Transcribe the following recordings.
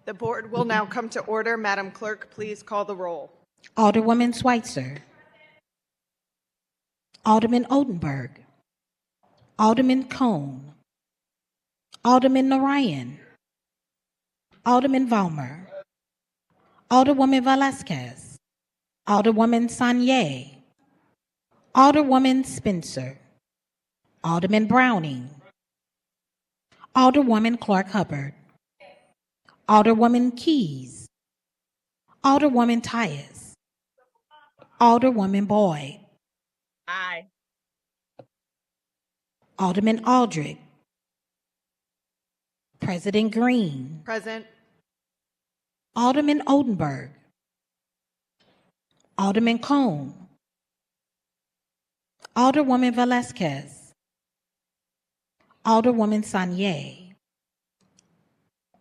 The board will now come to order. Madam Clerk, please call the roll. Alderwoman Schweitzer. Alderman Odenberg. Alderman Cone. Alderman Narayan. Alderman Valmer. Alderwoman Velasquez. Alderwoman Sanye. Alderwoman Spencer. Alderman Browning. Alderwoman Clark Hubbard. Alderwoman Keys. Alderwoman Tyus. Alderwoman Boyd. Aye. Alderman Aldrich. President Green. Present. Alderman Odenberg. Alderman Cone. Alderwoman Velasquez. Alderwoman Sanye.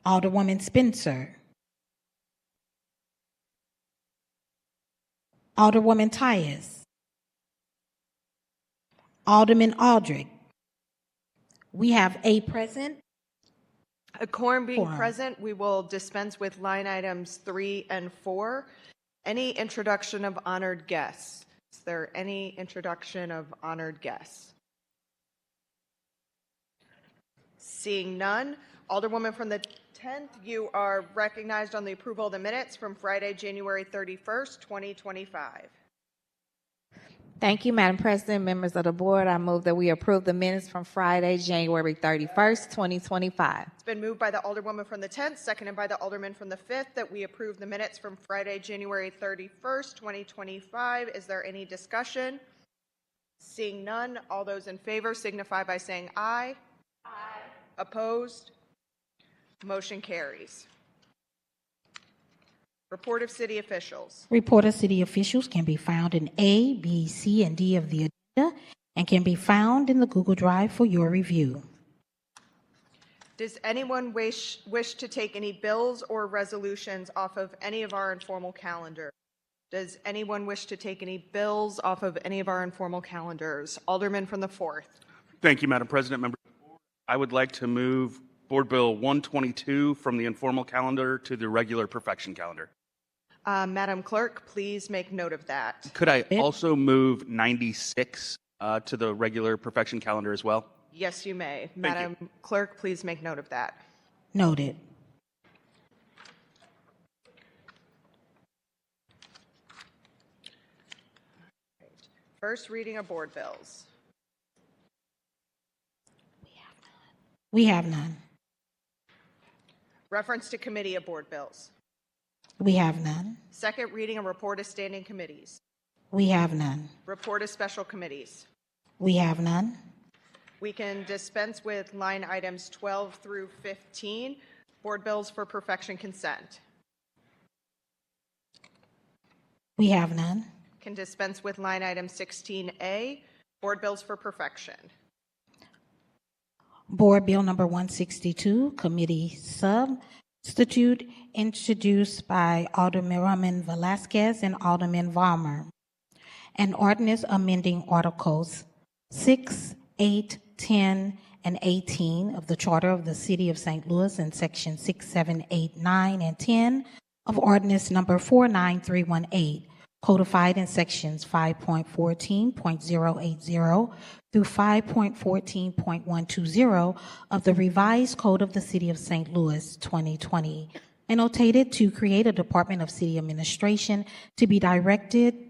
Alderwoman Spencer. Alderwoman Tyus. Alderman Aldrich. We have 8 present. A quorum being Quorum. present, we will dispense with line items 3 and 4. Any introduction of honored guests? Is there any introduction of honored guests? Seeing none, Alderwoman from the 10th, you are recognized on the approval of the minutes from Friday, January 31st, 2025. Thank you, Madam President, members of the board. I move that we approve the minutes from Friday, January 31st, 2025. It's been moved by the Alderwoman from the 10th, seconded by the Alderman from the 5th, that we approve the minutes from Friday, January 31st, 2025. Is there any discussion? Seeing none, all those in favor signify by saying aye. Aye. Opposed? Motion carries. Report of city officials. Report of city officials can be found in A, B, C, and D of the agenda and can be found in the Google Drive for your review. Does anyone wish to take any bills or resolutions off of any of our informal calendar? Does anyone wish to take any bills off of any of our informal calendars? Alderman from the 4th. Thank you, Madam President. Members, I would like to move Board Bill 122 from the informal calendar to the regular perfection calendar. Madam Clerk, please make note of that. Could I also move 96 to the regular perfection calendar as well? Yes, you may. Thank Madam Clerk, please make note of that. Noted. First reading of board bills. We have none. Reference to committee of board bills. We have none. Second reading and report of standing committees. We have none. Report of special committees. We have none. We can dispense with line items 12 through 15, board bills for perfection consent. We have none. Can dispense with line item 16A, board bills for perfection. Board Bill number 162, Committee Substitute, introduced by Alderman Velasquez and Alderman Valmer. An ordinance amending Articles 6, 8, 10, and 18 of the Charter of the City of St. Louis and Section 6, 7, 8, 9, and 10 of Ordinance number 49318, codified in Sections 5.14.080 through 5.14.120 of the Revised Code of the City of St. Louis 2020, annotated to create a Department of City Administration to be directed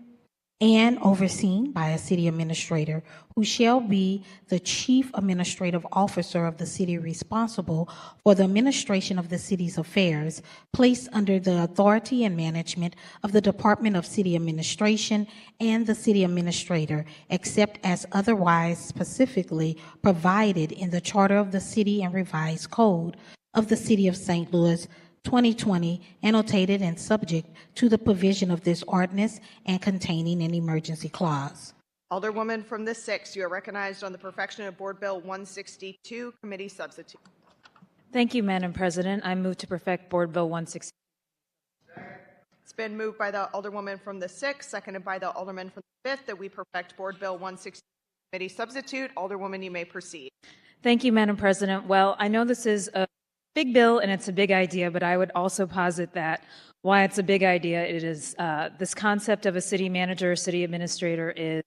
and overseen by a city administrator who shall be the chief administrative officer of the city responsible for the administration of the city's affairs, placed under the authority and management of the Department of City Administration and the city administrator, except as otherwise specifically provided in the Charter of the City and Revised Code of the City of St. Louis 2020, annotated and subject to the provision of this ordinance and containing an emergency clause. Alderwoman from the 6th, you are recognized on the perfection of Board Bill 162, Committee Substitute. Thank you, Madam President. I move to perfect Board Bill 160. It's been moved by the Alderwoman from the 6th, seconded by the Alderman from the 5th, that we perfect Board Bill 160, Committee Substitute. Alderwoman, you may proceed. Thank you, Madam President. Well, I know this is a big bill and it's a big idea, but I would also posit that why it's a big idea, it is this concept of a city manager, city administrator is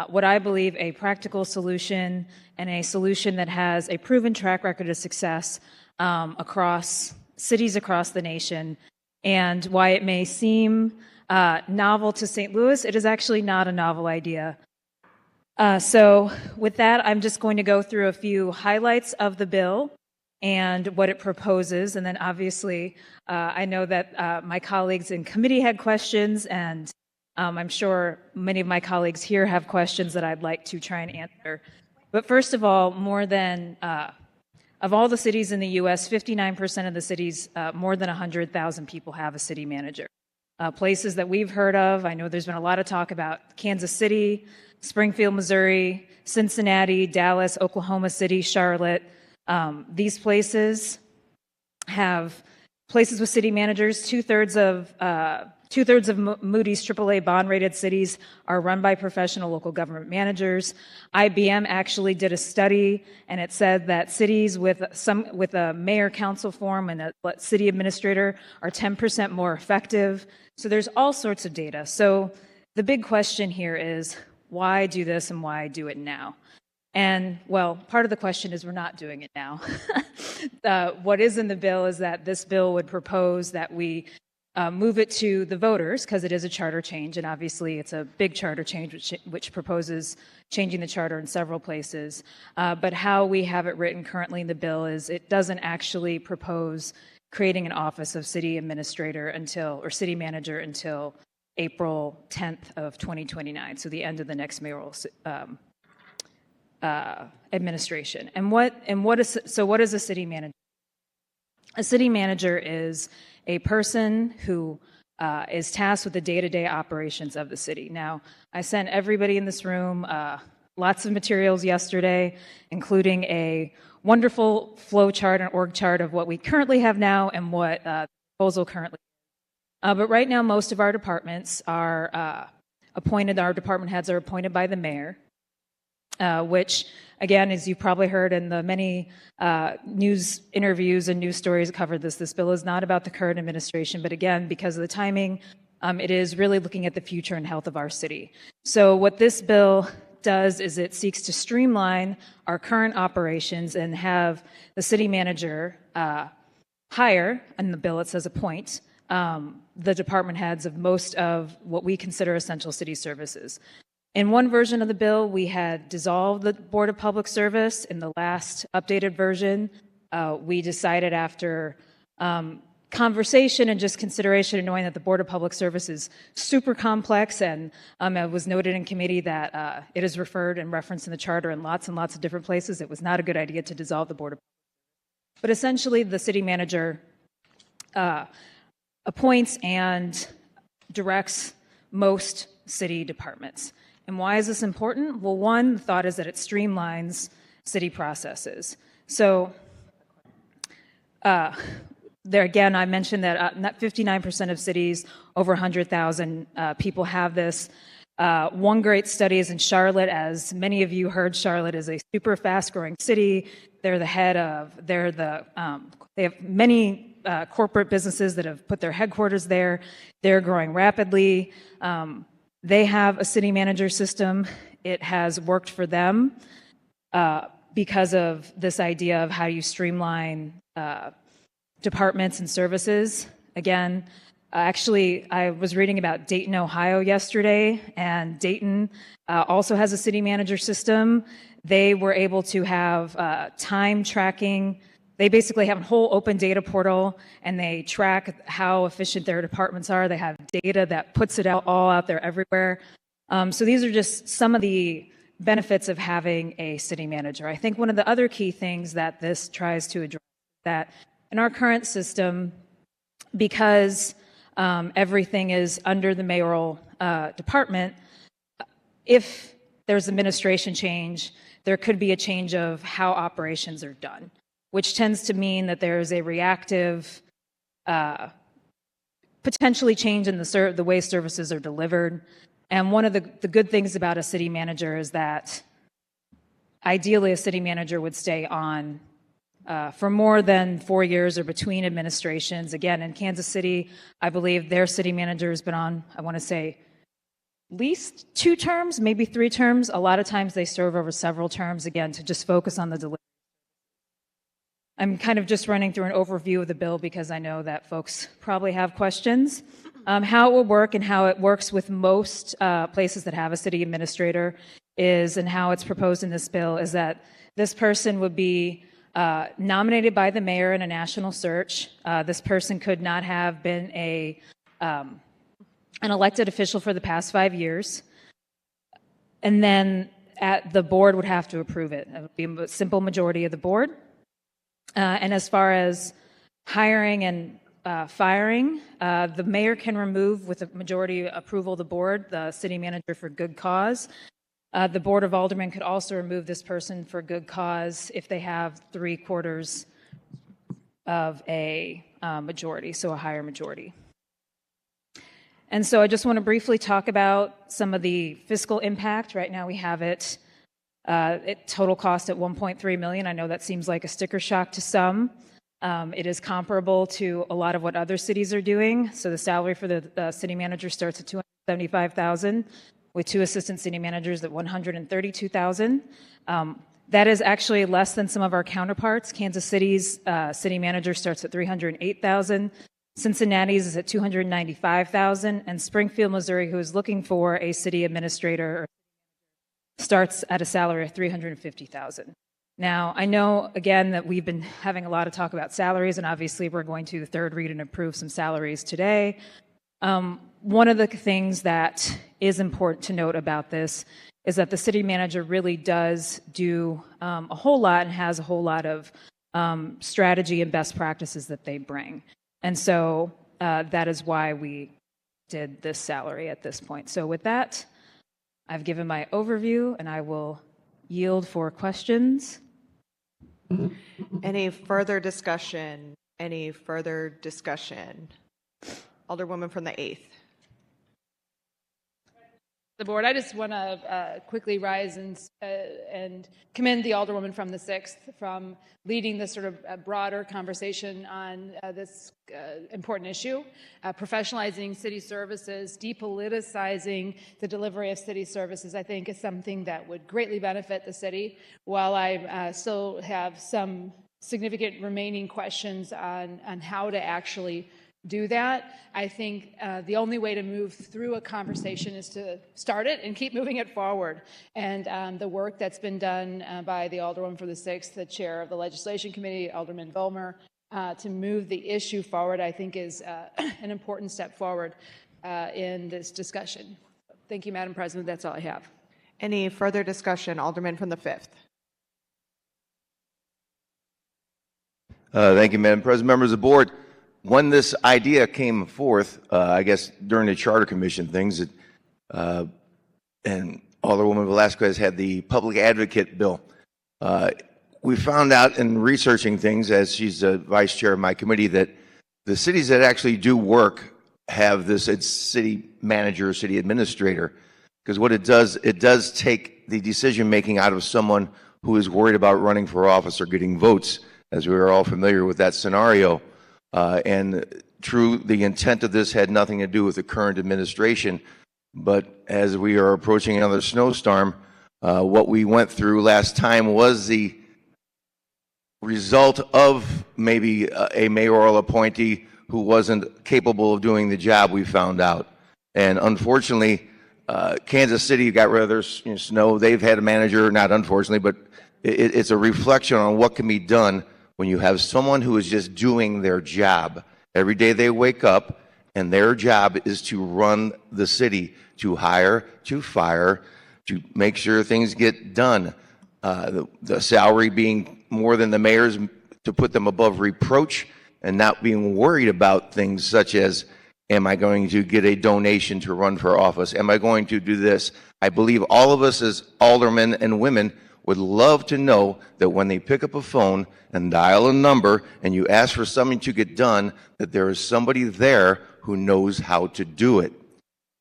what I believe a practical solution and a solution that has a proven track record of success across cities across the nation. And why it may seem novel to St. Louis, it is actually not a novel idea. So with that, I'm just going to go through a few highlights of the bill and what it proposes. And then obviously, I know that my colleagues in committee had questions, and I'm sure many of my colleagues here have questions that I'd like to try and answer. But first of all, more than of all the cities in the U.S., 59% of the cities, more than 100,000 people have a city manager. Places that we've heard of, I know there's been a lot of talk about Kansas City, Springfield, Missouri, Cincinnati, Dallas, Oklahoma City, Charlotte. These places have places with city managers. Two-thirds of Moody's AAA bond-rated cities are run by professional local government managers. IBM actually did a study, and it said that cities with a mayor-council form and a city administrator are 10% more effective. So there's all sorts of data. So the big question here is, why do this and why do it now? And, well, part of the question is we're not doing it now. What is in the bill is that this bill would propose that we move it to the voters, because it is a charter change, and obviously it's a big charter change which proposes changing the charter in several places. But how we have it written currently in the bill is it doesn't actually propose creating an office of city administrator or city manager until April 10th of 2029, so the end of the next mayoral administration. And what is a city manager? A city manager is a person who is tasked with the day-to-day operations of the city. Now, I sent everybody in this room lots of materials yesterday, including a wonderful flow chart and org chart of what we currently have now and what the proposal currently is. But right now, most of our departments are appointed, our department heads are appointed by the mayor, which, again, as you probably heard in the many news interviews and news stories that covered this bill is not about the current administration, but again, because of the timing, it is really looking at the future and health of our city. So what this bill does is it seeks to streamline our current operations and have the city manager hire, in the bill it says appoint, the department heads of most of what we consider essential city services. In one version of the bill, we had dissolved the Board of Public Service. In the last updated version, we decided after conversation and just consideration and knowing that the Board of Public Service is super complex, and it was noted in committee that it is referred and referenced in the charter in lots and lots of different places. It was not a good idea to dissolve the Board of Public Service. But essentially, the city manager appoints and directs most city departments. And why is this important? Well, one, the thought is that it streamlines city processes. So there again, I mentioned that 59% of cities, over 100,000 people have this. One great study is in Charlotte. As many of you heard, Charlotte is a super fast-growing city. They have many corporate businesses that have put their headquarters there. They're growing rapidly. They have a city manager system. It has worked for them because of this idea of how you streamline departments and services. Again, actually, I was reading about Dayton, Ohio yesterday, and Dayton also has a city manager system. They were able to have time tracking. They basically have a whole open data portal, and they track how efficient their departments are. They have data that puts it all out there everywhere. So these are just some of the benefits of having a city manager. I think one of the other key things that this tries to address is that in our current system, because everything is under the mayoral department, if there's administration change, there could be a change of how operations are done, which tends to mean that there is a reactive, potentially change in the way services are delivered. And one of the good things about a city manager is that ideally a city manager would stay on for more than 4 years or between administrations. Again, in Kansas City, I believe their city manager has been on, I want to say, at least 2 terms, maybe 3 terms. A lot of times they serve over several terms, again, to just focus on the delivery. I'm kind of just running through an overview of the bill because I know that folks probably have questions. How it will work and how it works with most places that have a city administrator is, and how it's proposed in this bill, is that this person would be nominated by the mayor in a national search. This person could not have been an elected official for the past 5 years. And then the board would have to approve it. It would be a simple majority of the board. And as far as hiring and firing, the mayor can remove, with a majority approval of the board, the city manager for good cause. The Board of Aldermen could also remove this person for good cause if they have 3/4 of a majority, so a higher majority. And so I just want to briefly talk about some of the fiscal impact. Right now we have it total cost at $1.3 million. I know that seems like a sticker shock to some. It is comparable to a lot of what other cities are doing. So the salary for the city manager starts at $275,000, with 2 assistant city managers at $132,000. That is actually less than some of our counterparts. Kansas City's city manager starts at $308,000. Cincinnati's is at $295,000, and Springfield, Missouri, who is looking for a city administrator, starts at a salary of $350,000. Now, I know, again, that we've been having a lot of talk about salaries, and obviously we're going to third read and approve some salaries today. One of the things that is important to note about this is that the city manager really does do a whole lot and has a whole lot of strategy and best practices that they bring. And so that is why we did this salary at this point. So with that, I've given my overview, and I will yield for questions. Any further discussion? Any further discussion? Alderwoman from the 8th. The board, I just want to quickly rise and commend the Alderwoman from the 6th from leading this sort of broader conversation on this important issue, professionalizing city services, depoliticizing the delivery of city services. I think is something that would greatly benefit the city. While I still have some significant remaining questions on how to actually do that, I think the only way to move through a conversation is to start it and keep moving it forward. And the work that's been done by the Alderwoman for the 6th, the chair of the Legislation Committee, Alderman Vollmer, to move the issue forward, I think is an important step forward in this discussion. Thank you, Madam President. That's all I have. Any further discussion? Alderman from the 5th. Thank you, Madam President. Members of the board, when this idea came forth, I guess during the Charter Commission things, and Alderwoman Velasquez had the public advocate bill, we found out in researching things, as she's the vice chair of my committee, that the cities that actually do work have this city manager, city administrator, because what it does take the decision making out of someone who is worried about running for office or getting votes, as we are all familiar with that scenario. And true, the intent of this had nothing to do with the current administration, but as we are approaching another snowstorm, what we went through last time was the result of maybe a mayoral appointee who wasn't capable of doing the job, we found out. And unfortunately, Kansas City got rid of their snow. They've had a manager, not unfortunately, but it's a reflection on what can be done when you have someone who is just doing their job. Every day they wake up, and their job is to run the city, to hire, to fire, to make sure things get done. The salary being more than the mayor's, to put them above reproach, and not being worried about things such as, am I going to get a donation to run for office? Am I going to do this? I believe all of us as aldermen and women would love to know that when they pick up a phone and dial a number and you ask for something to get done, that there is somebody there who knows how to do it.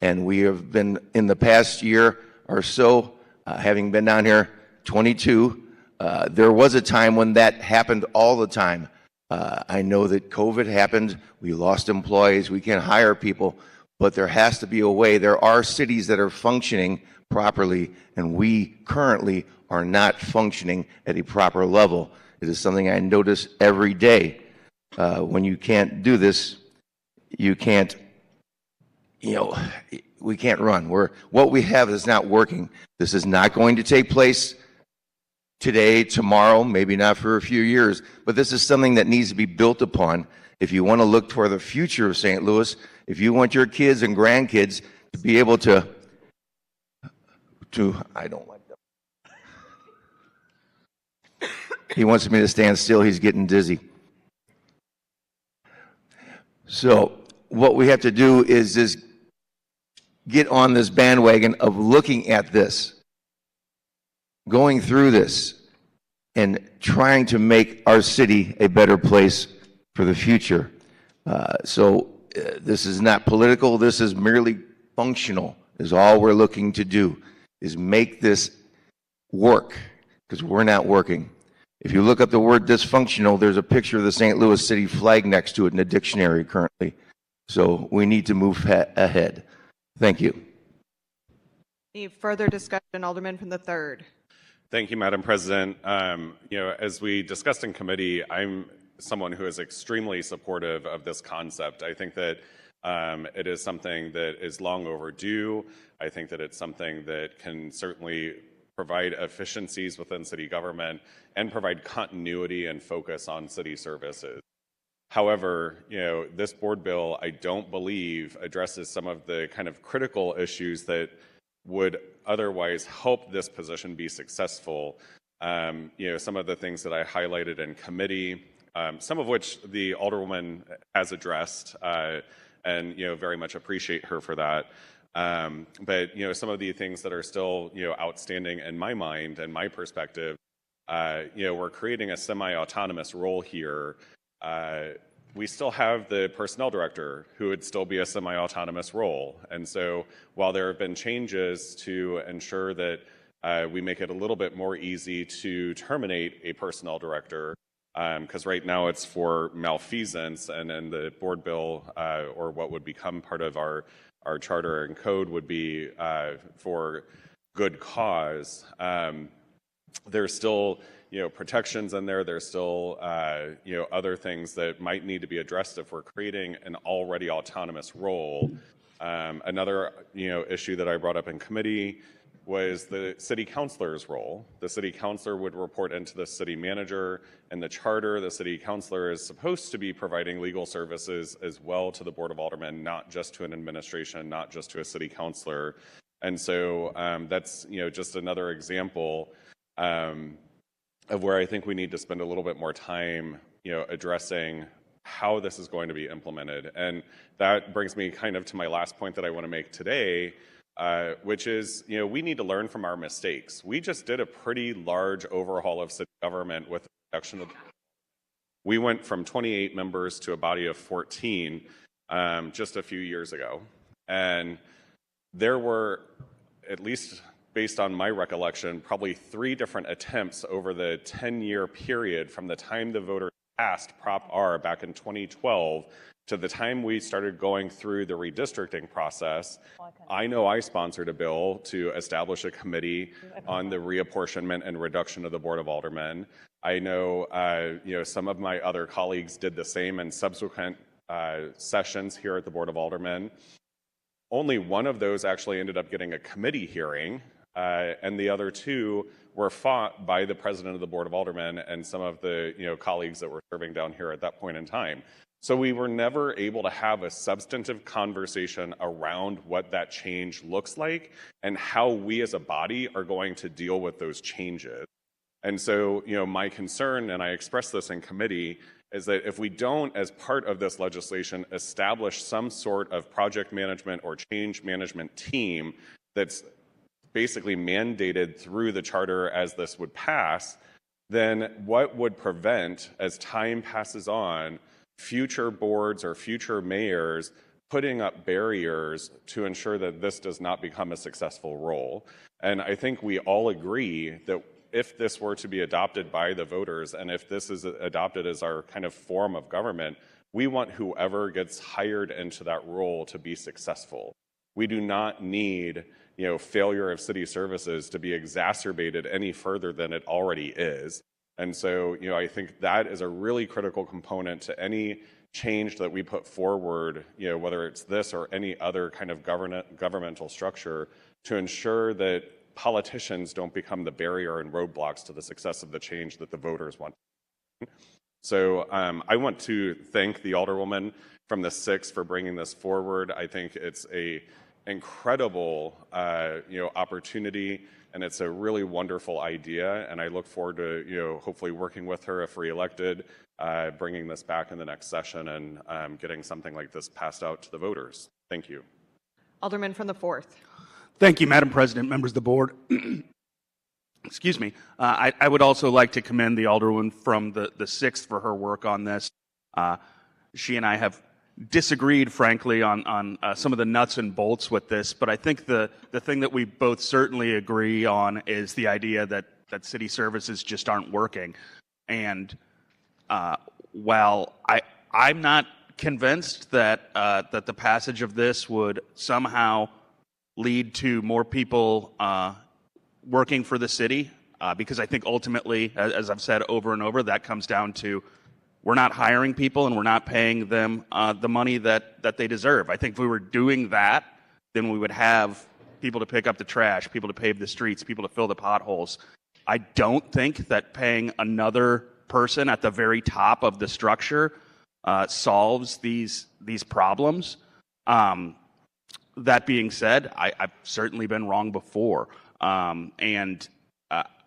And we have been, in the past year or so, having been down here 22, There was a time when that happened all the time. I know that COVID happened. We lost employees. We can't hire people, but there has to be a way. There are cities that are functioning properly, and we currently are not functioning at a proper level. It is something I notice every day. When you can't do this, you can't, we can't run. What we have is not working. This is not going to take place today, tomorrow, maybe not for a few years, but this is something that needs to be built upon. If you want to look toward the future of St. Louis, if you want your kids and grandkids to be able to I don't like that. He wants me to stand still. He's getting dizzy. So what we have to do is get on this bandwagon of looking at this, going through this, and trying to make our city a better place for the future. This is not political. This is merely functional, is all we're looking to do, is make this work, because we're not working. If you look up the word dysfunctional, there's a picture of the St. Louis City flag next to it in the dictionary currently. So we need to move ahead. Thank you. Any further discussion, Alderman from the 3rd? Thank you, Madam President. As we discussed in committee, I'm someone who is extremely supportive of this concept. I think that it is something that is long overdue. I think that it's something that can certainly provide efficiencies within city government and provide continuity and focus on city services. However, this board bill, I don't believe, addresses some of the kind of critical issues that would otherwise help this position be successful. Some of the things that I highlighted in committee, some of which the Alderwoman has addressed, and very much appreciate her for that. But some of the things that are still outstanding in my mind and my perspective, we're creating a semi-autonomous role here. We still have the personnel director, who would still be a semi-autonomous role. And so while there have been changes to ensure that we make it a little bit more easy to terminate a personnel director, because right now it's for malfeasance, and then the board bill, or what would become part of our charter and code, would be for good cause. There's still protections in there. There's still other things that might need to be addressed if we're creating an already autonomous role. Another issue that I brought up in committee was the city councilor's role. The city councilor would report into the city manager. In the charter, the city councilor is supposed to be providing legal services as well to the Board of Aldermen, not just to an administration, not just to a city councilor. And so that's just another example of where I think we need to spend a little bit more time addressing how this is going to be implemented. And that brings me kind of to my last point that I want to make today, which is, we need to learn from our mistakes. We just did a pretty large overhaul of city government with the reduction of. We went from 28 members to a body of 14 just a few years ago. And there were, at least based on my recollection, probably 3 different attempts over the 10-year period from the time the voters passed Prop R back in 2012 to the time we started going through the redistricting process. I know I sponsored a bill to establish a committee on the reapportionment and reduction of the Board of Aldermen. I know, some of my other colleagues did the same in subsequent sessions here at the Board of Aldermen. Only one of those actually ended up getting a committee hearing, and the other 2 were fought by the president of the Board of Aldermen and some of the colleagues that were serving down here at that point in time. So we were never able to have a substantive conversation around what that change looks like and how we as a body are going to deal with those changes. And so, my concern, and I expressed this in committee, is that if we don't, as part of this legislation, establish some sort of project management or change management team that's basically mandated through the charter as this would pass, then what would prevent, as time passes on, future boards or future mayors putting up barriers to ensure that this does not become a successful role? And I think we all agree that if this were to be adopted by the voters, and if this is adopted as our kind of form of government, we want whoever gets hired into that role to be successful. We do not need, failure of city services to be exacerbated any further than it already is. And so, I think that is a really critical component to any change that we put forward, whether it's this or any other kind of governmental structure, to ensure that politicians don't become the barrier and roadblocks to the success of the change that the voters want. So I want to thank the Alderwoman from the 6th for bringing this forward. I think it's a incredible opportunity, and it's a really wonderful idea, and I look forward to hopefully working with her if reelected, bringing this back in the next session and getting something like this passed out to the voters. Thank you. Alderman from the 4th. Thank you, Madam President, members of the board. Excuse me. I would also like to commend the Alderwoman from the 6th for her work on this. She and I have disagreed, frankly, on some of the nuts and bolts with this, but I think the thing that we both certainly agree on is the idea that city services just aren't working. And while I'm not convinced that the passage of this would somehow lead to more people working for the city, because I think ultimately, as I've said over and over, that comes down to we're not hiring people and we're not paying them the money that they deserve. I think if we were doing that, then we would have people to pick up the trash, people to pave the streets, people to fill the potholes. I don't think that paying another person at the very top of the structure solves these problems. That being said, I've certainly been wrong before. And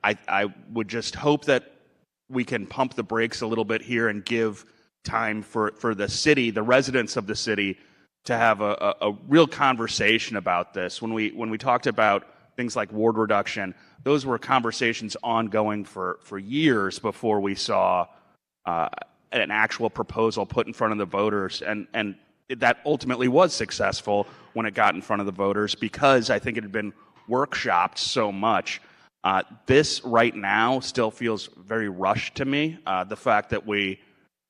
I would just hope that we can pump the brakes a little bit here and give time for the city, the residents of the city, to have a real conversation about this. When we talked about things like ward reduction, those were conversations ongoing for years before we saw an actual proposal put in front of the voters. And that ultimately was successful when it got in front of the voters, because I think it had been workshopped so much. This right now still feels very rushed to me. The fact that we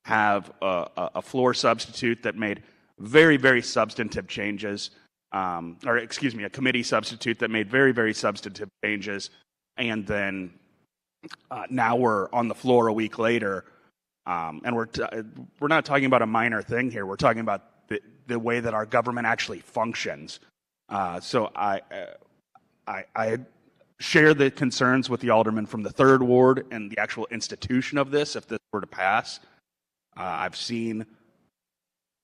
have a floor substitute that made very, very substantive changes, a committee substitute that made very, very substantive changes, and then now we're on the floor a week later, and we're not talking about a minor thing here. We're talking about the way that our government actually functions. So I share the concerns with the alderman from the 3rd Ward and the actual institution of this if this were to pass. I've seen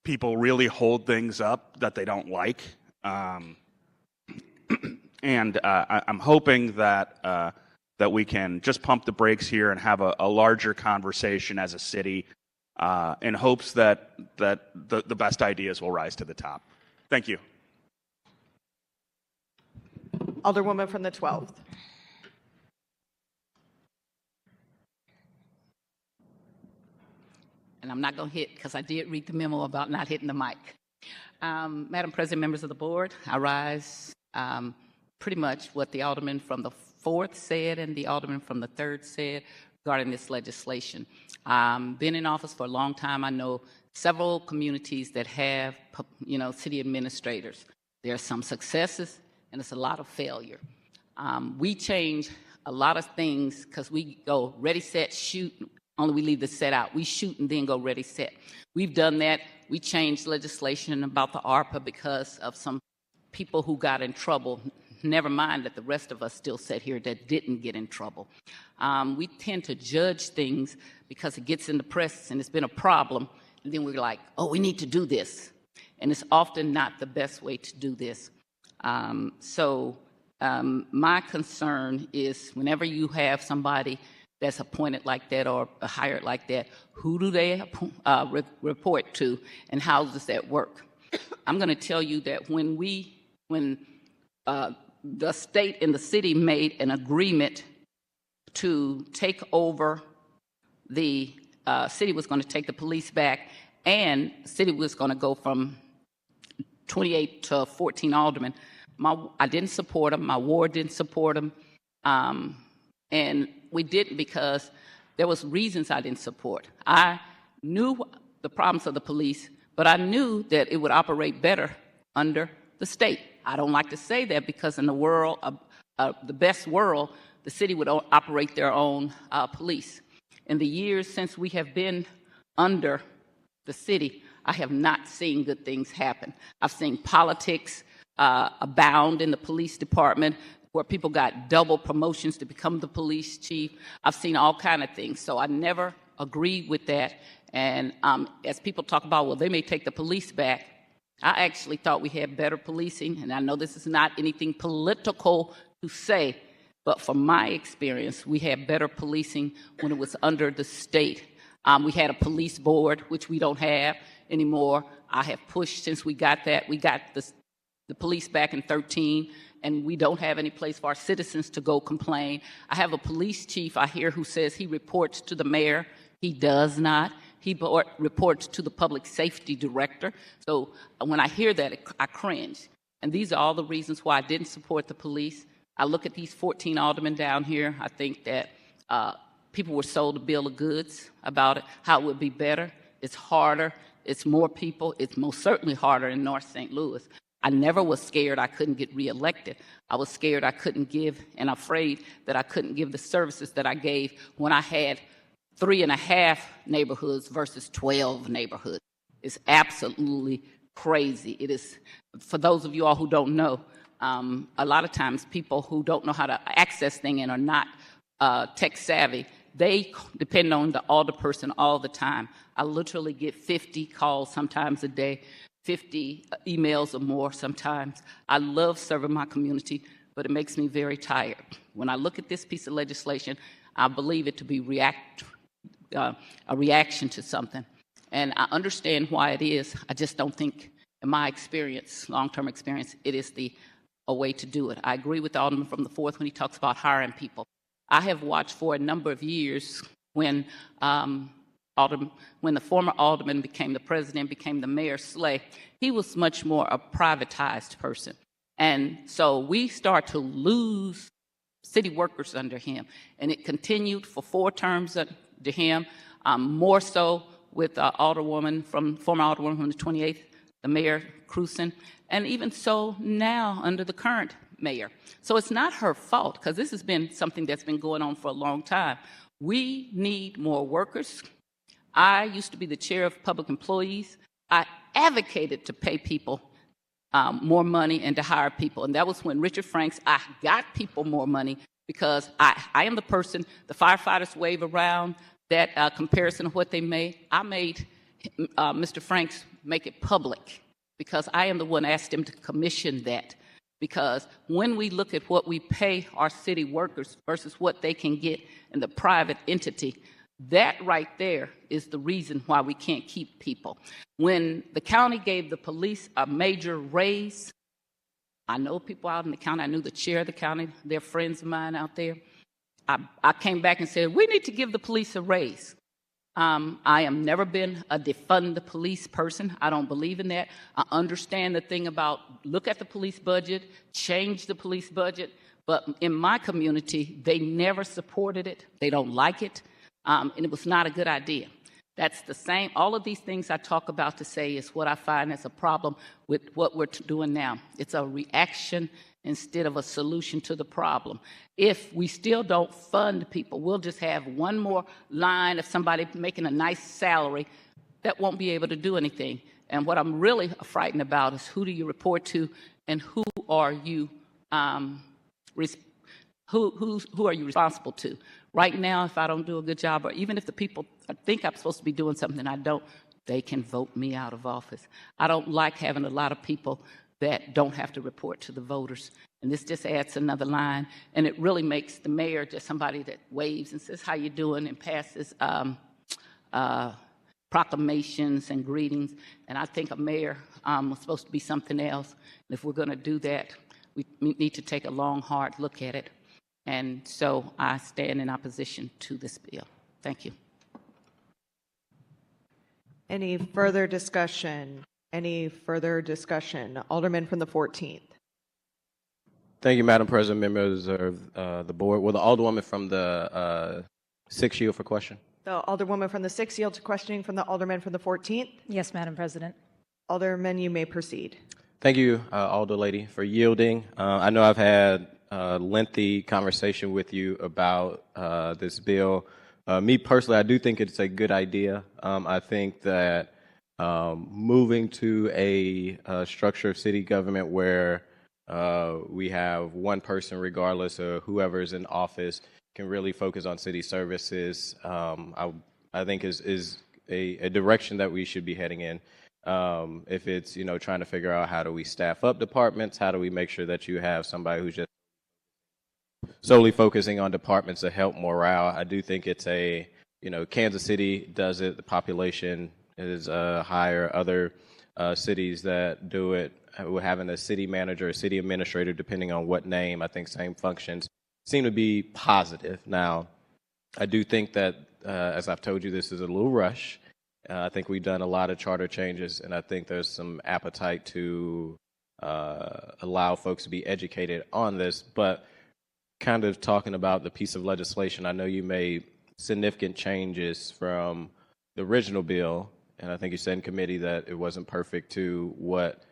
people really hold things up that they don't like. And I'm hoping that we can just pump the brakes here and have a larger conversation as a city in hopes that the best ideas will rise to the top. Thank you. Alderwoman from the 12th. And I'm not going to hit, because I did read the memo about not hitting the mic. Madam President, members of the board, I rise pretty much what the Alderman from the 4th said and the Alderman from the 3rd said regarding this legislation. Been in office for a long time. I know several communities that have, city administrators. There are some successes and it's a lot of failure. We change a lot of things because we go ready, set, shoot. Only we leave the set out. We shoot and then go ready, set. We've done that. We changed legislation about the ARPA because of some people who got in trouble. Never mind that the rest of us still sit here that didn't get in trouble. We tend to judge things because it gets in the press and it's been a problem. And then we're like, oh, we need to do this. And it's often not the best way to do this. My concern is whenever you have somebody that's appointed like that or hired like that, who do they report to and how does that work? I'm going to tell you that when the state and the city made an agreement to take over, the city was going to take the police back and the city was going to go from 28 to 14 aldermen. I didn't support them. My ward didn't support them. And we didn't because there was reasons I didn't support. I knew the problems of the police, but I knew that it would operate better under the state. I don't like to say that because in the world, the best world, the city would operate their own police. In the years since we have been under the city, I have not seen good things happen. I've seen politics abound in the police department, where people got double promotions to become the police chief. I've seen all kind of things, so I never agreed with that. And as people talk about, well, they may take the police back, I actually thought we had better policing, and I know this is not anything political to say, but from my experience, we had better policing when it was under the state. We had a police board, which we don't have anymore. I have pushed since we got that. We got the police back in 2013, and we don't have any place for our citizens to go complain. I have a police chief I hear who says he reports to the mayor. He does not. He reports to the public safety director. So when I hear that, I cringe. And these are all the reasons why I didn't support the police. I look at these 14 aldermen down here. I think that people were sold a bill of goods about it, how it would be better. It's harder. It's more people. It's most certainly harder in North St. Louis. I never was scared I couldn't get reelected. I was scared I couldn't give and afraid that I couldn't give the services that I gave when I had 3.5 neighborhoods versus 12 neighborhoods. It's absolutely crazy. It is, for those of you all who don't know, a lot of times people who don't know how to access things and are not tech savvy, they depend on the alderperson all the time. I literally get 50 calls sometimes a day, 50 emails or more sometimes. I love serving my community, but it makes me very tired. When I look at this piece of legislation, I believe it to be a reaction to something. And I understand why it is. I just don't think, in my experience, long-term experience, it is a way to do it. I agree with the Alderman from the 4th when he talks about hiring people. I have watched for a number of years when the former alderman became the president, became the mayor, Slay, he was much more a privatized person. And so we start to lose city workers under him. And it continued for 4 terms under him, more so with former alderwoman from the 28th, the Mayor Cruzen, and even so now under the current mayor. So it's not her fault, because this has been something that's been going on for a long time. We need more workers. I used to be the chair of public employees. I advocated to pay people more money and to hire people. And that was when Richard Franks, I got people more money because I am the person, the firefighters wave around that comparison of what they made. I made Mr. Franks make it public because I am the one asked him to commission that. Because when we look at what we pay our city workers versus what they can get in the private entity, that right there is the reason why we can't keep people. When the county gave the police a major raise, I know people out in the county, I knew the chair of the county, they're friends of mine out there. I came back and said, we need to give the police a raise. I have never been a defund the police person. I don't believe in that. I understand the thing about look at the police budget, change the police budget, but in my community, they never supported it. They don't like it, and it was not a good idea. That's the same. All of these things I talk about to say is what I find as a problem with what we're doing now. It's a reaction instead of a solution to the problem. If we still don't fund people, we'll just have one more line of somebody making a nice salary that won't be able to do anything. And what I'm really frightened about is who do you report to and who are you who are you responsible to? Right now, if I don't do a good job, or even if the people think I'm supposed to be doing something I don't, they can vote me out of office. I don't like having a lot of people that don't have to report to the voters. And this just adds another line. And it really makes the mayor just somebody that waves and says, how you doing, and passes proclamations and greetings. And I think a mayor was supposed to be something else. And if we're going to do that, we need to take a long, hard look at it. And so I stand in opposition to this bill. Thank you. Any further discussion? Any further discussion? Alderman from the 14th. Thank you, Madam President, members of the board. Will the Alderwoman from the 6th yield for question? The Alderwoman from the 6th yield to questioning from the Alderman from the 14th. Yes, Madam President. Alderman, you may proceed. Thank you, Alder Lady, for yielding. I know I've had a lengthy conversation with you about this bill. Me personally, I do think it's a good idea. I think that moving to a structure of city government where we have one person, regardless of whoever is in office, can really focus on city services, I think is a direction that we should be heading in. If it's, trying to figure out how do we staff up departments, how do we make sure that you have somebody who's just solely focusing on departments to help morale. I do think it's Kansas City does it. The population is higher. Other cities that do it, we're having a city manager, a city administrator, depending on what name. I think same functions seem to be positive. Now, I do think that, as I've told you, this is a little rush. I think we've done a lot of charter changes, and I think there's some appetite to allow folks to be educated on this. But kind of talking about the piece of legislation, I know you made significant changes from the original bill, and I think you said in committee that it wasn't perfect to what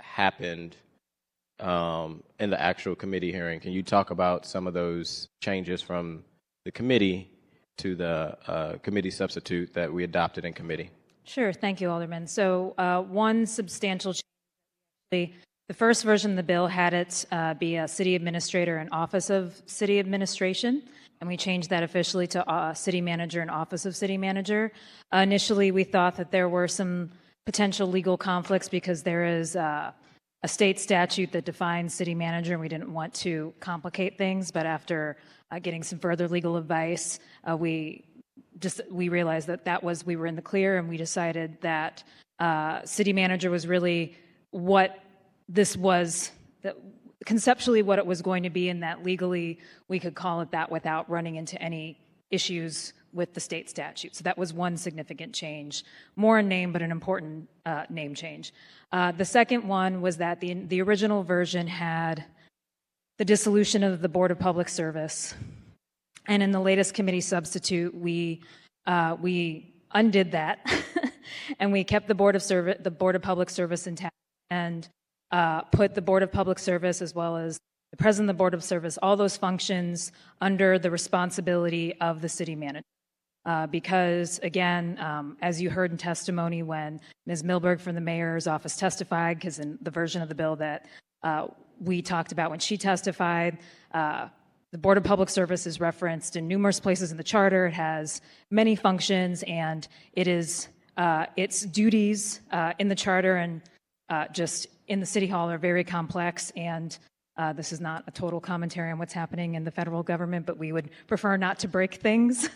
happened in the actual committee hearing. Can you talk about some of those changes from the committee to the committee substitute that we adopted in committee? Sure. Thank you, Alderman. So one substantial change, the first version of the bill had it be a city administrator and office of city administration, and we changed that officially to city manager and office of city manager. Initially, we thought that there were some potential legal conflicts because there is a state statute that defines city manager, and we didn't want to complicate things. But after getting some further legal advice, we realized that we were in the clear, and we decided that city manager was really what this was, that conceptually what it was going to be, and that legally we could call it that without running into any issues with the state statute. So that was one significant change, more in name, but an important name change. The second one was that the original version had the dissolution of the Board of Public Service, and in the latest committee substitute, we undid that, and we kept the Board of Public Service intact, and put the Board of Public Service as well as the President of the Board of Service, all those functions under the responsibility of the city manager. Because, again, as you heard in testimony when Ms. Milberg from the mayor's office testified, because in the version of the bill that we talked about when she testified, the Board of Public Service is referenced in numerous places in the charter. It has many functions, and it is its duties in the charter and just in the City Hall are very complex, and this is not a total commentary on what's happening in the federal government, but we would prefer not to break things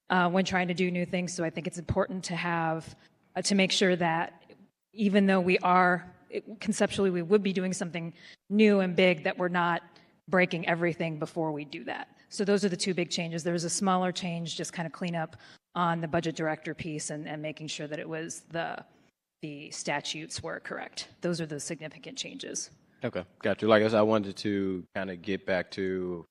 when trying to do new things. So I think it's important to have, to make sure that even though conceptually we would be doing something new and big, that we're not breaking everything before we do that. So those are the two big changes. There's a smaller change, just kind of clean up on the budget director piece and making sure that it was the statutes were correct. Those are the significant changes. Okay, got you. Like I said, I wanted to kind of get back to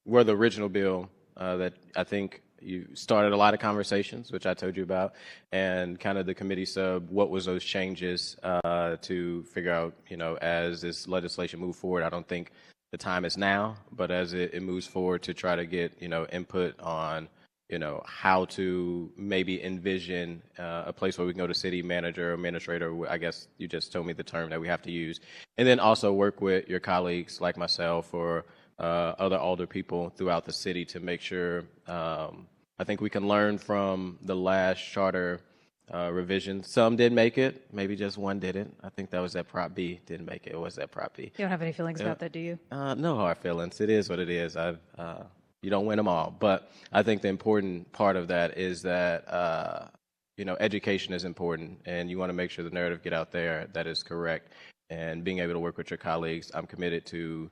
where the original bill that I think you started a lot of conversations, which I told you about, and kind of the committee sub, what was those changes to figure out, as this legislation moved forward. I don't think the time is now, but as it moves forward to try to get, input on, how to maybe envision a place where we can go to city manager, administrator, I guess you just told me the term that we have to use, and then also work with your colleagues like myself or other older people throughout the city to make sure, I think we can learn from the last charter revision. Some did make it, maybe just one didn't. I think that was that Prop B didn't make it. Or was that Prop B? You don't have any feelings about that, do you? No hard feelings. It is what it is. You don't win them all. But I think the important part of that is that, education is important, and you want to make sure the narrative get out there that is correct. And being able to work with your colleagues, I'm committed to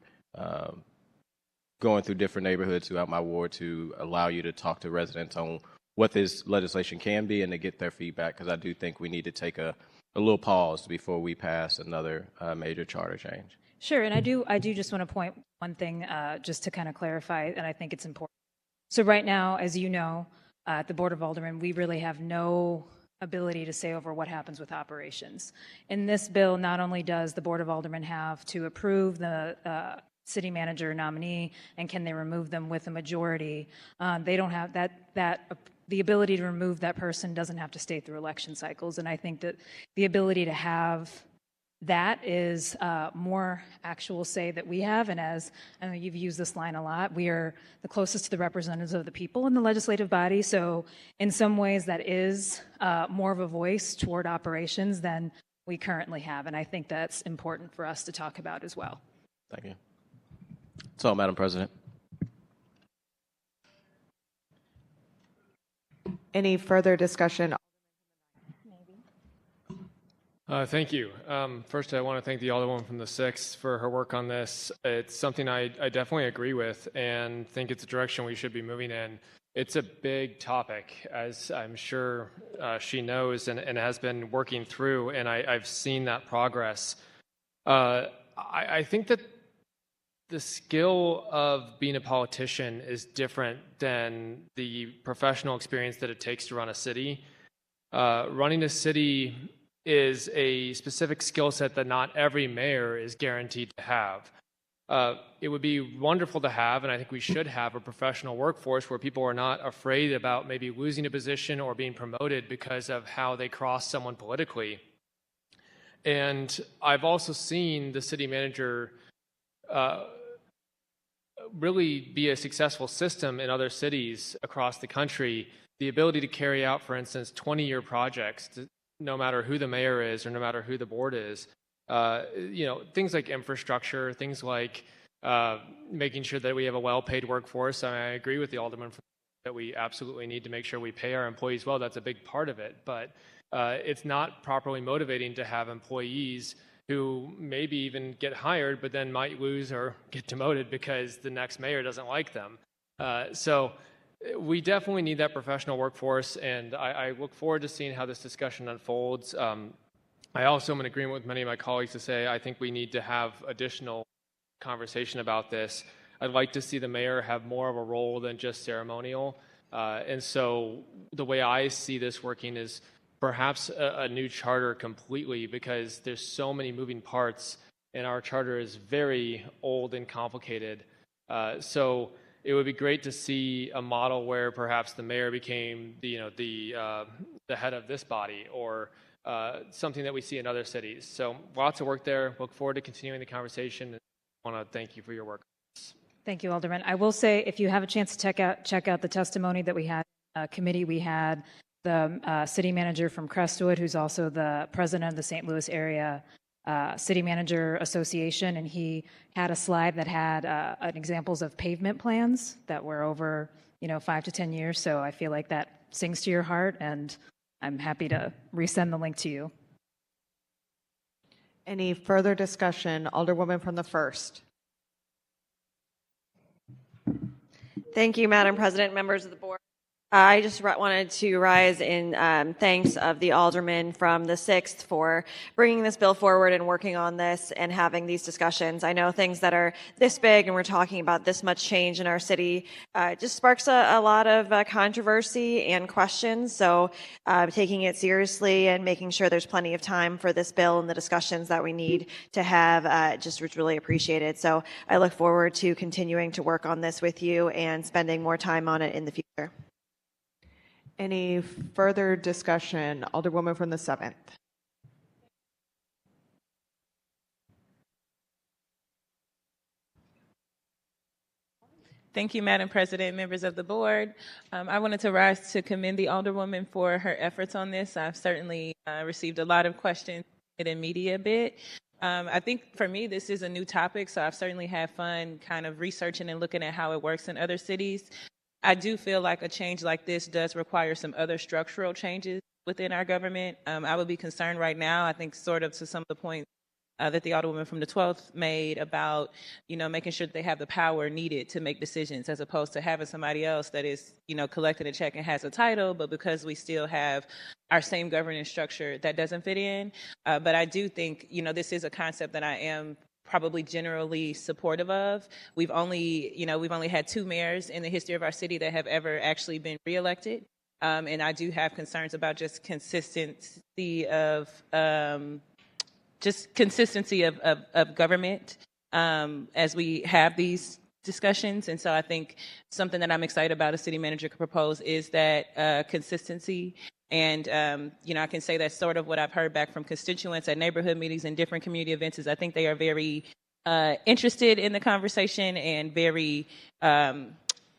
going through different neighborhoods throughout my ward to allow you to talk to residents on what this legislation can be and to get their feedback, because I do think we need to take a a little pause before we pass another major charter change. Sure, and I do just want to point one thing just to kind of clarify, and I think it's important. So right now, as you know, at the Board of Aldermen, we really have no ability to say over what happens with operations. In this bill, not only does the Board of Aldermen have to approve the city manager nominee, and can they remove them with a majority, they don't have the ability to remove that person doesn't have to stay through election cycles. And I think that the ability to have that is more actual say that we have. And as I know you've used this line a lot, we are the closest to the representatives of the people in the legislative body. So in some ways, that is more of a voice toward operations than we currently have. And I think that's important for us to talk about as well. Thank you. That's all, Madam President. Any further discussion? Thank you. First, I want to thank the Alderwoman from the 6th for her work on this. It's something I definitely agree with and think it's a direction we should be moving in. It's a big topic, as I'm sure she knows and has been working through, and I've seen that progress. I think that the skill of being a politician is different than the professional experience that it takes to run a city. Running a city is a specific skill set that not every mayor is guaranteed to have. It would be wonderful to have, and I think we should have, a professional workforce where people are not afraid about maybe losing a position or being promoted because of how they cross someone politically. And I've also seen the city manager really be a successful system in other cities across the country. The ability to carry out, for instance, 20-year projects, no matter who the mayor is or no matter who the board is. Things like infrastructure, things like making sure that we have a well-paid workforce. I agree with the Alderman that we absolutely need to make sure we pay our employees well. That's a big part of it. But it's not properly motivating to have employees who maybe even get hired, but then might lose or get demoted because the next mayor doesn't like them. So we definitely need that professional workforce, and I look forward to seeing how this discussion unfolds. I also am in agreement with many of my colleagues to say I think we need to have additional conversation about this. I'd like to see the mayor have more of a role than just ceremonial. And so the way I see this working is perhaps a new charter completely, because there's so many moving parts and our charter is very old and complicated. So it would be great to see a model where perhaps the mayor became the head of this body, or something that we see in other cities. So lots of work there. Look forward to continuing the conversation. I want to thank you for your work. Thank you, Alderman. I will say, if you have a chance to check out the testimony that we had committee, we had the city manager from Crestwood, who's also the president of the St. Louis area City Manager Association, and he had a slide that had examples of pavement plans that were over 5 to 10 years. So I feel like that sings to your heart, and I'm happy to resend the link to you. Any further discussion? Alderwoman from the 1st. Thank you, Madam President, members of the board. I just wanted to rise in thanks of the aldermen from the 6th for bringing this bill forward and working on this and having these discussions. I know things that are this big and we're talking about this much change in our city just sparks a lot of controversy and questions. So taking it seriously and making sure there's plenty of time for this bill and the discussions that we need to have just was really appreciated. So I look forward to continuing to work on this with you and spending more time on it in the future. Any further discussion? Alderwoman from the 7th. Thank you, Madam President, members of the board. I wanted to rise to commend the Alderwoman for her efforts on this. I've certainly received a lot of questions in media a bit. I think for me, this is a new topic, so I've certainly had fun kind of researching and looking at how it works in other cities. I do feel like a change like this does require some other structural changes within our government. I would be concerned right now, I think sort of to some of the points that the Alderwoman from the 12th made about, making sure that they have the power needed to make decisions, as opposed to having somebody else that is, collecting a check and has a title, but because we still have our same governance structure, that doesn't fit in. But I do think, this is a concept that I am probably generally supportive of. We've only had 2 mayors in the history of our city that have ever actually been reelected. And I do have concerns about just consistency of government as we have these discussions. And so I think something that I'm excited about a city manager could propose is that consistency. And, I can say that's sort of what I've heard back from constituents at neighborhood meetings and different community events is I think they are very interested in the conversation and very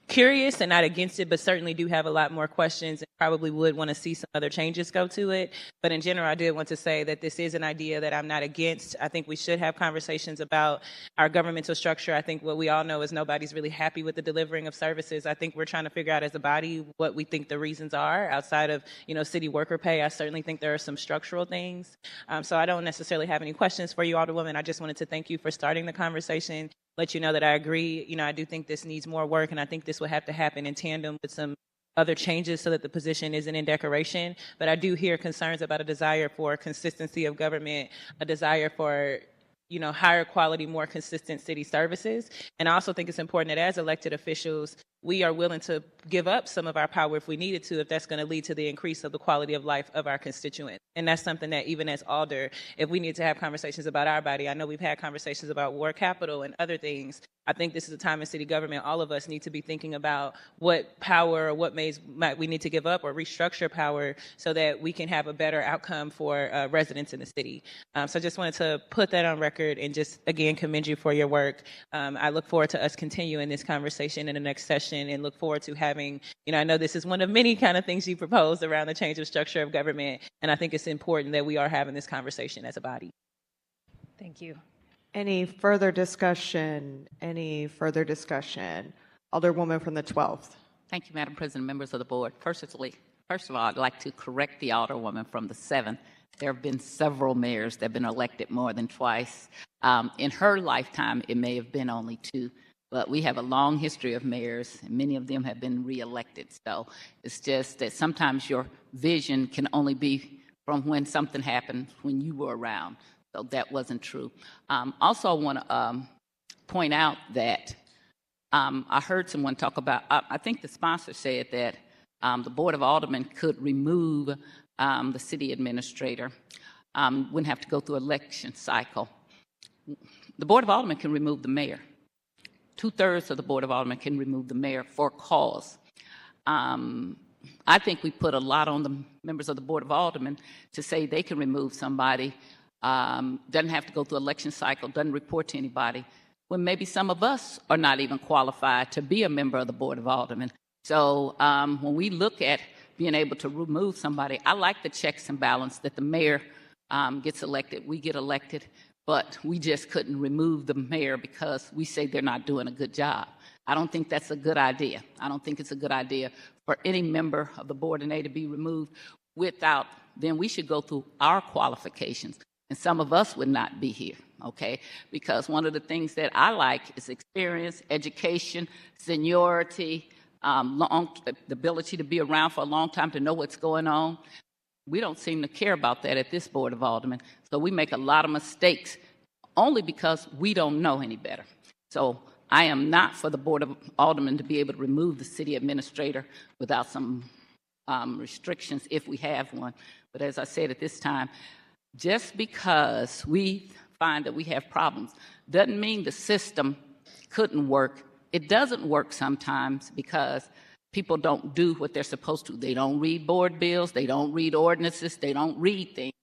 curious and not against it, but certainly do have a lot more questions and probably would want to see some other changes go to it. But in general, I did want to say that this is an idea that I'm not against. I think we should have conversations about our governmental structure. I think what we all know is nobody's really happy with the delivering of services. I think we're trying to figure out as a body what we think the reasons are outside of, city worker pay. I certainly think there are some structural things. So I don't necessarily have any questions for you, Alderwoman. I just wanted to thank you for starting the conversation. Let you know that I agree. I do think this needs more work, and I think this will have to happen in tandem with some other changes so that the position isn't in decoration. But I do hear concerns about a desire for consistency of government, a desire for higher quality, more consistent city services. And I also think it's important that as elected officials, we are willing to give up some of our power if we needed to, if that's going to lead to the increase of the quality of life of our constituents. And that's something that even as Alder, if we need to have conversations about our body, I know we've had conversations about war capital and other things. I think this is a time in city government, all of us need to be thinking about what power or what might we need to give up or restructure power so that we can have a better outcome for residents in the city. So I just wanted to put that on record and just, again, commend you for your work. I look forward to us continuing this conversation in the next session and look forward to having, I know this is one of many kind of things you proposed around the change of structure of government, and I think it's important that we are having this conversation as a body. Thank you. Any further discussion? Alderwoman from the 12th. Thank you, Madam President, members of the board. First of all, I'd like to correct the Alderwoman from the 7th. There have been several mayors that have been elected more than twice. In her lifetime, it may have been only 2, but we have a long history of mayors, and many of them have been reelected. So it's just that sometimes your vision can only be from when something happened when you were around. So that wasn't true. Also, I want to point out that I heard someone talk about, I think the sponsor said that the Board of Aldermen could remove the city administrator, wouldn't have to go through election cycle. The Board of Aldermen can remove the mayor. 2/3 of the Board of Aldermen can remove the mayor for cause. I think we put a lot on the members of the Board of Aldermen to say they can remove somebody, doesn't have to go through election cycle, doesn't report to anybody, when maybe some of us are not even qualified to be a member of the Board of Aldermen. So when we look at being able to remove somebody, I like the checks and balance that the mayor gets elected, we get elected, but we just couldn't remove the mayor because we say they're not doing a good job. I don't think that's a good idea. I don't think it's a good idea for any member of the board and A to be removed without, then we should go through our qualifications. And some of us would not be here, okay? Because one of the things that I like is experience, education, seniority, the ability to be around for a long time to know what's going on. We don't seem to care about that at this Board of Aldermen. So we make a lot of mistakes only because we don't know any better. So I am not for the Board of Aldermen to be able to remove the city administrator without some restrictions if we have one. But as I said at this time, just because we find that we have problems doesn't mean the system couldn't work. It doesn't work sometimes because people don't do what they're supposed to. They don't read board bills, they don't read ordinances, they don't read things,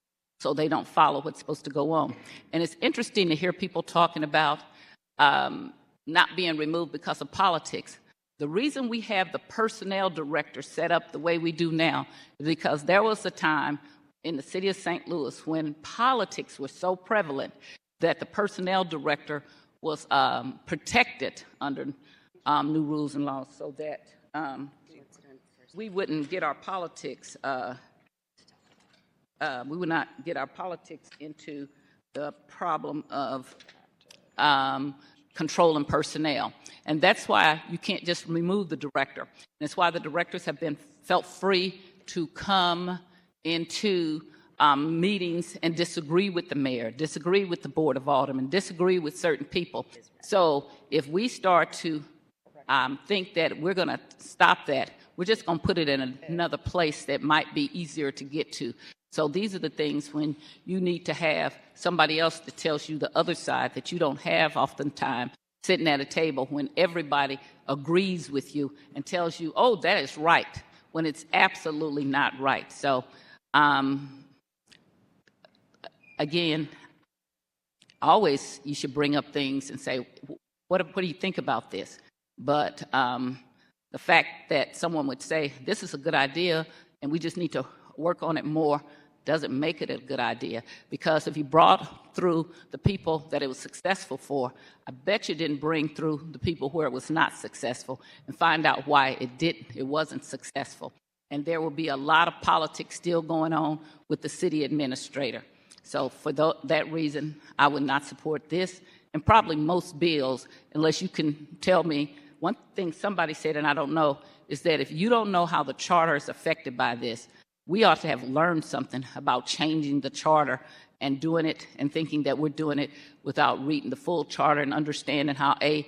so they don't follow what's supposed to go on. And it's interesting to hear people talking about not being removed because of politics. The reason we have the personnel director set up the way we do now is because there was a time in the city of St. Louis when politics was so prevalent that the personnel director was protected under new rules and laws so that we wouldn't get our politics, we would not get our politics into the problem of controlling personnel. And that's why you can't just remove the director. That's why the directors have been felt free to come into meetings and disagree with the mayor, disagree with the board of aldermen, disagree with certain people. So if we start to think that we're going to stop that, we're just going to put it in another place that might be easier to get to. So these are the things when you need to have somebody else that tells you the other side that you don't have oftentimes sitting at a table when everybody agrees with you and tells you, oh, that is right, when it's absolutely not right. So, again, always you should bring up things and say, what do you think about this? But the fact that someone would say, this is a good idea and we just need to work on it more, doesn't make it a good idea. Because if you brought through the people that it was successful for, I bet you didn't bring through the people where it was not successful and find out why it wasn't successful. And there will be a lot of politics still going on with the city administrator. So for that reason, I would not support this and probably most bills, unless you can tell me. One thing somebody said, and I don't know, is that if you don't know how the charter is affected by this, we ought to have learned something about changing the charter and doing it and thinking that we're doing it without reading the full charter and understanding how A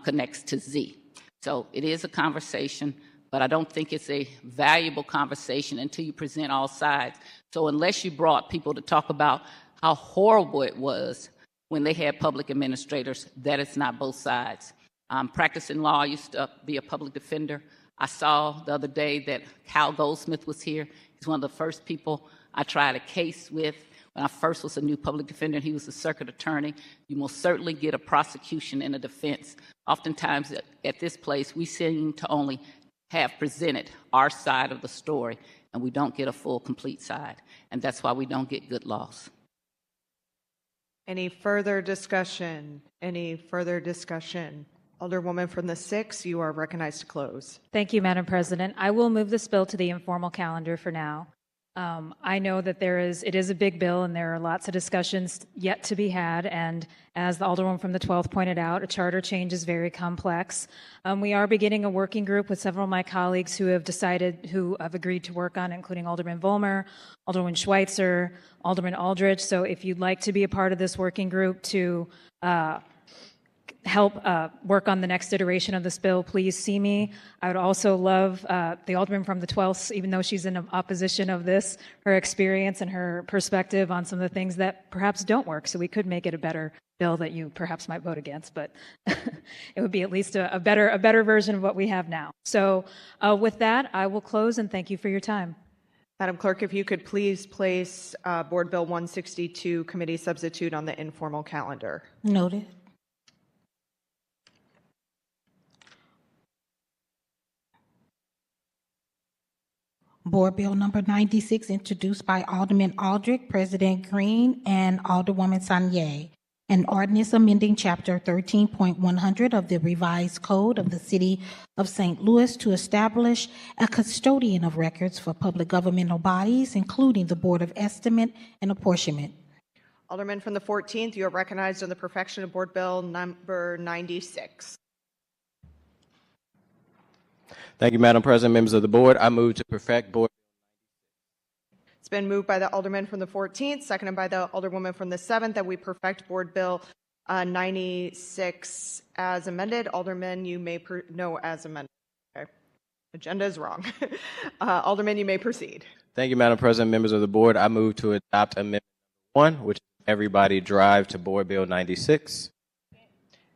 connects to Z. So it is a conversation, but I don't think it's a valuable conversation until you present all sides. So unless you brought people to talk about how horrible it was when they had public administrators, that is not both sides. Practicing law, I used to be a public defender. I saw the other day that Hal Goldsmith was here. He's one of the first people I tried a case with when I first was a new public defender, and he was a circuit attorney. You most certainly get a prosecution and a defense. Oftentimes at this place, we seem to only have presented our side of the story, and we don't get a full, complete side. And that's why we don't get good laws. Any further discussion? Any further discussion? Alderwoman from the 6th, you are recognized to close. Thank you, Madam President. I will move this bill to the informal calendar for now. I know that it is a big bill and there are lots of discussions yet to be had. And as the Alderwoman from the 12th pointed out, a charter change is very complex. We are beginning a working group with several of my colleagues who have agreed to work on it, including Alderman Vollmer, Alderman Schweitzer, Alderman Aldridge. So if you'd like to be a part of this working group to help work on the next iteration of this bill, please see me. I would also love the Alderman from the 12th, even though she's in opposition of this, her experience and her perspective on some of the things that perhaps don't work. So we could make it a better bill that you perhaps might vote against, but it would be at least a better version of what we have now. So with that, I will close and thank you for your time. Madam Clerk, if you could please place Board Bill 162, Committee Substitute, on the informal calendar. Noted. Board Bill number 96, introduced by Alderman Aldrich, President Green, and Alderwoman Sanier. An ordinance amending Chapter 13.100 of the Revised Code of the City of St. Louis to establish a custodian of records for public governmental bodies, including the Board of Estimate and Apportionment. Alderman from the 14th, you are recognized on the perfection of Board Bill number 96. Thank you, Madam President, members of the board. I move to perfect board. It's been moved by the Alderman from the 14th, seconded by the Alderwoman from the 7th, that we perfect Board Bill 96 as amended. Alderman, you may no, as amended. Okay, agenda is wrong. Alderman, you may proceed. Thank you, Madam President, members of the board. I move to adopt Amendment 1, which is everybody drive to Board Bill 96.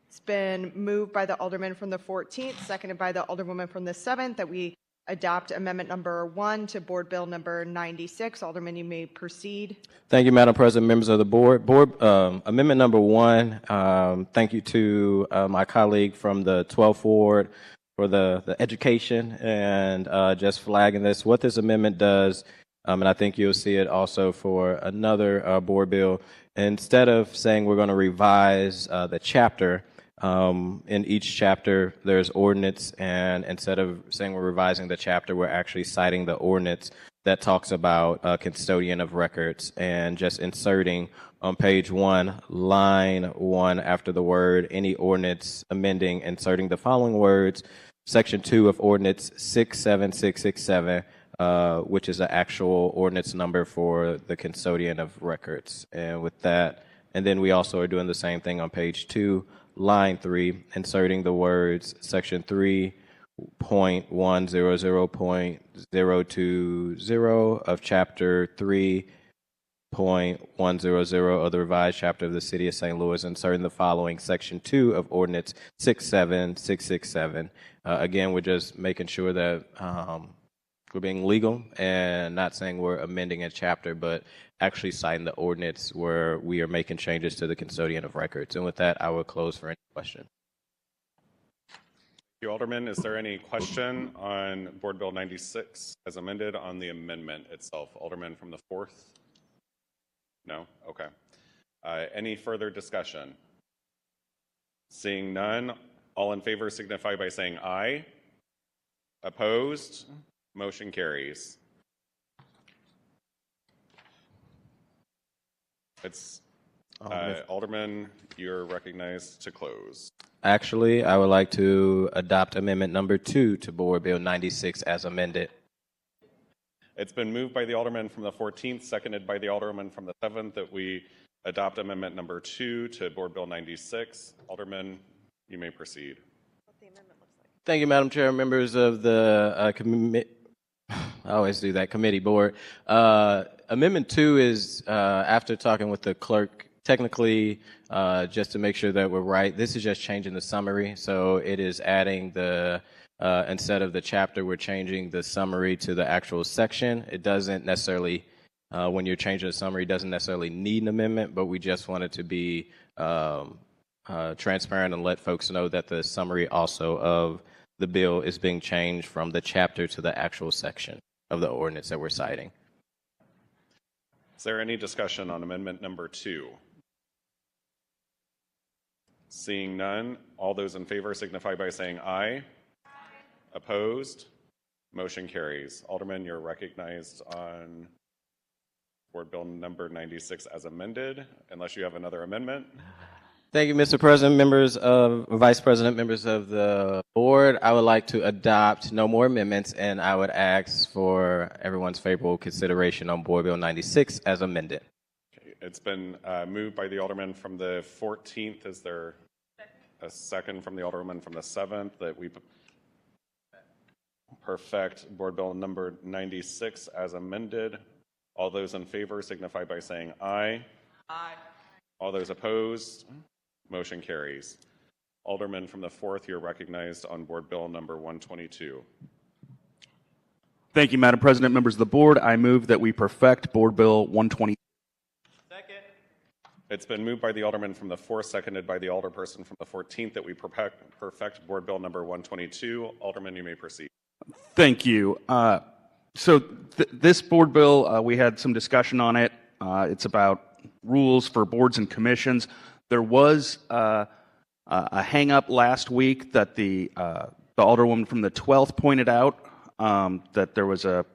It's been moved by the Alderman from the 14th, seconded by the Alderwoman from the 7th, that we adopt Amendment number 1 to Board Bill number 96. Alderman, you may proceed. Thank you, Madam President, members of the board. Amendment number 1, thank you to my colleague from the 12th Ward for the education and just flagging this. What this amendment does, and I think you'll see it also for another board bill, instead of saying we're going to revise the chapter, in each chapter there's ordinance, and instead of saying we're revising the chapter, we're actually citing the ordinance that talks about custodian of records and just inserting on page 1, line 1, after the word any ordinance amending, inserting the following words, section 2 of ordinance 67667, which is the actual ordinance number for the custodian of records. And with that, and then we also are doing the same thing on page 2, line 3, inserting the words section 3.100.020 of chapter 3.100 of the revised chapter of the City of St. Louis, inserting the following section 2 of ordinance 67667. Again, we're just making sure that we're being legal and not saying we're amending a chapter, but actually citing the ordinance where we are making changes to the custodian of records. And with that, I will close for any question. Thank you, Alderman. Is there any question on Board Bill 96 as amended on the amendment itself? Alderman from the 4th? No? Okay. Any further discussion? Seeing none, all in favor signify by saying aye. Opposed? Motion carries. It's Alderman, you're recognized to close. Actually, I would like to adopt amendment number 2 to Board Bill 96 as amended. It's been moved by the Alderman from the 14th, seconded by the Alderman from the 7th, that we adopt amendment number 2 to Board Bill 96. Alderman, you may proceed. Thank you, Madam Chair, members of the committee. I always do that, committee board. Amendment 2 is, after talking with the clerk, technically, just to make sure that we're right, this is just changing the summary. So it is adding the, instead of the chapter, we're changing the summary to the actual section. It doesn't necessarily, when you're changing the summary, it doesn't necessarily need an amendment, but we just want it to be transparent and let folks know that the summary also of the bill is being changed from the chapter to the actual section of the ordinance that we're citing. Is there any discussion on amendment number 2? Seeing none, all those in favor signify by saying aye. Opposed? Motion carries. Alderman, you're recognized on Board Bill number 96 as amended, unless you have another amendment. Thank you, Mr. President, Vice President, members of the board. I would like to adopt no more amendments, and I would ask for everyone's favorable consideration on Board Bill 96 as amended. Okay. It's been moved by the Alderman from the 14th. Is there a second from the Alderman from the 7th that we perfect Board Bill number 96 as amended? All those in favor signify by saying aye. Aye. All those opposed? Motion carries. Alderman from the 4th, you're recognized on Board Bill number 122. Thank you, Madam President, members of the board. I move that we perfect Board Bill 120. Second. It's been moved by the Alderman from the 4th, seconded by the Alderperson from the 14th, that we perfect Board Bill number 122. Alderman, you may proceed. Thank you. This board bill, we had some discussion on it. It's about rules for boards and commissions. There was a hang-up last week that the Alderwoman from the 12th pointed out, that there was a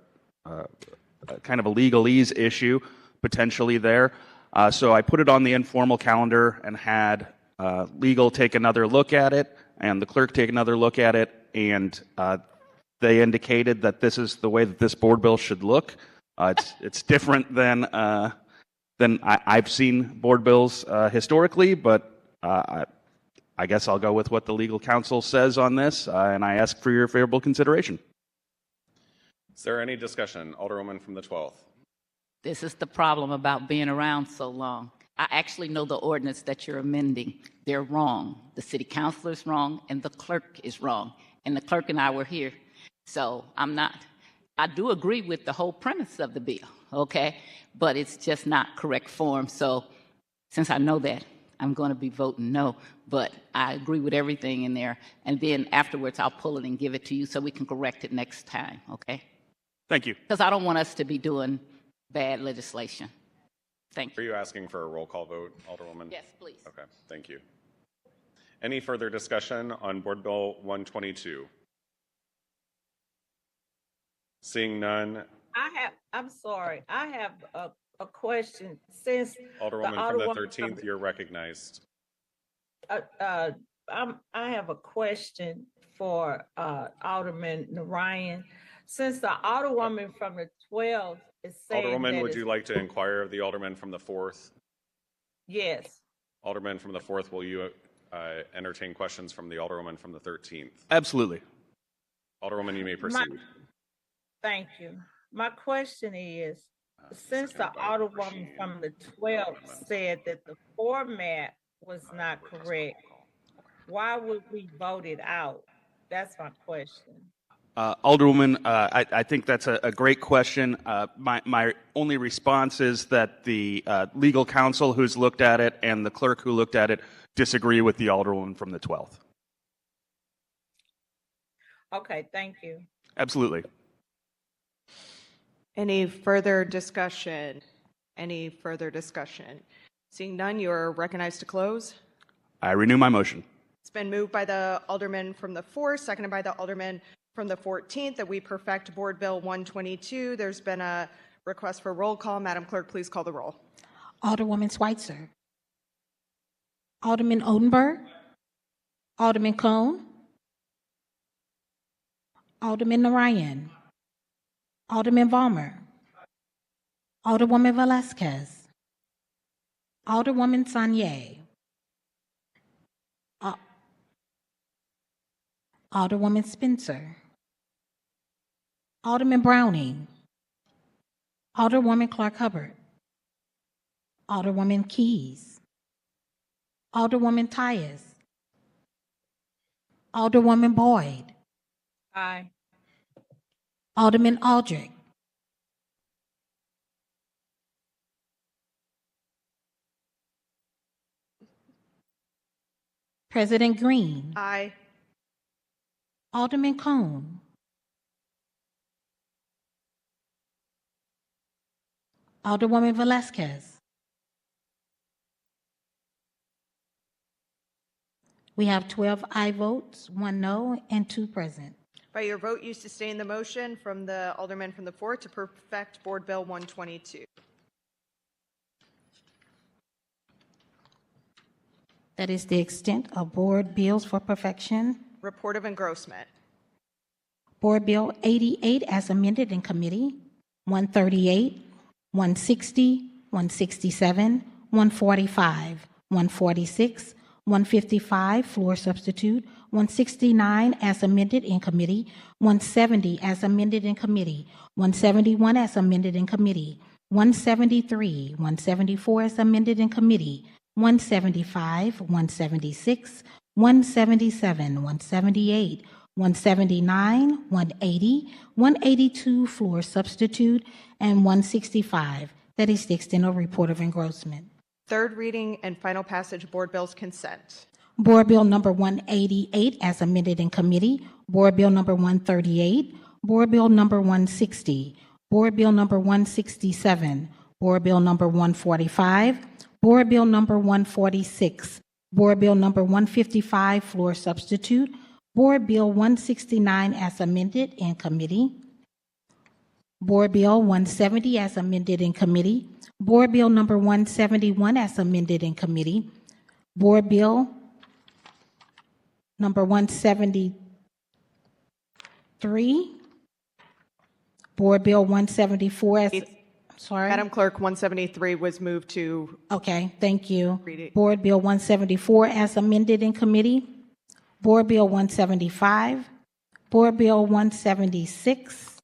kind of a legalese issue potentially there. So I put it on the informal calendar and had legal take another look at it and the clerk take another look at it, and they indicated that this is the way that this board bill should look. It's different than I've seen board bills historically, but I guess I'll go with what the legal counsel says on this, and I ask for your favorable consideration. Is there any discussion? Alderwoman from the 12th. This is the problem about being around so long. I actually know the ordinance that you're amending. They're wrong. The city councilor is wrong, and the clerk is wrong. And the clerk and I were here. So I do agree with the whole premise of the bill, okay? But it's just not correct form. So since I know that, I'm going to be voting no. But I agree with everything in there. And then afterwards, I'll pull it and give it to you so we can correct it next time, okay? Thank you. Because I don't want us to be doing bad legislation. Thank you. Are you asking for a roll call vote, Alderwoman? Yes, please. Okay, thank you. Any further discussion on Board Bill 122? Seeing none. I'm sorry. I have a a question. Since Alderwoman from the 13th, you're recognized. I have a question for Alderman Narayan. Since the Alderwoman from the 12th is saying Alderwoman, that would you like to inquire of the Alderman from the 4th? yes. Alderman from the 4th, will you entertain questions from the Alderwoman from the 13th? Absolutely. Alderwoman, you may proceed. Thank you. My question is, since the Alderwoman from the 12th said that the format was not correct, why would we vote it out? That's my question. Alderwoman, I think that's a great question. My only response is that the legal counsel who's looked at it and the clerk who looked at it disagree with the Alderwoman from the 12th. Okay, thank you. Absolutely. Any further discussion? Any further discussion? Seeing none, you are recognized to close. I renew my motion. It's been moved by the Alderman from the 4th, seconded by the Alderman from the 14th, that we perfect Board Bill 122. There's been a request for roll call. Madam Clerk, please call the roll. Alderwoman Schweitzer. Alderman Odenberg. Alderman Cone. Alderman Narayan. Alderman Vollmer. Alderwoman Velasquez. Alderwoman Sanye. Alderwoman Spencer. Alderman Browning. Alderwoman Clark Hubbard. Alderwoman Keys. Alderwoman Tyus. Alderwoman Boyd. Aye. Alderman Aldrich. President Green. Aye. Alderman Cone. Alderwoman Velasquez. We have 12 aye votes, 1 no, and 2 present. By your vote, you sustain the motion from the Alderman from the 4th to perfect Board Bill 122. That is the extent of board bills for perfection. Report of engrossment. Board Bill 88 as amended in committee, 138, 160, 167, 145, 146, 155, floor substitute, 169 as amended in committee, 170 as amended in committee, 171 as amended in committee, 173, 174 as amended in committee, 175, 176, 177, 178, 179, 180, 182, floor substitute, and 165. That is the extent of report of engrossment. Third reading and final passage of board bills consent. Board Bill number 188 as amended in committee, Board Bill number 138, Board Bill number 160, Board Bill number 167, Board Bill number 145, Board Bill number 146, Board Bill number 155, floor substitute, Board Bill 169 as amended in committee, Board Bill 170 as amended in committee, Board Bill number 171 as amended in committee, Board Bill number 173, Board Bill 174 as, sorry. Madam Clerk, 173 was moved to. Okay, thank you. Read it. Board Bill 174 as amended in committee, Board Bill 175, Board Bill 176,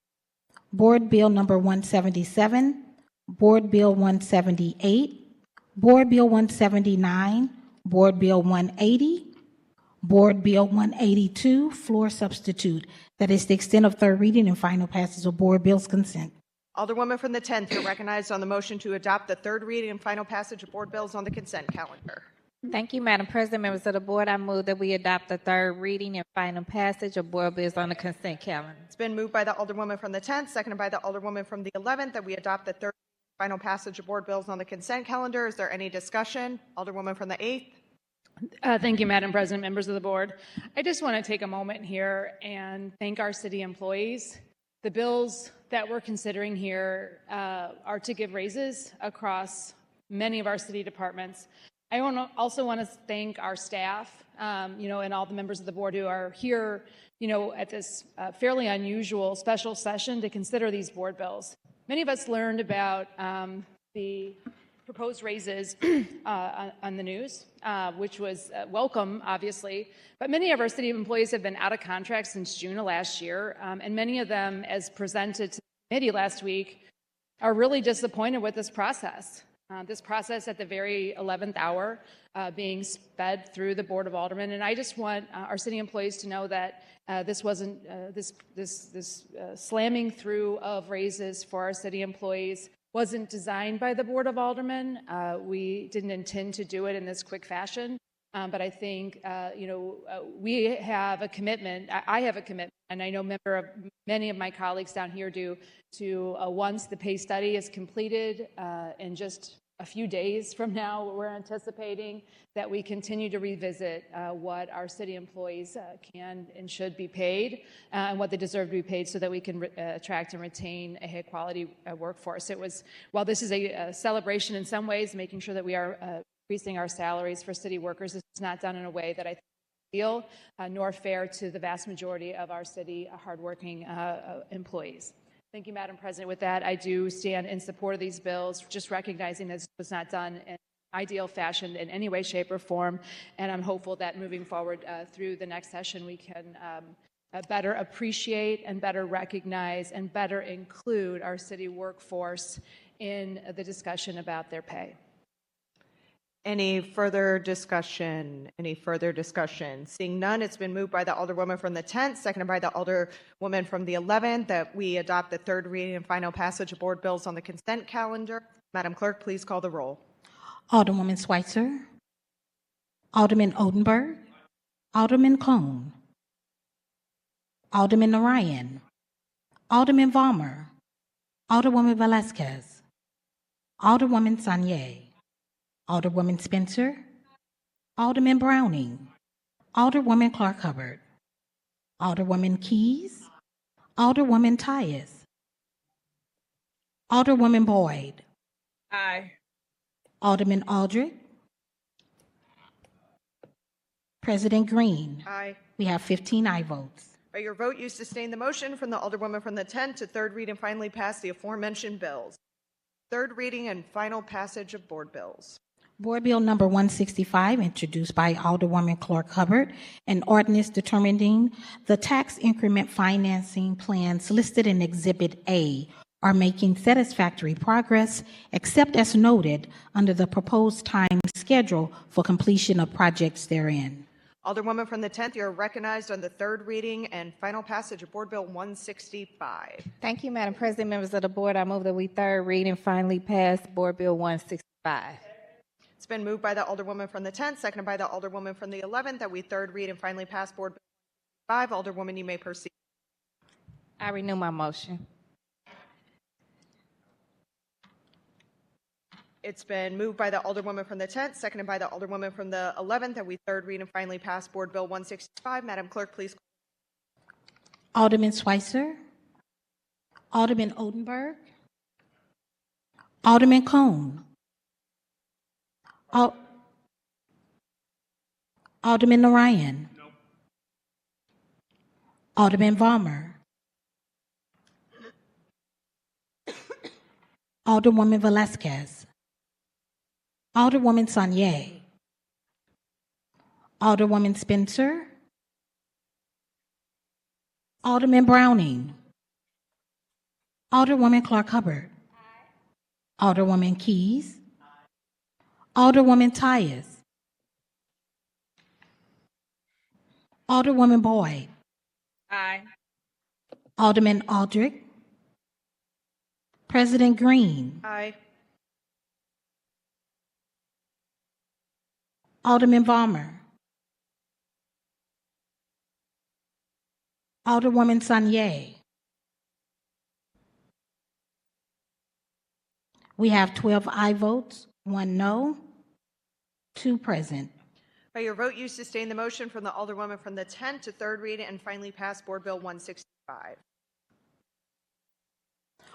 Board Bill number 177, Board Bill 178, Board Bill 179, Board Bill 180, Board Bill 182, floor substitute. That is the extent of third reading and final passage of board bills consent. Alderwoman from the 10th, you're recognized on the motion to adopt the third reading and final passage of board bills on the consent calendar. Thank you, Madam President, members of the board. I move that we adopt the third reading and final passage of board bills on the consent calendar. It's been moved by the Alderwoman from the 10th, seconded by the Alderwoman from the 11th, that we adopt the third final passage of board bills on the consent calendar. Is there any discussion? Alderwoman from the 8th. Thank you, Madam President, members of the board. I just want to take a moment here and thank our city employees. The bills that we're considering here are to give raises across many of our city departments. I also want to thank our staff, and all the members of the board who are here, at this fairly unusual special session to consider these board bills. Many of us learned about the proposed raises on the news, which was welcome, obviously. But many of our city employees have been out of contract since June of last year, and many of them, as presented to the committee last week, are really disappointed with this process. This process at the very 11th hour being sped through the Board of Aldermen. And I just want our city employees to know that this wasn't this slamming through of raises for our city employees wasn't designed by the Board of Aldermen. We didn't intend to do it in this quick fashion. But I think, we have a commitment. I have a commitment, and I know many of my colleagues down here do, to once the pay study is completed in just a few days from now, we're anticipating that we continue to revisit what our city employees can and should be paid and what they deserve to be paid so that we can attract and retain a high-quality workforce. While this is a celebration in some ways, making sure that we are increasing our salaries for city workers, this is not done in a way that I think feel nor fair to the vast majority of our city hardworking employees. Thank you, Madam President. With that, I do stand in support of these bills, just recognizing that this was not done in ideal fashion in any way, shape, or form, and I'm hopeful that moving forward through the next session, we can better appreciate and better recognize and better include our city workforce in the discussion about their pay. Any further discussion? Any further discussion? Seeing none, it's been moved by the Alderwoman from the 10th, seconded by the Alderwoman from the 11th, that we adopt the third reading and final passage of board bills on the consent calendar. Madam Clerk, please call the roll. Alderwoman Schweitzer, Alderman Odenberg, Alderman Cone, Alderman Narayan, Alderman Vollmer, Alderwoman Velasquez, Alderwoman Sanier, Alderwoman Spencer, Alderman Browning, Alderwoman Clark Hubbard, Alderwoman Keys, Alderwoman Tyus, Alderwoman Boyd, Aye. Alderman Aldrich, President Green. Aye. We have 15 aye votes. By your vote, you sustain the motion from the Alderwoman from the 10th to third read and finally pass the aforementioned bills. Third reading and final passage of board bills. Board Bill number 165, introduced by Alderwoman Clark Hubbard, an ordinance determining the tax increment financing plans listed in Exhibit A are making satisfactory progress, except as noted under the proposed time schedule for completion of projects therein. Alderwoman from the 10th, you are recognized on the third reading and final passage of Board Bill 165. Thank you, Madam President, members of the board. I move that we third read and finally pass Board Bill 165. It's been moved by the Alderwoman from the 10th, seconded by the Alderwoman from the 11th, that we third read and finally pass Board Bill 165. Alderwoman, you may proceed. I renew my motion. It's been moved by the Alderwoman from the 10th, seconded by the Alderwoman from the 11th, that we third read and finally pass Board Bill 165. Madam Clerk, please. Alderman Schweitzer, Alderman Odenberg, Alderman Cone, Alderman Narayan, Alderman Vollmer, Alderwoman Velasquez, Alderwoman Sanier, Alderwoman Spencer, Alderman Browning, Alderwoman Clark Hubbard, Alderwoman Keys, Alderwoman Tyus, Alderwoman Boyd, Aye. Alderman Aldrich, President Green, Aye. Alderman Vollmer, Alderwoman Sanier. We have 12 aye votes, 1 no, 2 present. By your vote, you sustain the motion from the Alderwoman from the 10th to third read and finally pass Board Bill 165.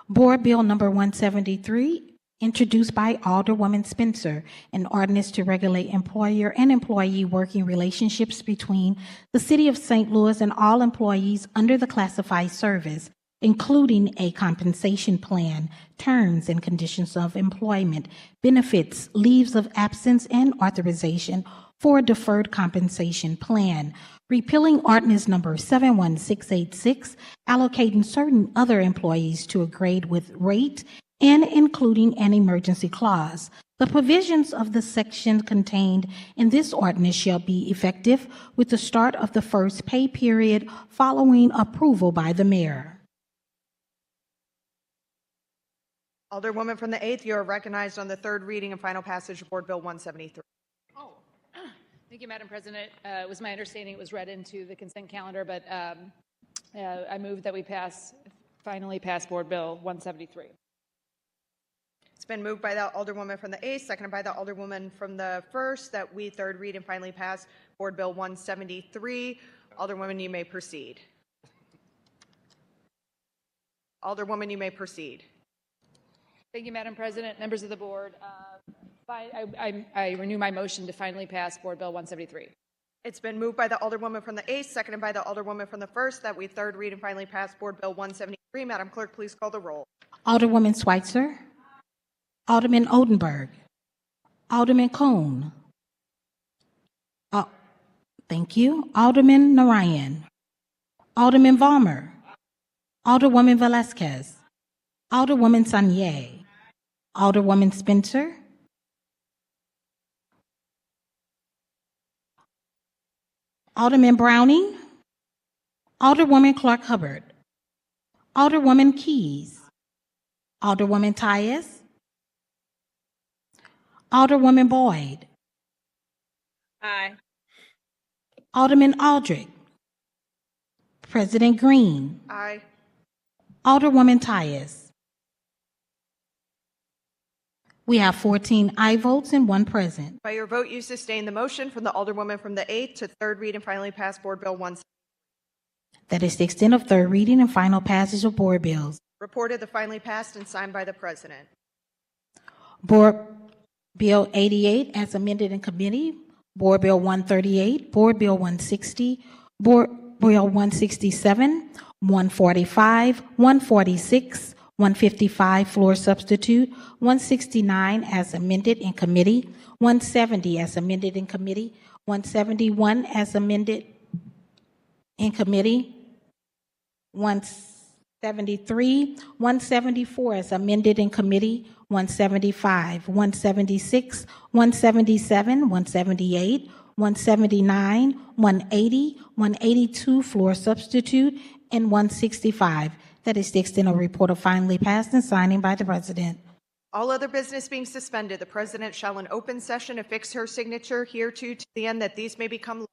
Board Bill Number 173, introduced by Alderwoman Spencer, an ordinance to regulate employer and employee working relationships between the City of St. Louis and all employees under the classified service, including a compensation plan, terms and conditions of employment, benefits, leaves of absence, and authorization for a deferred compensation plan, repealing ordinance number 71686, allocating certain other employees to a grade with rate, and including an emergency clause. The provisions of the section contained in this ordinance shall be effective with the start of the first pay period following approval by the mayor. Alderwoman from the 8th, you are recognized on the third reading and final passage of Board Bill 173. Thank you, Madam President. It was my understanding it was read into the consent calendar, but I move that we finally pass Board Bill 173. It's been moved by the Alderwoman from the 8th, seconded by the Alderwoman from the 1st, that we third read and finally pass Board Bill 173. Alderwoman, you may proceed. Alderwoman, you may proceed. Thank you, Madam President, members of the board. I renew my motion to finally pass Board Bill 173. It's been moved by the Alderwoman from the 8th, seconded by the Alderwoman from the 1st, that we third read and finally pass Board Bill 173. Madam Clerk, please call the roll. Alderwoman Schweitzer, Alderman Odenberg, Alderman Kuhn. Thank you. Alderman Narayan, Alderman Vollmer, Alderwoman Velasquez, Alderwoman Sanier, Alderwoman Spencer, Alderman Browning, Alderwoman Clark Hubbard, Alderwoman Keys, Alderwoman Tyus, Alderwoman Boyd, Aye. Alderman Aldrich, President Green, Aye. Alderwoman Tyus. We have 14 aye votes and 1 present. By your vote, you sustain the motion from the Alderwoman from the 8th to third read and finally pass Board Bill 173. That is the extent of third reading and final passage of board bills. Reported the finally passed and signed by the President. Board Bill 88 as amended in committee, Board Bill 138, Board Bill 160, Board Bill 167, 145, 146, 155 floor substitute, 169 as amended in committee, 170 as amended in committee, 171 as amended in committee, 173, 174 as amended in committee, 175, 176, 177, 178, 179, 180, 182 floor substitute, and 165. That is the extent of report of finally passed and signing by the President. All other business being suspended, the President shall in open session affix her signature hereto to the end that these may become law.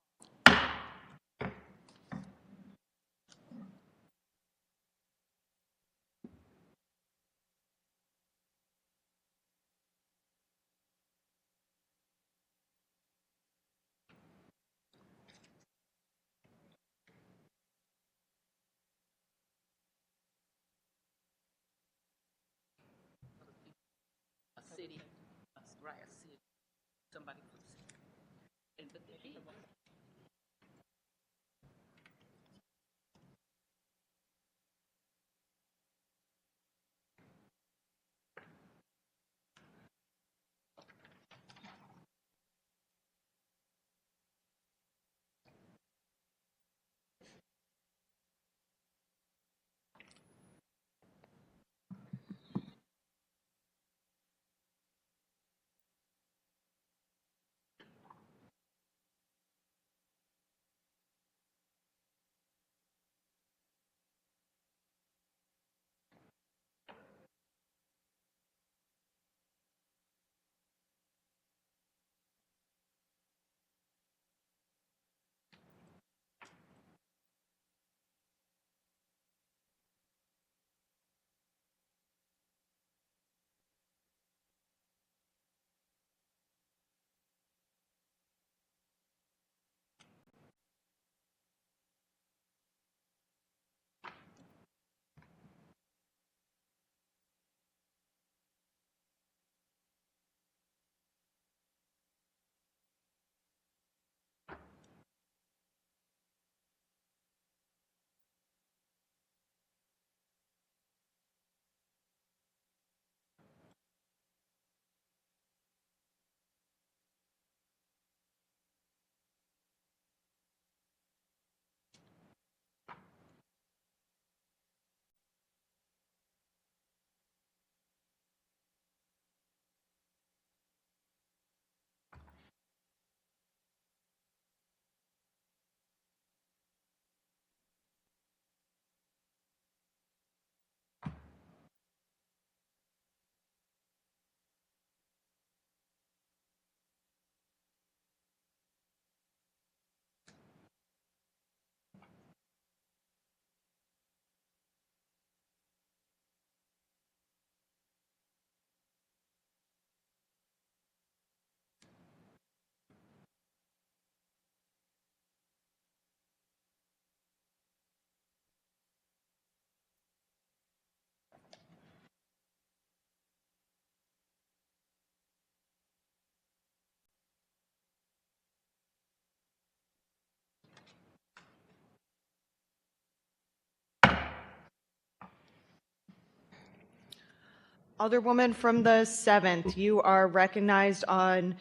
Alderwoman from the 7th, you are recognized on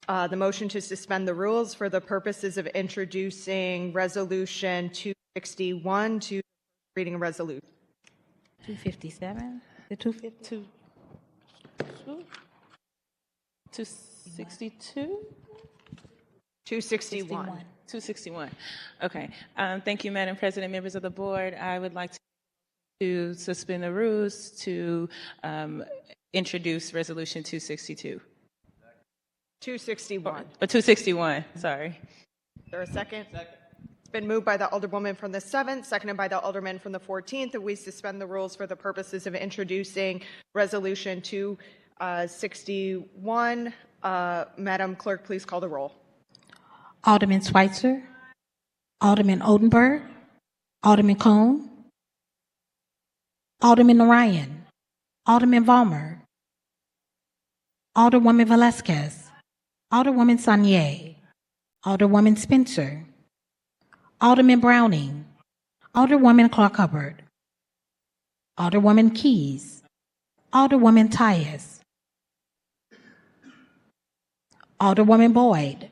the motion to suspend the rules for the purposes of introducing Resolution 261 to reading a resolution. 257? The 250? 262? 261. 261. Okay. Thank you, Madam President, members of the board. I would like to suspend the rules to introduce Resolution 262. 261. 261, sorry. Is there a second? Second. It's been moved by the Alderwoman from the 7th, seconded by the Alderman from the 14th, that we suspend the rules for the purposes of introducing Resolution 261. Madam Clerk, please call the roll. Alderman Schweitzer, Alderman Oldenburg, Alderman Cone, Alderman Narayan, Alderman Vollmer, Alderwoman Velasquez, Alderwoman Sanier, Alderwoman Spencer, Alderman Browning, Alderwoman Clark Hubbard, Alderwoman Keys, Alderwoman Tyus, Alderwoman Boyd,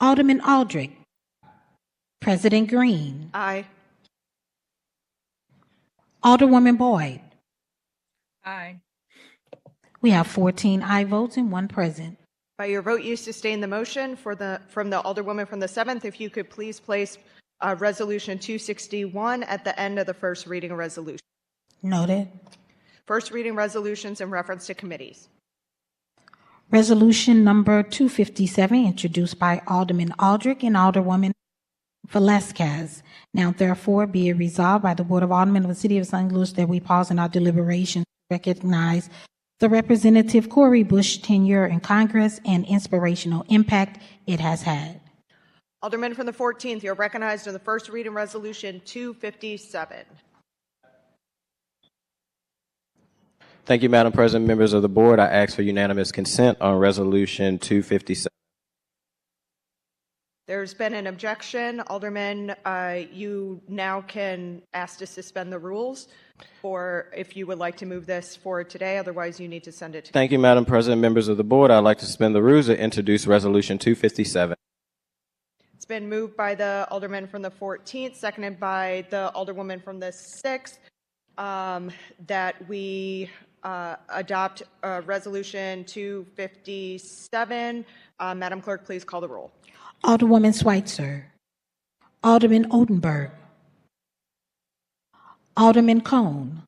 Alderman Aldrich, President Green, Aye. Alderwoman Boyd. Aye. We have 14 aye votes and 1 present. By your vote, you sustain the motion from the Alderwoman from the 7th. If you could please place Resolution 261 at the end of the first reading resolution. Noted. First reading resolutions in reference to committees. Resolution number 257, introduced by Alderman Aldrich and Alderwoman Velasquez. Now, therefore, be it resolved by the Board of Aldermen of the City of St. Louis that we pause in our deliberations to recognize the Representative Cori Bush tenure in Congress and inspirational impact it has had. Alderman from the 14th, you're recognized on the first reading resolution 257. Thank you, Madam President. Members of the board, I ask for unanimous consent on Resolution 257. There's been an objection. Alderman, you now can ask to suspend the rules, or if you would like to move this forward today, otherwise you need to send it to. Thank you, Madam President. Members of the board, I'd like to suspend the rules and introduce Resolution 257. It's been moved by the Alderman from the 14th, seconded by the Alderwoman from the 6th, that we adopt Resolution 257. Madam Clerk, please call the roll. Alderwoman Schweitzer, Alderman Oldenburg, Alderman Cone,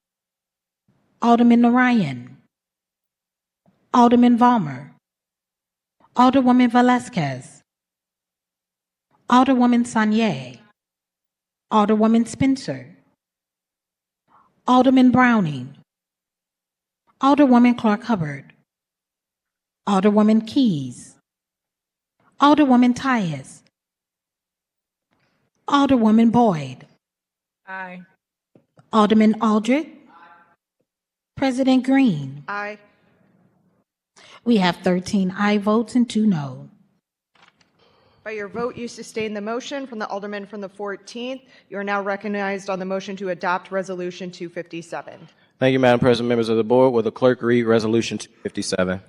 Alderman Narayan, Alderman Vollmer, Alderwoman Velasquez, Alderwoman Sanier, Alderwoman Spencer, Alderman Browning, Alderwoman Clark Hubbard, Alderwoman Keys, Alderwoman Tyus, Alderwoman Boyd, Aye. Alderman Aldrich, President Green. Aye. We have 13 aye votes and 2 no. By your vote, you sustain the motion from the Alderman from the 14th. You are now recognized on the motion to adopt Resolution 257. Thank you, Madam President. Members of the board, will the clerk read Resolution 257?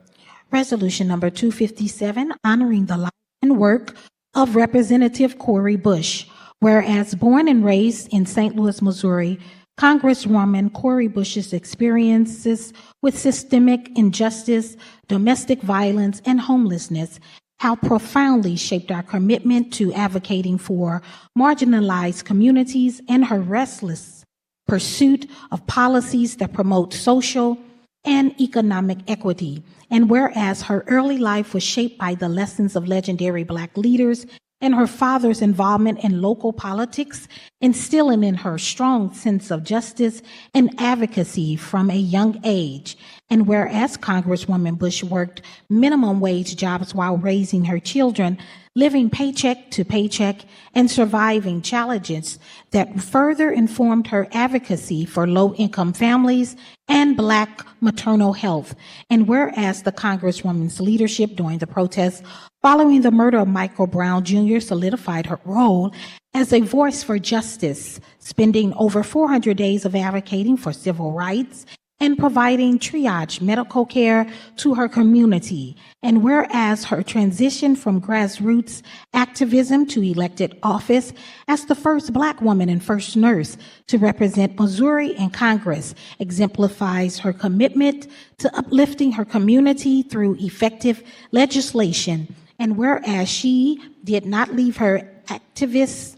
Resolution number 257, honoring the life and work of Representative Cori Bush. Whereas born and raised in St. Louis, Missouri, Congresswoman Cori Bush's experiences with systemic injustice, domestic violence, and homelessness have profoundly shaped our commitment to advocating for marginalized communities and her restless pursuit of policies that promote social and economic equity. And whereas her early life was shaped by the lessons of legendary Black leaders and her father's involvement in local politics, instilling in her strong sense of justice and advocacy from a young age. And whereas Congresswoman Bush worked minimum wage jobs while raising her children, living paycheck to paycheck, and surviving challenges that further informed her advocacy for low-income families and Black maternal health. And whereas the Congresswoman's leadership during the protests following the murder of Michael Brown Jr. solidified her role as a voice for justice, spending over 400 days of advocating for civil rights and providing triage medical care to her community. And whereas her transition from grassroots activism to elected office as the first Black woman and first nurse to represent Missouri in Congress exemplifies her commitment to uplifting her community through effective legislation. And whereas she did not leave her activist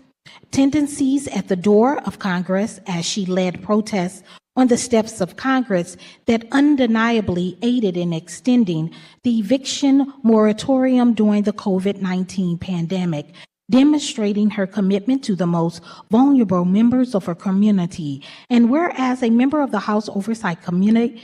tendencies at the door of Congress as she led protests on the steps of Congress that undeniably aided in extending the eviction moratorium during the COVID-19 pandemic, demonstrating her commitment to the most vulnerable members of her community. And whereas a member of the House Oversight Committee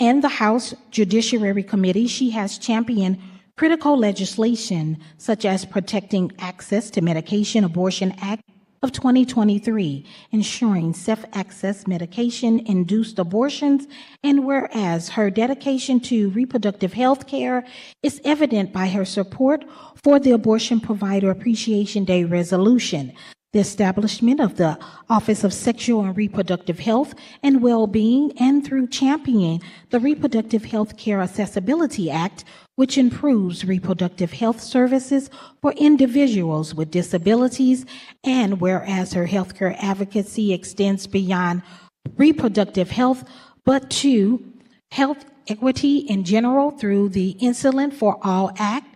and the House Judiciary Committee, she has championed critical legislation such as Protecting Access to Medication Abortion Act of 2023, ensuring safe-access medication-induced abortions, and whereas her dedication to reproductive health care is evident by her support for the Abortion Provider Appreciation Day resolution, the establishment of the Office of Sexual and Reproductive Health and Well-being, and through championing the Reproductive Health Care Accessibility Act, which improves reproductive health services for individuals with disabilities, and whereas her healthcare advocacy extends beyond reproductive health, but to health equity in general through the Insulin for All Act,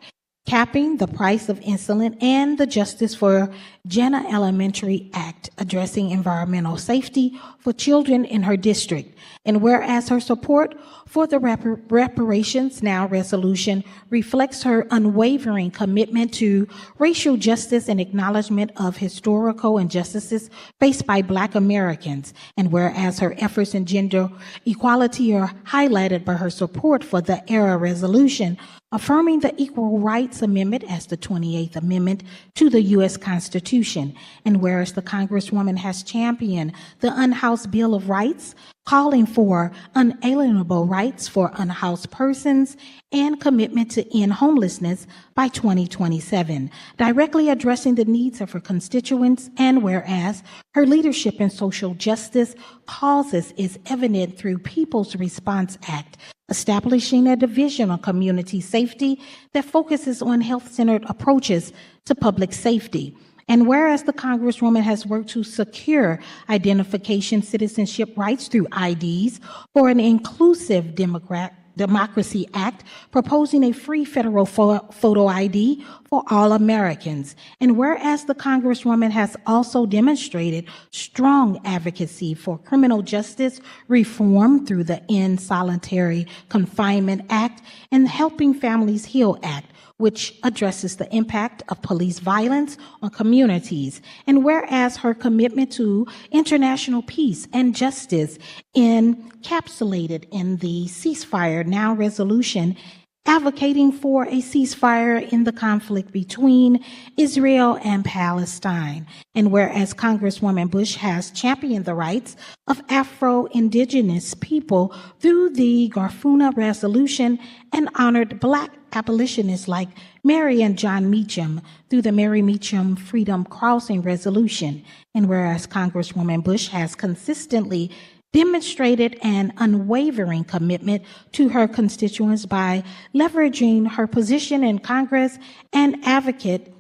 capping the price of insulin, and the Justice for Jena Elementary Act, addressing environmental safety for children in her district. And whereas her support for the Reparations Now resolution reflects her unwavering commitment to racial justice and acknowledgement of historical injustices faced by Black Americans. And whereas her efforts in gender equality are highlighted by her support for the ERA resolution, affirming the Equal Rights Amendment as the 28th Amendment to the U.S. Constitution. And whereas the Congresswoman has championed the Unhoused Bill of Rights, calling for unalienable rights for unhoused persons and commitment to end homelessness by 2027, directly addressing the needs of her constituents. And whereas her leadership in social justice causes is evident through People's Response Act, establishing a division on community safety that focuses on health-centered approaches to public safety. And whereas the Congresswoman has worked to secure identification citizenship rights through IDs for an inclusive Democracy Act, proposing a free federal photo ID for all Americans. And whereas the Congresswoman has also demonstrated strong advocacy for criminal justice reform through the End Solitary Confinement Act and Helping Families Heal Act, which addresses the impact of police violence on communities. And whereas her commitment to international peace and justice encapsulated in the Ceasefire Now resolution, advocating for a ceasefire in the conflict between Israel and Palestine. And whereas Congresswoman Bush has championed the rights of Afro-Indigenous people through the Garfuna Resolution and honored Black abolitionists like Mary and John Meacham through the Mary Meacham Freedom Crossing Resolution. And whereas Congresswoman Bush has consistently demonstrated an unwavering commitment to her constituents by leveraging her position in Congress and advocate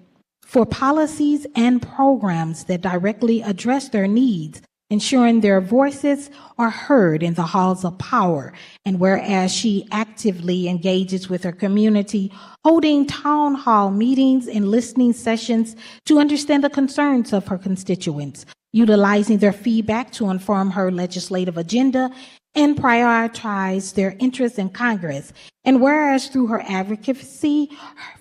for policies and programs that directly address their needs, ensuring their voices are heard in the halls of power. And whereas she actively engages with her community, holding town hall meetings and listening sessions to understand the concerns of her constituents, utilizing their feedback to inform her legislative agenda and prioritize their interests in Congress. And whereas through her advocacy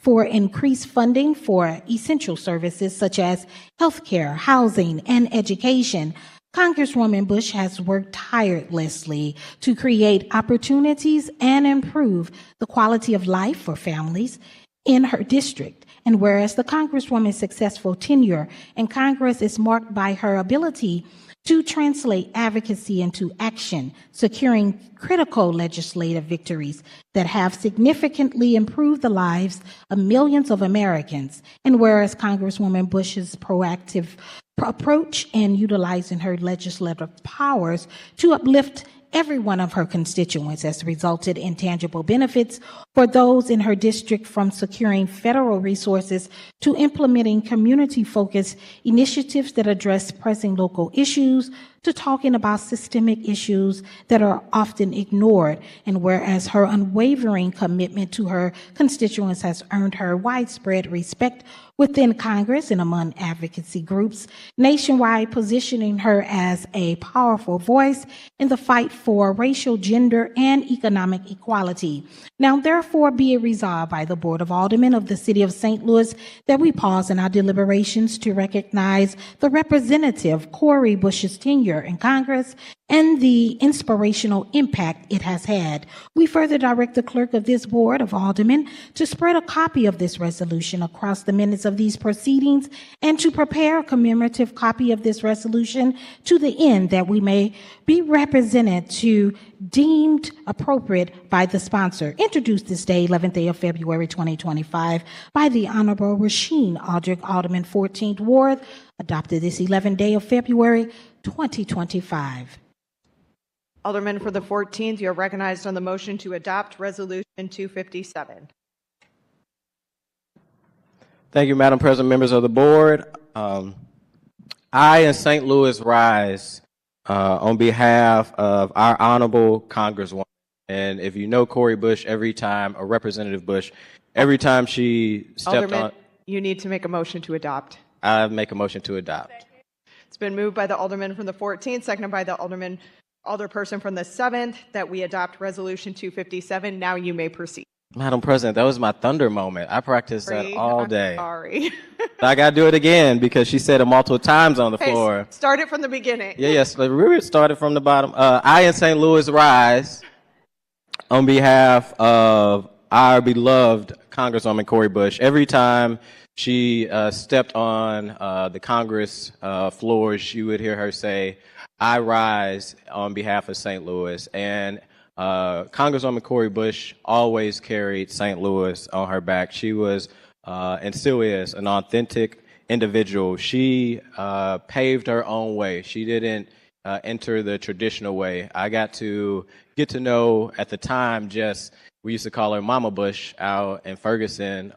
for increased funding for essential services such as healthcare, housing, and education, Congresswoman Bush has worked tirelessly to create opportunities and improve the quality of life for families in her district. And whereas the Congresswoman's successful tenure in Congress is marked by her ability to translate advocacy into action, securing critical legislative victories that have significantly improved the lives of millions of Americans. And whereas Congresswoman Bush's proactive approach in utilizing her legislative powers to uplift every one of her constituents has resulted in tangible benefits for those in her district, from securing federal resources to implementing community-focused initiatives that address pressing local issues, to talking about systemic issues that are often ignored. And whereas her unwavering commitment to her constituents has earned her widespread respect within Congress and among advocacy groups nationwide, positioning her as a powerful voice in the fight for racial, gender, and economic equality. Now, therefore, be it resolved by the Board of Aldermen of the City of St. Louis that we pause in our deliberations to recognize the Representative Cori Bush's tenure in Congress and the inspirational impact it has had. We further direct the clerk of this Board of Aldermen to spread a copy of this resolution across the minutes of these proceedings and to prepare a commemorative copy of this resolution to the end that we may be represented to deemed appropriate by the sponsor. Introduced this day, 11th day of February 2025, by the Honorable Rasheen Aldrich, Alderman 14th Ward, adopted this 11th day of February 2025. Alderman for the 14th, you are recognized on the motion to adopt Resolution 257. Thank you, Madam President, members of the board. I and St. Louis rise on behalf of our honorable Congresswoman. And if you know Cori Bush, or Representative Bush, every time she stepped Alderman, on, you need to make a motion to adopt. I make a motion to adopt. It's been moved by the Alderman from the 14th, seconded by the Alderperson from the 7th, that we adopt Resolution 257. Now you may proceed. Madam President, that was my thunder moment. I practiced that all I'm day. sorry. I got to do it again because she said it multiple times on the floor. Start it from the beginning. Yes, we started from the bottom. I and St. Louis rise on behalf of our beloved Congresswoman Cori Bush. Every time she stepped on the Congress floors, you would hear her say, "I rise on behalf of St. Louis." And Congresswoman Cori Bush always carried St. Louis on her back. She was and still is an authentic individual. She paved her own way. She didn't enter the traditional way. I got to get to know, at the time, we used to call her Mama Bush out in Ferguson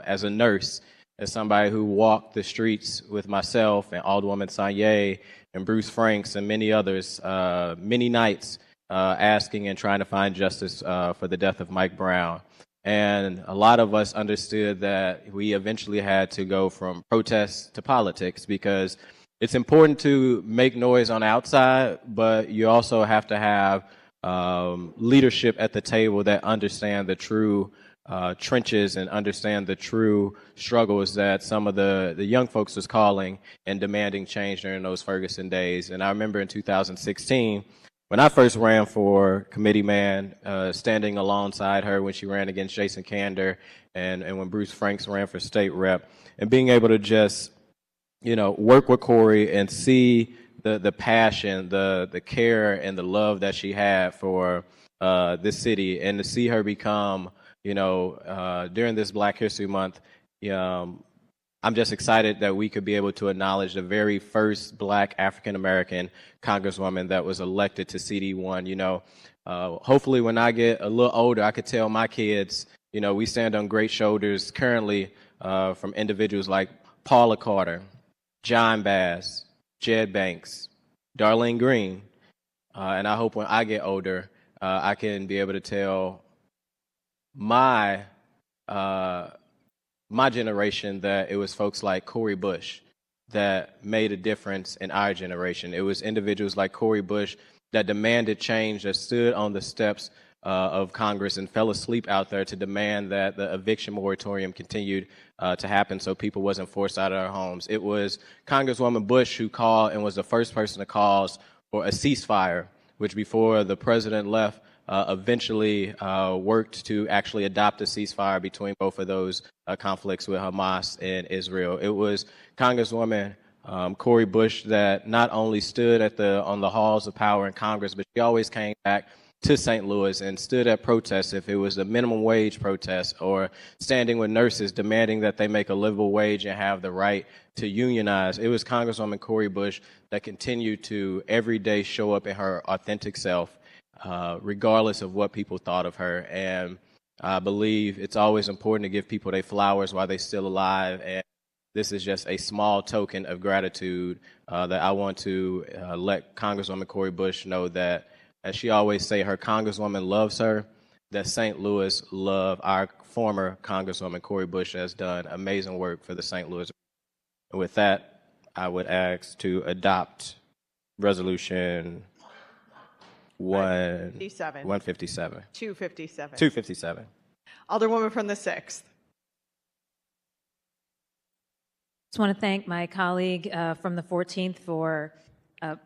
as a nurse, as somebody who walked the streets with myself and Alderwoman Sanye and Bruce Franks and many others, many nights, asking and trying to find justice for the death of Mike Brown. And a lot of us understood that we eventually had to go from protests to politics, because it's important to make noise on the outside, but you also have to have leadership at the table that understand the true trenches and understand the true struggles that some of the young folks was calling and demanding change during those Ferguson days. And I remember in 2016, when I first ran for committeeman, standing alongside her when she ran against Jason Kander and when Bruce Franks ran for state rep, and being able to just, work with Cori and see the passion, the care, and the love that she had for this city, and to see her become, during this Black History Month, I'm just excited that we could be able to acknowledge the very first Black African-American Congresswoman that was elected to CD1. Hopefully when I get a little older, I could tell my kids, we stand on great shoulders currently from individuals like Paula Carter, John Bass, Jed Banks, Darlene Green. And I hope when I get older, I can be able to tell my generation that it was folks like Cori Bush that made a difference in our generation. It was individuals like Cori Bush that demanded change, that stood on the steps of Congress and fell asleep out there to demand that the eviction moratorium continued to happen so people wasn't forced out of their homes. It was Congresswoman Bush who called and was the first person to call for a ceasefire, which before the president left, eventually worked to actually adopt a ceasefire between both of those conflicts with Hamas and Israel. It was Congresswoman Cori Bush that not only stood on the halls of power in Congress, but she always came back to St. Louis and stood at protests, if it was a minimum wage protest or standing with nurses demanding that they make a livable wage and have the right to unionize. It was Congresswoman Cori Bush that continued to every day show up in her authentic self, regardless of what people thought of her. And I believe it's always important to give people their flowers while they're still alive. And this is just a small token of gratitude that I want to let Congresswoman Cori Bush know that, as she always say, her Congresswoman loves her, that St. Louis love our former Congresswoman Cori Bush has done amazing work for the St. Louis. And with that, I would ask to adopt Resolution 157. 157. 257. 257. Alderwoman from the 6th. Just want to thank my colleague from the 14th for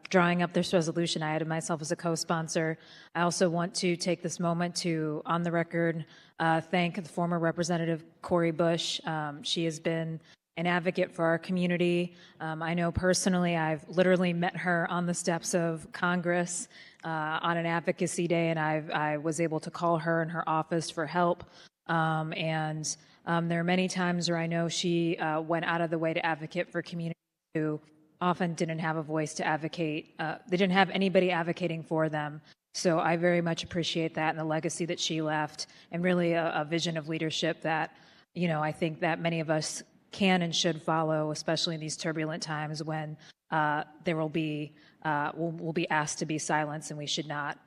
drawing up this resolution. I added myself as a co-sponsor. I also want to take this moment to, on the record, thank the former Representative Cori Bush. She has been an advocate for our community. I know personally I've literally met her on the steps of Congress on an advocacy day, and I was able to call her in her office for help. There are many times where I know she went out of the way to advocate for communities who often didn't have a voice to advocate. They didn't have anybody advocating for them. So I very much appreciate that and the legacy that she left, and really a vision of leadership that, I think that many of us can and should follow, especially in these turbulent times when there will be we'll be asked to be silenced, and we should not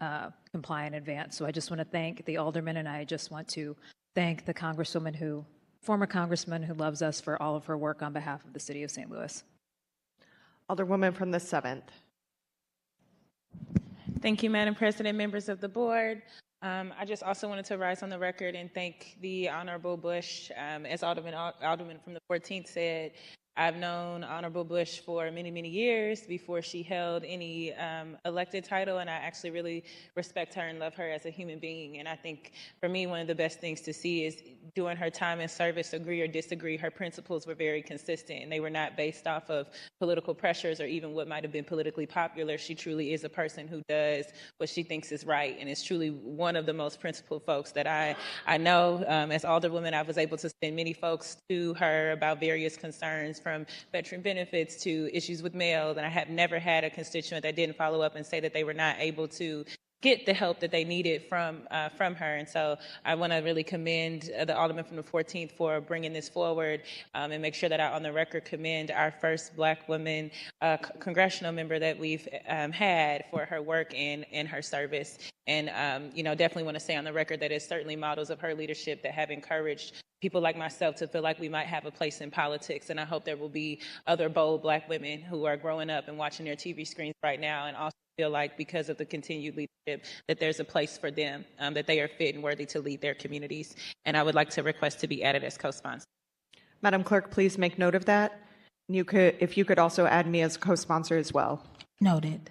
comply in advance. So I just want to thank the aldermen, and I just want to thank the former congressman who loves us, for all of her work on behalf of the city of St. Louis. Alderwoman from the 7th. Thank you, Madam President, members of the board. I just also wanted to rise on the record and thank the Honorable Bush. As Alderman from the 14th said, I've known Honorable Bush for many, many years before she held any elected title, and I actually really respect her and love her as a human being. And I think for me, one of the best things to see is during her time in service, agree or disagree, her principles were very consistent, and they were not based off of political pressures or even what might have been politically popular. She truly is a person who does what she thinks is right, and is truly one of the most principled folks that I know. As Alderwoman, I was able to send many folks to her about various concerns, from veteran benefits to issues with mail, and I have never had a constituent that didn't follow up and say that they were not able to get the help that they needed from her. And so I want to really commend the Alderman from the 14th for bringing this forward, and make sure that I, on the record, commend our first Black woman congressional member that we've had for her work and her service. And, definitely want to say on the record that it's certainly models of her leadership that have encouraged people like myself to feel like we might have a place in politics. And I hope there will be other bold Black women who are growing up and watching their TV screens right now, and also feel like, because of the continued leadership, that there's a place for them, that they are fit and worthy to lead their communities. And I would like to request to be added as co-sponsor. Madam Clerk, please make note of that. If you could also add me as co-sponsor as well. Noted.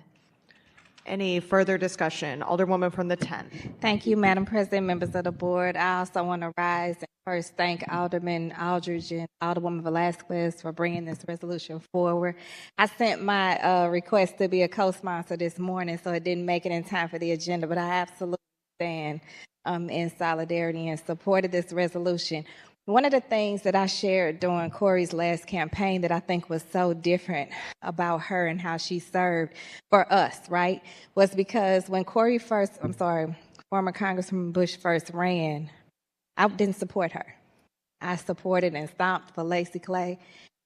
Any further discussion? Alderwoman from the 10th. Thank you, Madam President, members of the board. I also want to rise and first thank Alderman Aldridge and Alderwoman Velasquez for bringing this resolution forward. I sent my request to be a co-sponsor this morning, so it didn't make it in time for the agenda, but I absolutely stand in solidarity and supported this resolution. One of the things that I shared during Cori's last campaign that I think was so different about her and how she served for us, right, was because when former Congressman Bush first ran, I didn't support her. I supported and stomped for Lacey Clay.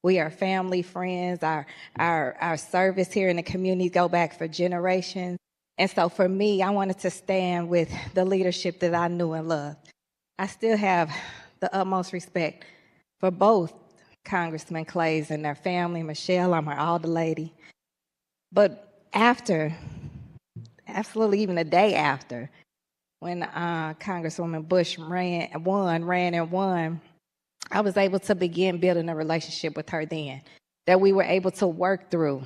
We are family, friends. Our service here in the community go back for generations. And so for me, I wanted to stand with the leadership that I knew and loved. I still have the utmost respect for both Congressman Clays and their family. Michelle, I'm her Alder lady. But after, absolutely even the day after, when Congresswoman Bush ran and won, I was able to begin building a relationship with her then that we were able to work through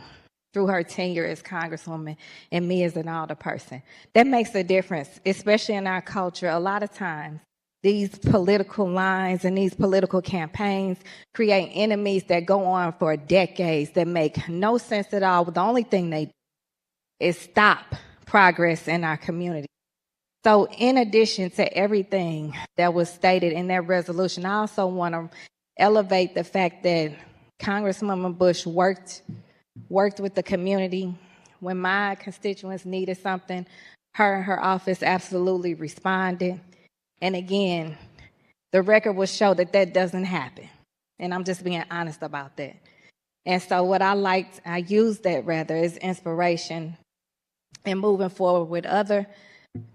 her tenure as Congresswoman and me as an alderperson. That makes a difference, especially in our culture. A lot of times, these political lines and these political campaigns create enemies that go on for decades that make no sense at all. The only thing they do is stop progress in our community. So in addition to everything that was stated in that resolution, I also want to elevate the fact that Congresswoman Bush worked with the community. When my constituents needed something, her and her office absolutely responded. And again, the record will show that that doesn't happen. And I'm just being honest about that. And so what I used that rather as inspiration in moving forward with other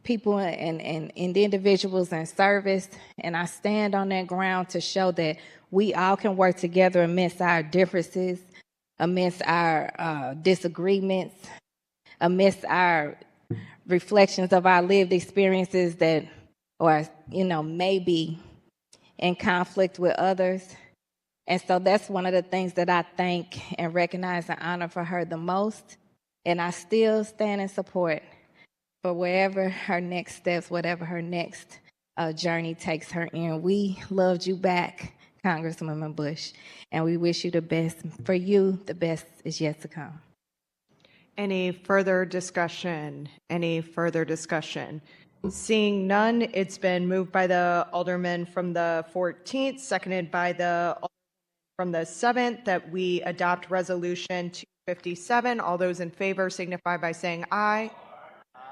people and individuals in service. And I stand on that ground to show that we all can work together amidst our differences, amidst our disagreements, amidst our reflections of our lived experiences that or maybe in conflict with others. And so that's one of the things that I thank and recognize and honor for her the most. And I still stand in support for wherever her next steps, whatever her next journey takes her in. We loved you back, Congresswoman Bush, and we wish you the best. For you, the best is yet to come. Any further discussion? Any further discussion? Seeing none, it's been moved by the Alderman from the 14th, seconded by the Alderman from the 7th, that we adopt Resolution 257. All those in favor signify by saying aye.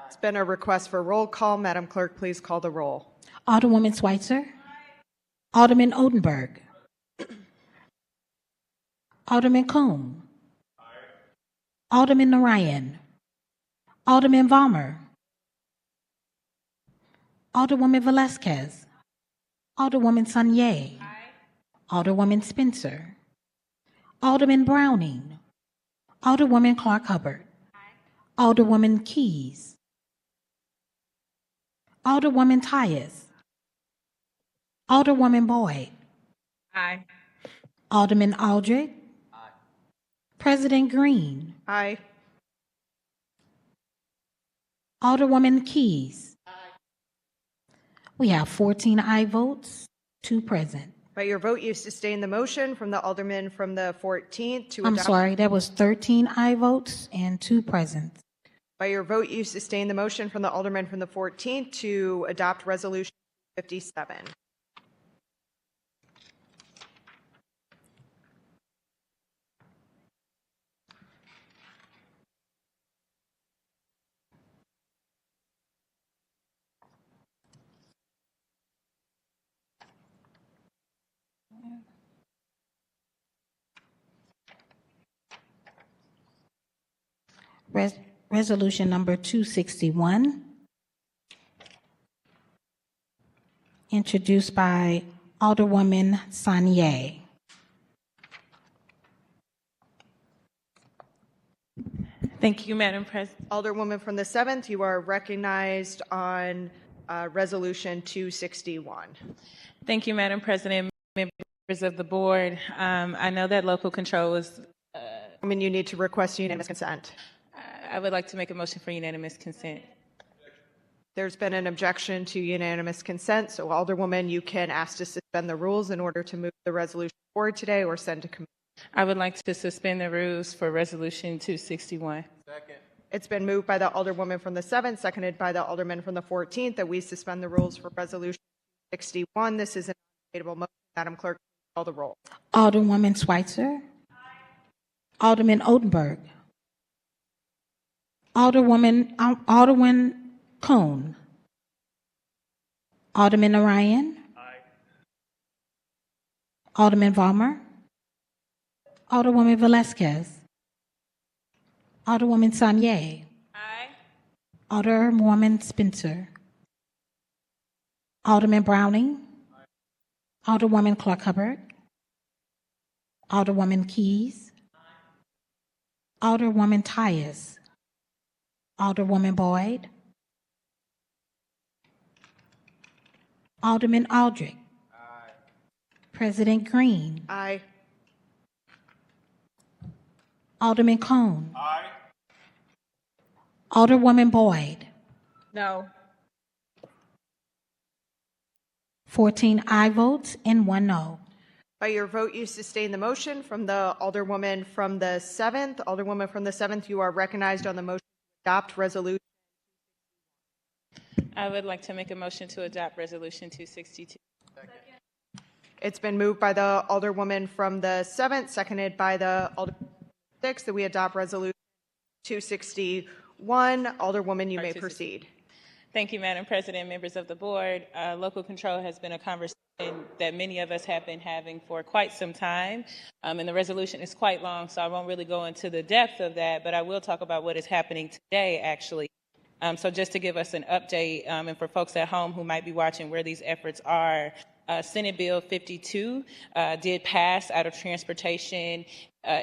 It's been a request for roll call. Madam Clerk, please call the roll. Alderwoman Schweitzer. Alderman Odenberg. Alderman Kuhn. Alderman Narayan. Alderman Vollmer. Alderwoman Velasquez. Alderwoman Sanye. Alderwoman Spencer. Alderman Browning. Alderwoman Clark Hubbard. Alderwoman Keys. Alderwoman Tyus. Alderwoman Boyd. Aye. Alderman Aldrich. President Green. Aye. Alderwoman Keys. We have 14 aye votes, 2 present. By your vote, you sustain the motion from the Alderman from the 14th to I'm adopt. sorry, there was 13 aye votes and 2 present. By your vote, you sustain the motion from the Alderman from the 14th to adopt Resolution 57. Resolution number 261, introduced by Alderwoman Sanye. Thank you, Madam President. Alderwoman from the 7th, you are recognized on Resolution 261. Thank you, Madam President, members of the board. I know that local control is. You need to request unanimous consent. I would like to make a motion for unanimous consent. There's been an objection to unanimous consent, so Alderwoman, you can ask to suspend the rules in order to move the resolution forward today or send to committee. I would like to suspend the rules for Resolution 261. Second. It's been moved by the Alderwoman from the 7th, seconded by the Alderman from the 14th, that we suspend the rules for Resolution 61. This is an undebatable motion. Madam Clerk, call the roll. Alderwoman Schweitzer. Alderman Odenberg. Alderman Kuhn. Alderman Narayan. Alderman Vollmer. Alderwoman Velasquez. Alderwoman Sanye. Alderwoman Spencer. Alderman Browning. Alderwoman Clark Hubbard. Alderwoman Keys. Alderwoman Tyus. Alderwoman Boyd. Alderman Aldrich. President Green. Aye. Alderman Cone. Alderwoman Boyd. No. 14 aye votes and 1 no. By your vote, you sustain the motion from the Alderwoman from the 7th. Alderwoman from the 7th, you are recognized on the motion to adopt resolution. I would like to make a motion to adopt Resolution 262. It's been moved by the Alderwoman from the 7th, seconded by the Alderman from the 6th, that we adopt resolution 261. Alderwoman, you may proceed. Thank you, Madam President, members of the board. Local control has been a conversation that many of us have been having for quite some time, and the resolution is quite long, so I won't really go into the depth of that, but I will talk about what is happening today, actually. So just to give us an update, and for folks at home who might be watching where these efforts are, Senate Bill 52 did pass out of Transportation,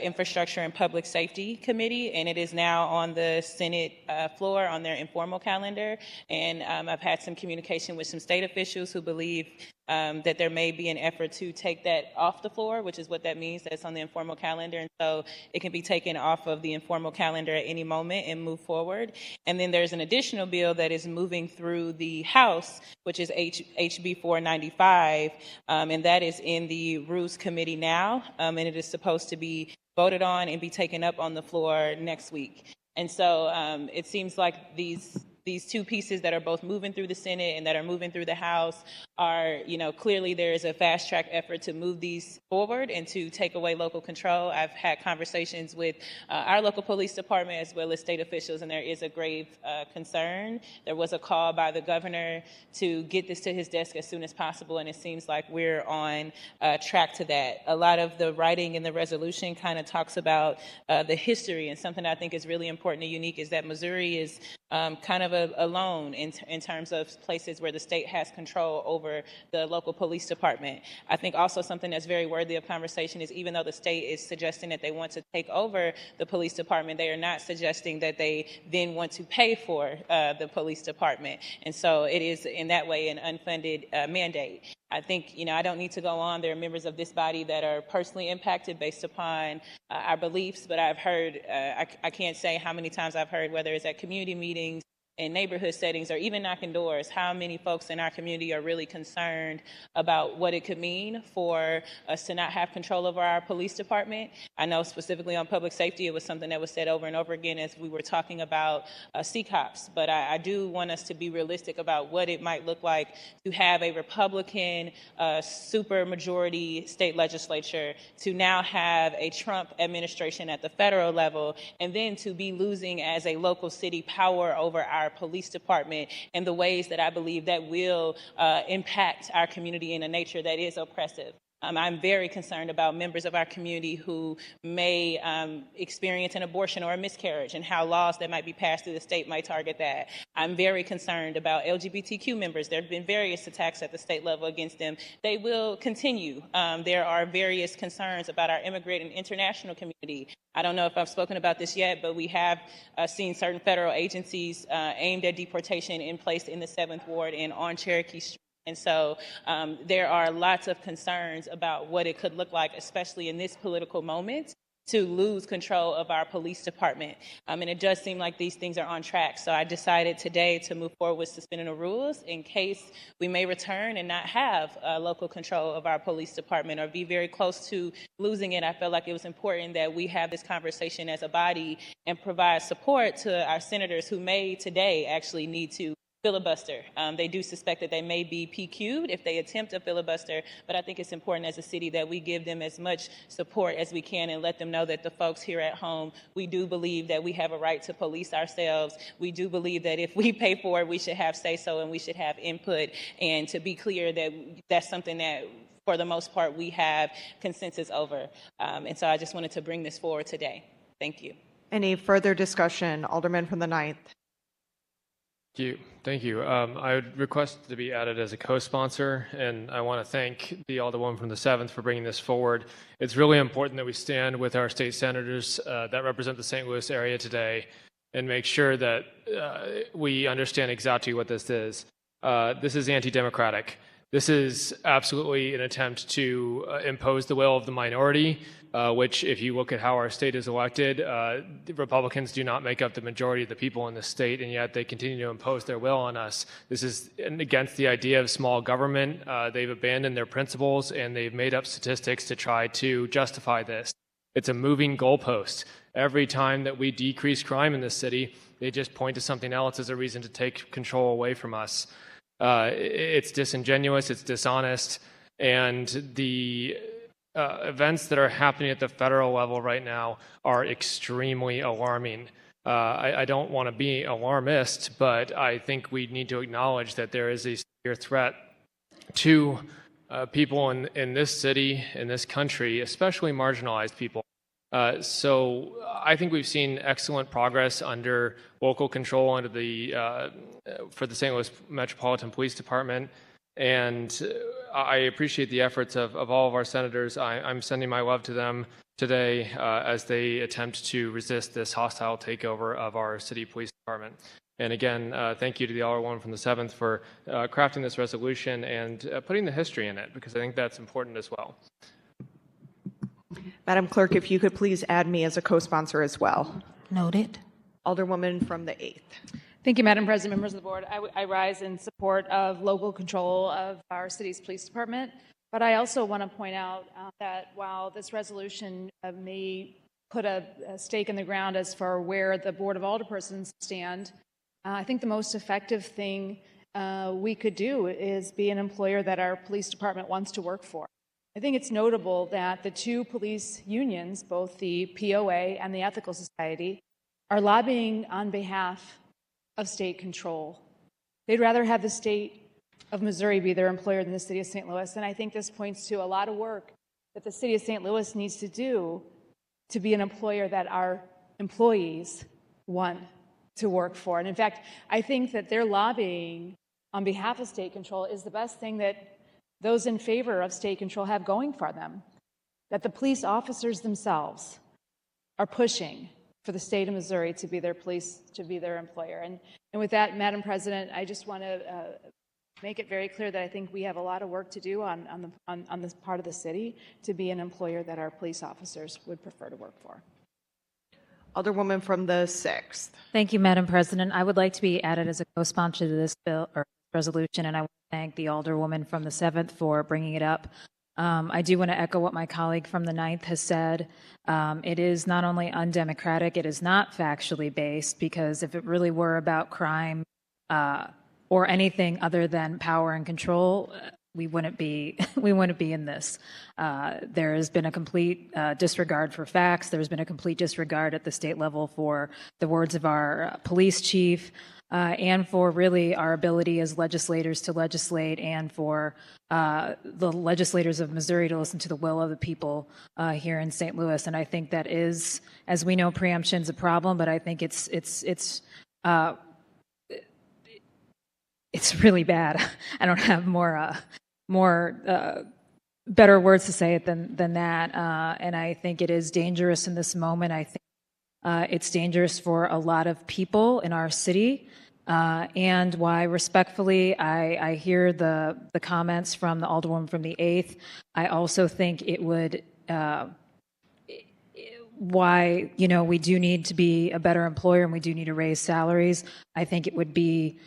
Infrastructure, and Public Safety Committee, and it is now on the Senate floor on their informal calendar. And I've had some communication with some state officials who believe that there may be an effort to take that off the floor, which is what that means, that's on the informal calendar. And so it can be taken off of the informal calendar at any moment and move forward. And then there's an additional bill that is moving through the House, which is HB 495, and that is in the Rules Committee now, and it is supposed to be voted on and be taken up on the floor next week. And so it seems like these two pieces that are both moving through the Senate and that are moving through the House are, clearly there is a fast track effort to move these forward and to take away local control. I've had conversations with our local police department as well as state officials, and there is a grave concern. There was a call by the governor to get this to his desk as soon as possible, and it seems like we're on track to that. A lot of the writing in the resolution kind of talks about the history, and something I think is really important and unique is that Missouri is kind of alone in terms of places where the state has control over the local police department. I think also something that's very worthy of conversation is even though the state is suggesting that they want to take over the police department, they are not suggesting that they then want to pay for the police department. And so it is in that way an unfunded mandate. I think, I don't need to go on. There are members of this body that are personally impacted based upon our beliefs, but I've heard, I can't say how many times I've heard, whether it's at community meetings, in neighborhood settings, or even knocking doors, how many folks in our community are really concerned about what it could mean for us to not have control over our police department. I know specifically on public safety, it was something that was said over and over again as we were talking about CCOPs, but I do want us to be realistic about what it might look like to have a Republican super majority state legislature, to now have a Trump administration at the federal level, and then to be losing as a local city power over our police department in the ways that I believe that will impact our community in a nature that is oppressive. I'm very concerned about members of our community who may experience an abortion or a miscarriage and how laws that might be passed through the state might target that. I'm very concerned about LGBTQ members. There have been various attacks at the state level against them. They will continue. There are various concerns about our immigrant and international community. I don't know if I've spoken about this yet, but we have seen certain federal agencies aimed at deportation in place in the 7th Ward and on Cherokee Street. And so there are lots of concerns about what it could look like, especially in this political moment, to lose control of our police department. And it does seem like these things are on track. So I decided today to move forward with suspending the rules in case we may return and not have local control of our police department or be very close to losing it. I felt like it was important that we have this conversation as a body and provide support to our senators who may today actually need to filibuster. They do suspect that they may be PQ'd if they attempt a filibuster, but I think it's important as a city that we give them as much support as we can and let them know that the folks here at home, we do believe that we have a right to police ourselves. We do believe that if we pay for it, we should have say-so and we should have input. And to be clear that that's something that for the most part we have consensus over. And so I just wanted to bring this forward today. Thank you. Any further discussion? Alderman from the 9th. Thank you. I would request to be added as a co-sponsor, and I want to thank the Alderwoman from the 7th for bringing this forward. It's really important that we stand with our state senators that represent the St. Louis area today and make sure that we understand exactly what this is. This is anti-democratic. This is absolutely an attempt to impose the will of the minority, which, if you look at how our state is elected, Republicans do not make up the majority of the people in the state, and yet they continue to impose their will on us. This is against the idea of small government. They've abandoned their principles, and they've made up statistics to try to justify this. It's a moving goalpost. Every time that we decrease crime in this city, they just point to something else as a reason to take control away from us. It's disingenuous, it's dishonest, and the events that are happening at the federal level right now are extremely alarming. I don't want to be alarmist, but I think we need to acknowledge that there is a severe threat to people in this city, in this country, especially marginalized people. So I think we've seen excellent progress under local control under for the St. Louis Metropolitan Police Department, and I appreciate the efforts of all of our senators. I'm sending my love to them today as they attempt to resist this hostile takeover of our city police department. And again, thank you to the Alderwoman from the 7th for crafting this resolution and putting the history in it, because I think that's important as well. Madam Clerk, if you could please add me as a co-sponsor as well. Noted. Alderwoman from the 8th. Thank you, Madam President, members of the board. I rise in support of local control of our city's police department, but I also want to point out that while this resolution may put a stake in the ground as for where the Board of Alderpersons stand, I think the most effective thing we could do is be an employer that our police department wants to work for. I think it's notable that the two police unions, both the POA and the Ethical Society, are lobbying on behalf of state control. They'd rather have the state of Missouri be their employer than the city of St. Louis, and I think this points to a lot of work that the city of St. Louis needs to do to be an employer that our employees want to work for. And in fact, I think that their lobbying on behalf of state control is the best thing that those in favor of state control have going for them, that the police officers themselves are pushing for the state of Missouri to be their police, to be their employer. And with that, Madam President, I just want to make it very clear that I think we have a lot of work to do on this part of the city to be an employer that our police officers would prefer to work for. Alderwoman from the 6th. Thank you, Madam President. I would like to be added as a co-sponsor to this bill or resolution, and I want to thank the Alderwoman from the 7th for bringing it up. I do want to echo what my colleague from the 9th has said. It is not only undemocratic, it is not factually based, because if it really were about crime or anything other than power and control, we wouldn't be in this. There has been a complete disregard for facts. There's been a complete disregard at the state level for the words of our police chief, and for really our ability as legislators to legislate, and for the legislators of Missouri to listen to the will of the people here in St. Louis. And I think that is, as we know, preemption's a problem, but I think it's really bad. I don't have better words to say it than that. And I think it is dangerous in this moment. I think it's dangerous for a lot of people in our city. And why, respectfully, I hear the comments from the Alderwoman from the 8th. I also think it would, why, we do need to be a better employer and we do need to raise salaries. I think it would be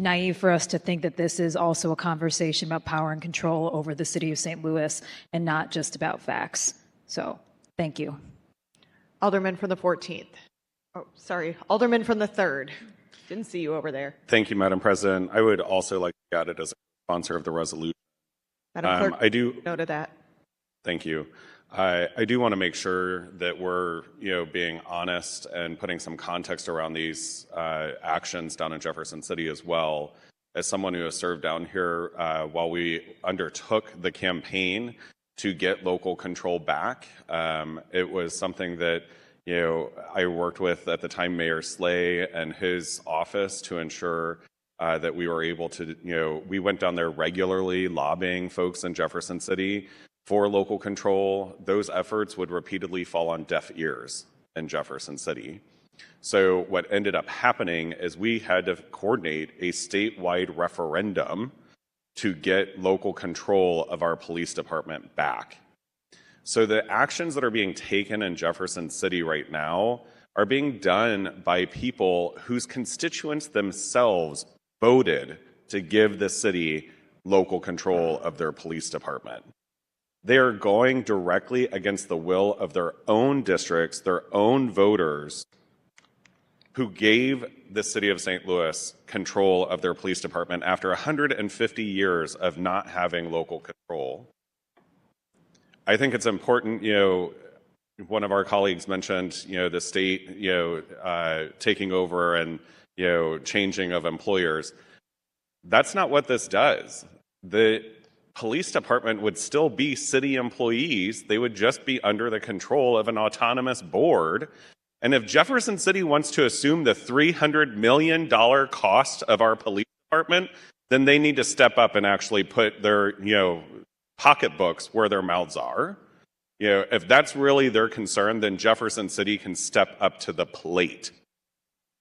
naive for us to think that this is also a conversation about power and control over the city of St. Louis and not just about facts. So, thank you. Alderman from the 14th. Oh, sorry. Alderman from the 3rd. Didn't see you over there. Thank you, Madam President. I would also like to be added as a sponsor of the resolution. Madam Clerk, I do note of that. Thank you. I do want to make sure that we're, being honest and putting some context around these actions down in Jefferson City as well. As someone who has served down here while we undertook the campaign to get local control back, it was something that I worked with at the time Mayor Slay and his office to ensure that we were able to, we went down there regularly lobbying folks in Jefferson City for local control. Those efforts would repeatedly fall on deaf ears in Jefferson City. So what ended up happening is we had to coordinate a statewide referendum to get local control of our police department back. So the actions that are being taken in Jefferson City right now are being done by people whose constituents themselves voted to give the city local control of their police department. They are going directly against the will of their own districts, their own voters, who gave the city of St. Louis control of their police department after 150 years of not having local control. I think it's important, one of our colleagues mentioned, the state, taking over and, changing of employers. That's not what this does. The police department would still be city employees. They would just be under the control of an autonomous board. And if Jefferson City wants to assume the $300 million cost of our police department, then they need to step up and actually put their, pocketbooks where their mouths are. If that's really their concern, then Jefferson City can step up to the plate.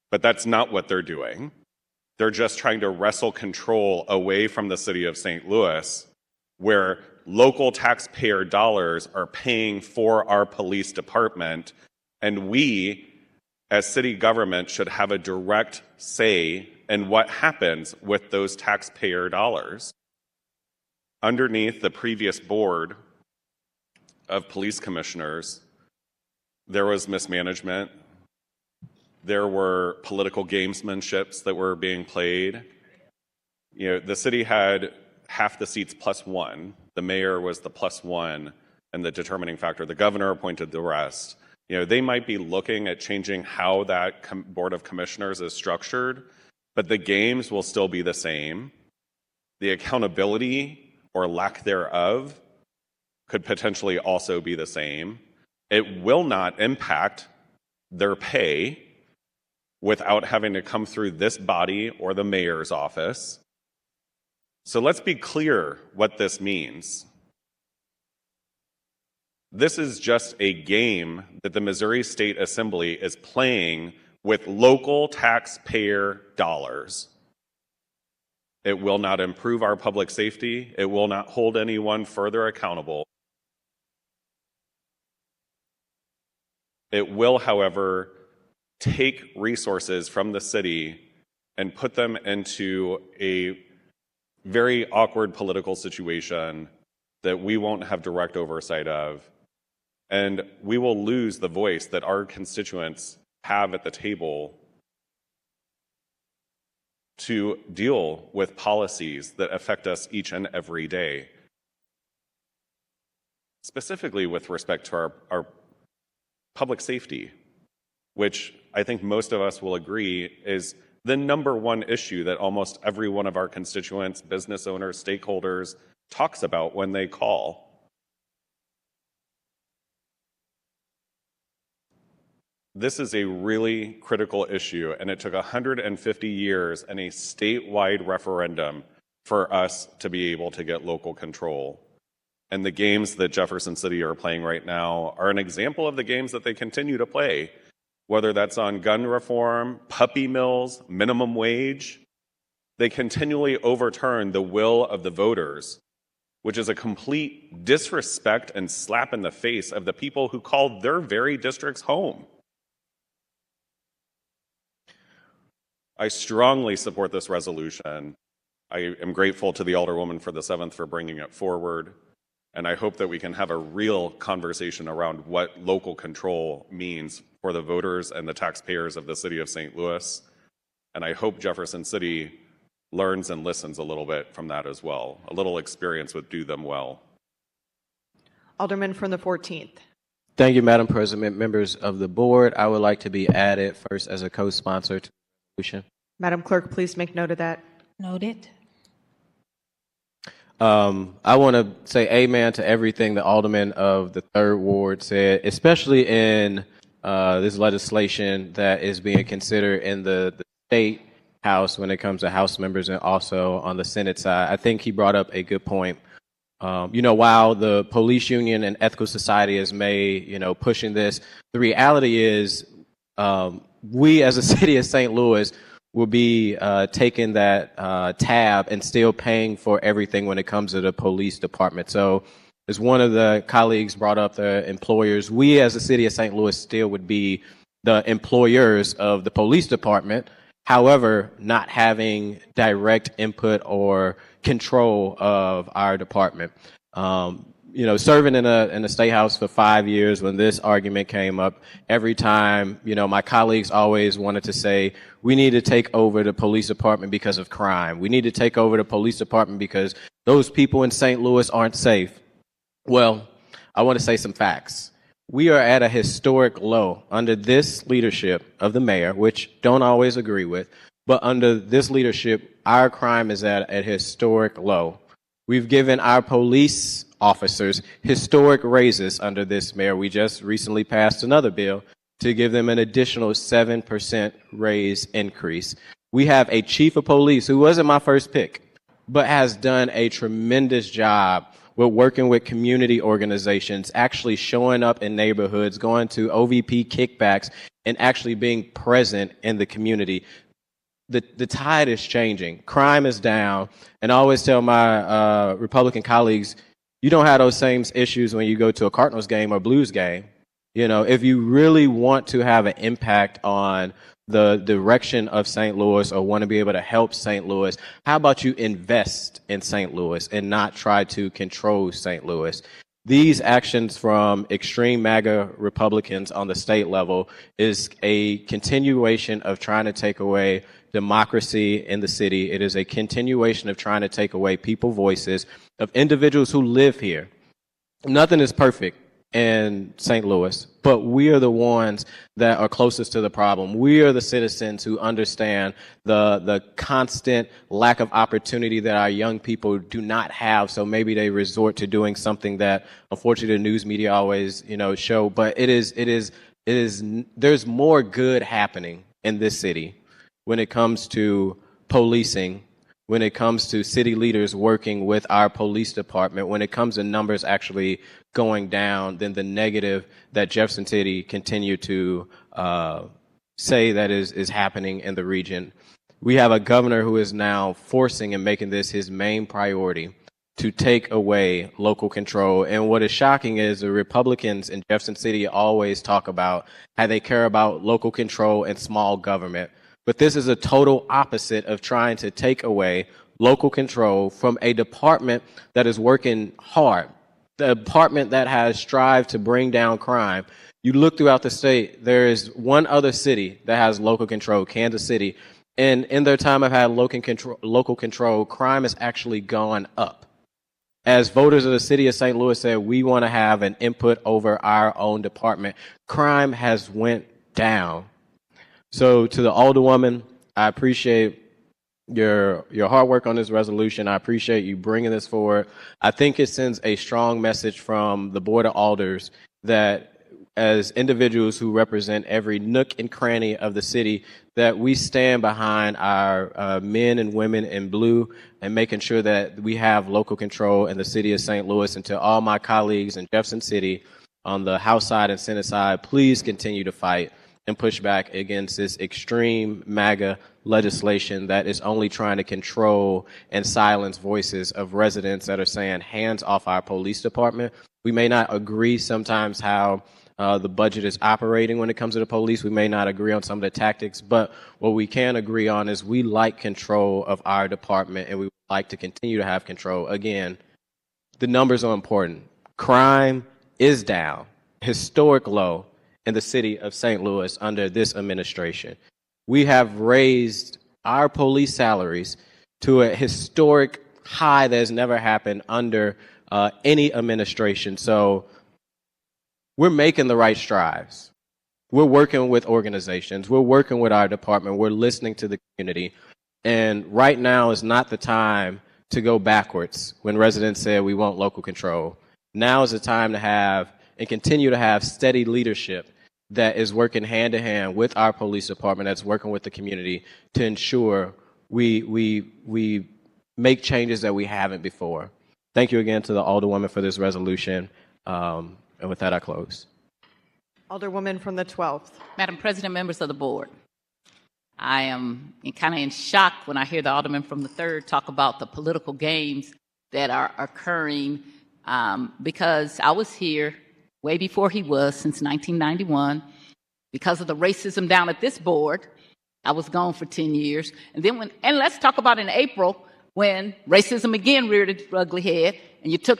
But that's not what they're doing. They're just trying to wrestle control away from the city of St. Louis, where local taxpayer dollars are paying for our police department, and we, as city government, should have a direct say in what happens with those taxpayer dollars. Underneath the previous board of police commissioners, there was mismanagement. There were political gamesmanships that were being played. The city had half the seats plus one. The mayor was the plus one and the determining factor. The governor appointed the rest. They might be looking at changing how that board of commissioners is structured, but the games will still be the same. The accountability or lack thereof could potentially also be the same. It will not impact their pay without having to come through this body or the mayor's office. So let's be clear what this means. This is just a game that the Missouri State Assembly is playing with local taxpayer dollars. It will not improve our public safety. It will not hold anyone further accountable. It will, however, take resources from the city and put them into a very awkward political situation that we won't have direct oversight of. And we will lose the voice that our constituents have at the table to deal with policies that affect us each and every day. Specifically with respect to our public safety, which I think most of us will agree is the number one issue that almost every one of our constituents, business owners, stakeholders talks about when they call. This is a really critical issue, and it took 150 years and a statewide referendum for us to be able to get local control. And the games that Jefferson City are playing right now are an example of the games that they continue to play, whether that's on gun reform, puppy mills, minimum wage. They continually overturn the will of the voters, which is a complete disrespect and slap in the face of the people who called their very districts home. I strongly support this resolution. I am grateful to the Alderwoman for the 7th for bringing it forward. And I hope that we can have a real conversation around what local control means for the voters and the taxpayers of the city of St. Louis. And I hope Jefferson City learns and listens a little bit from that as well. A little experience would do them well. Alderman from the 14th. Thank you, Madam President. Members of the board, I would like to be added first as a co-sponsor to the resolution. Madam Clerk, please make note of that. Noted. I want to say amen to everything the alderman of the 3rd Ward said, especially in this legislation that is being considered in the state house when it comes to House members and also on the Senate side. I think he brought up a good point. While the police union and ethical society has made, pushing this, the reality is we as a city of St. Louis, will be taking that tab and still paying for everything when it comes to the police department. So as one of the colleagues brought up the employers, we as the city of St. Louis still would be the employers of the police department. However, not having direct input or control of our department. Serving in a state house for 5 years, when this argument came up, every time, my colleagues always wanted to say, we need to take over the police department because of crime. We need to take over the police department because those people in St. Louis aren't safe. Well, I want to say some facts. We are at a historic low under this leadership of the mayor, which don't always agree with, but under this leadership, our crime is at a historic low. We've given our police officers historic raises under this mayor. We just recently passed another bill to give them an additional 7% raise increase. We have a chief of police who wasn't my first pick, but has done a tremendous job with working with community organizations, actually showing up in neighborhoods, going to OVP kickbacks, and actually being present in the community. The tide is changing. Crime is down. And I always tell my Republican colleagues, you don't have those same issues when you go to a Cardinals game or Blues game. If you really want to have an impact on the direction of St. Louis or want to be able to help St. Louis, how about you invest in St. Louis and not try to control St. Louis? These actions from extreme MAGA Republicans on the state level is a continuation of trying to take away democracy in the city. It is a continuation of trying to take away people's voices of individuals who live here. Nothing is perfect in St. Louis, but we are the ones that are closest to the problem. We are the citizens who understand the constant lack of opportunity that our young people do not have. So maybe they resort to doing something that, unfortunately, the news media always, show. But there's more good happening in this city when it comes to policing, when it comes to city leaders working with our police department, when it comes to numbers actually going down, than the negative that Jefferson City continue to say that is happening in the region. We have a governor who is now forcing and making this his main priority to take away local control. And what is shocking is the Republicans in Jefferson City always talk about how they care about local control and small government. But this is a total opposite of trying to take away local control from a department that is working hard, the department that has strived to bring down crime. You look throughout the state, there is one other city that has local control, Kansas City. And in their time of had local control, crime has actually gone up. As voters of the city of St. Louis said, we want to have an input over our own department. Crime has went down. So to the Alderwoman, I appreciate your hard work on this resolution. I appreciate you bringing this forward. I think it sends a strong message from the Board of Alders that as individuals who represent every nook and cranny of the city, that we stand behind our men and women in blue and making sure that we have local control in the city of St. Louis. And to all my colleagues in Jefferson City on the House side and Senate side, please continue to fight and push back against this extreme MAGA legislation that is only trying to control and silence voices of residents that are saying, hands off our police department. We may not agree sometimes how the budget is operating when it comes to the police. We may not agree on some of the tactics, but what we can agree on is we like control of our department and we would like to continue to have control. Again, the numbers are important. Crime is down, historic low in the city of St. Louis under this administration. We have raised our police salaries to a historic high that has never happened under any administration. So we're making the right strides. We're working with organizations. We're working with our department. We're listening to the community. And right now is not the time to go backwards when residents say we want local control. Now is the time to have and continue to have steady leadership that is working hand in hand with our police department, that's working with the community to ensure we make changes that we haven't before. Thank you again to the Alderwoman for this resolution. And with that, I close. Alderwoman from the 12th. Madam President, members of the board, I am kind of in shock when I hear the alderman from the 3rd talk about the political games that are occurring, because I was here way before he was, since 1991. Because of the racism down at this board, I was gone for 10 years. And then and let's talk about in April, when racism again reared its ugly head, and you took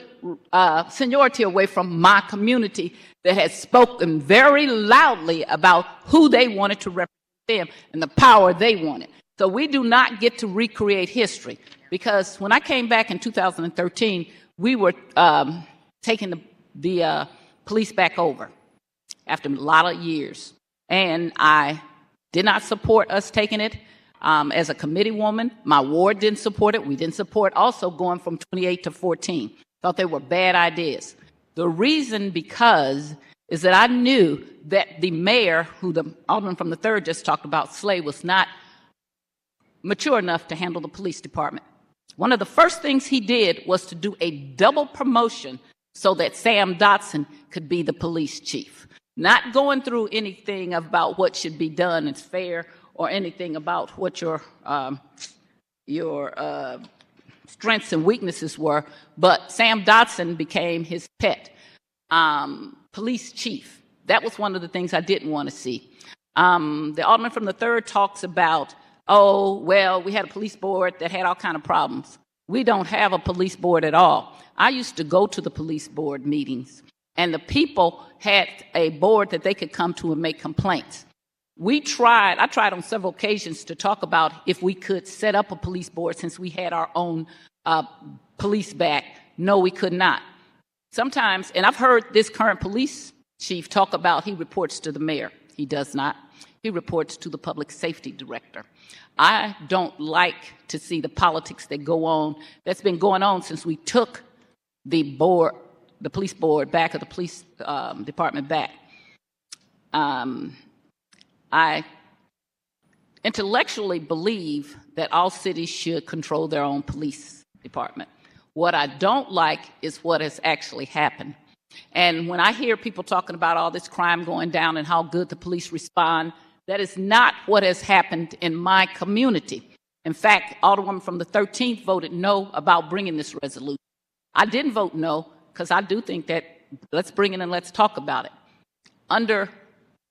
seniority away from my community that had spoken very loudly about who they wanted to represent them and the power they wanted. So we do not get to recreate history, because when I came back in 2013, we were taking the police back over after a lot of years. And I did not support us taking it. As a committee woman, my ward didn't support it. We didn't support also going from 28 to 14. Thought they were bad ideas. The reason is that I knew that the mayor, who the alderman from the 3rd just talked about, Slay, was not mature enough to handle the police department. One of the first things he did was to do a double promotion so that Sam Dotson could be the police chief. Not going through anything about what should be done and fair, or anything about what your strengths and weaknesses were, but Sam Dotson became his pet police chief. That was one of the things I didn't want to see. The alderman from the 3rd talks about, we had a police board that had all kind of problems. We don't have a police board at all. I used to go to the police board meetings, and the people had a board that they could come to and make complaints. I tried on several occasions to talk about if we could set up a police board since we had our own police back. No, we could not. Sometimes, and I've heard this current police chief talk about he reports to the mayor. He does not. He reports to the public safety director. I don't like to see the politics that go on, that's been going on since we took the police board back, or the police department back. I intellectually believe that all cities should control their own police department. What I don't like is what has actually happened. And when I hear people talking about all this crime going down and how good the police respond, that is not what has happened in my community. In fact, Alderwoman from the 13th voted no about bringing this resolution. I didn't vote no because I do think that let's bring it and let's talk about it. Under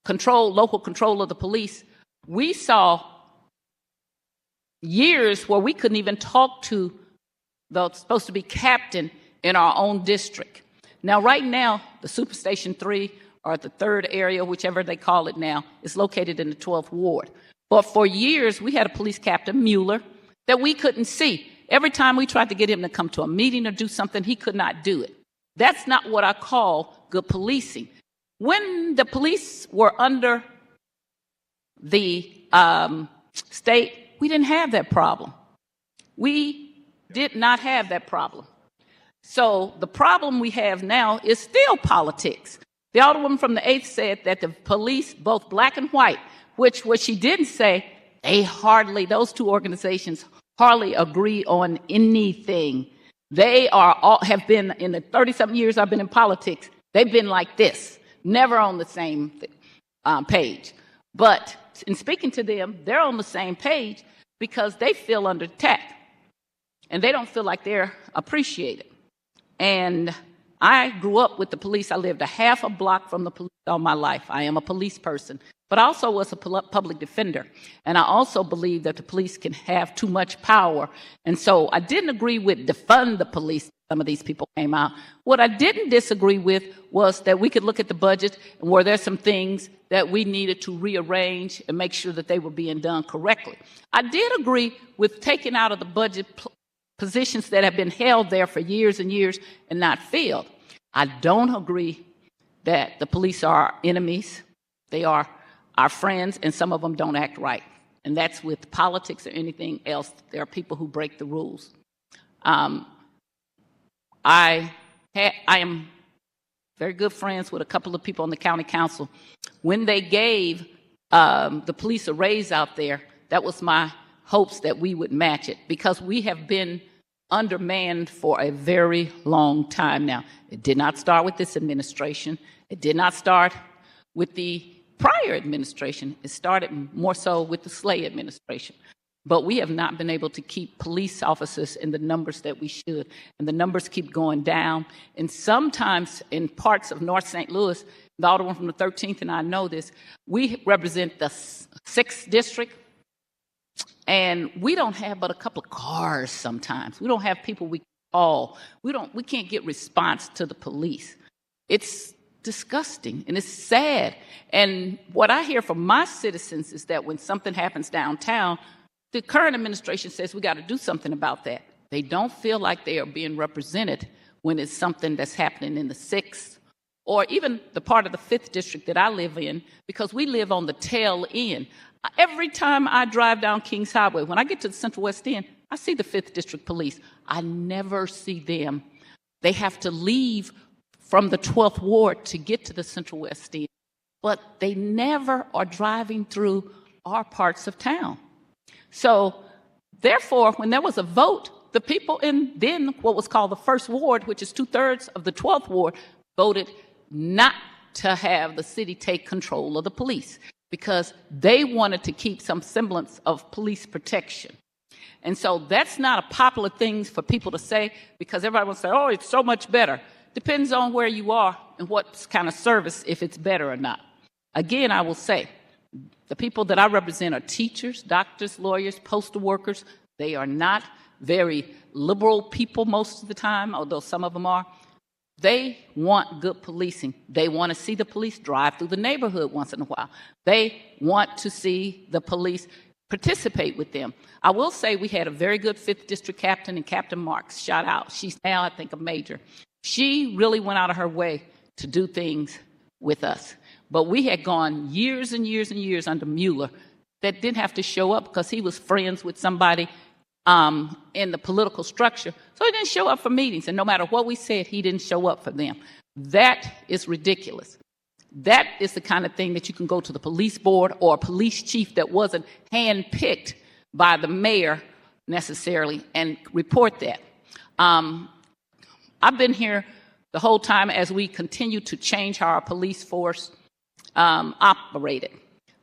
local control of the police, we saw years where we couldn't even talk to the supposed to be captain in our own district. Now, right now, the Superstation 3, or the 3rd area, whichever they call it now, is located in the 12th ward. But for years, we had a police captain, Mueller, that we couldn't see. Every time we tried to get him to come to a meeting or do something, he could not do it. That's not what I call good policing. When the police were under the state, we didn't have that problem. We did not have that problem. So the problem we have now is still politics. The alderwoman from the 8th said that the police, both black and white, which what she didn't say, those two organizations hardly agree on anything. They have been, in the 30-something years I've been in politics, they've been like this, never on the same page. But in speaking to them, they're on the same page because they feel under attack. And they don't feel like they're appreciated. And I grew up with the police. I lived a half a block from the police all my life. I am a police person, but I also was a public defender. And I also believe that the police can have too much power. And so I didn't agree with defund the police. Some of these people came out. What I didn't disagree with was that we could look at the budget and where there's some things that we needed to rearrange and make sure that they were being done correctly. I did agree with taking out of the budget positions that have been held there for years and years and not filled. I don't agree that the police are our enemies. They are our friends, and some of them don't act right. And that's with politics or anything else. There are people who break the rules. I am very good friends with a couple of people on the county council. When they gave the police a raise out there, that was my hopes that we would match it, because we have been undermanned for a very long time now. It did not start with this administration. It did not start with the prior administration. It started more so with the Slay administration. But we have not been able to keep police officers in the numbers that we should. And the numbers keep going down. And sometimes in parts of North St. Louis, the Alderman from the 13th, and I know this, we represent the 6th district. And we don't have but a couple of cars sometimes. We don't have people we call. We can't get response to the police. It's disgusting and it's sad. And what I hear from my citizens is that when something happens downtown, the current administration says we got to do something about that. They don't feel like they are being represented when it's something that's happening in the 6th or even the part of the 5th district that I live in, because we live on the tail end. Every time I drive down Kings Highway, when I get to the Central West End, I see the 5th District Police. I never see them. They have to leave from the 12th Ward to get to the Central West End, but they never are driving through our parts of town. So, therefore, when there was a vote, the people in then what was called the 1st Ward, which is 2/3 of the 12th Ward, voted not to have the city take control of the police, because they wanted to keep some semblance of police protection. And so that's not a popular thing for people to say, because everybody will say, oh, it's so much better. Depends on where you are and what kind of service, if it's better or not. Again, I will say, the people that I represent are teachers, doctors, lawyers, postal workers. They are not very liberal people most of the time, although some of them are. They want good policing. They want to see the police drive through the neighborhood once in a while. They want to see the police participate with them. I will say we had a very good 5th District Captain and Captain Marks. Shout out. She's now, I think, a major. She really went out of her way to do things with us. But we had gone years and years and years under Mueller that didn't have to show up because he was friends with somebody in the political structure. So he didn't show up for meetings. And no matter what we said, he didn't show up for them. That is ridiculous. That is the kind of thing that you can go to the police board or a police chief that wasn't handpicked by the mayor necessarily and report that. I've been here the whole time as we continue to change how our police force operated.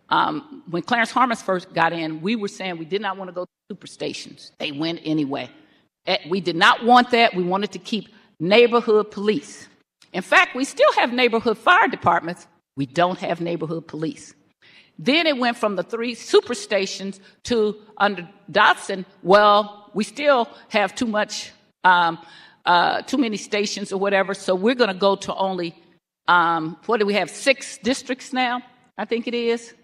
When Clarence Harmon first got in, we were saying we did not want to go to super stations. They went anyway. We did not want that. We wanted to keep neighborhood police. In fact, we still have neighborhood fire departments. We don't have neighborhood police. Then it went from the 3 super stations to under Dotson. Well, we still have too many stations or whatever, so we're going to go to only, what do we have, 6 districts now, I think it is?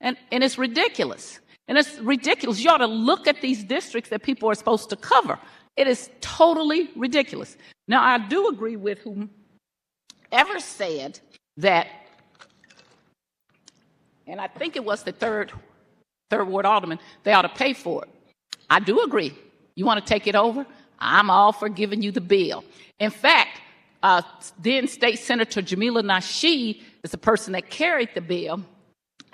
And it's ridiculous. And it's ridiculous. You ought to look at these districts that people are supposed to cover. It is totally ridiculous. Now, I do agree with whomever said that, and I think it was the third Ward Alderman, they ought to pay for it. I do agree. You want to take it over? I'm all for giving you the bill. In fact, then State Senator Jamila Nasheed is the person that carried the bill,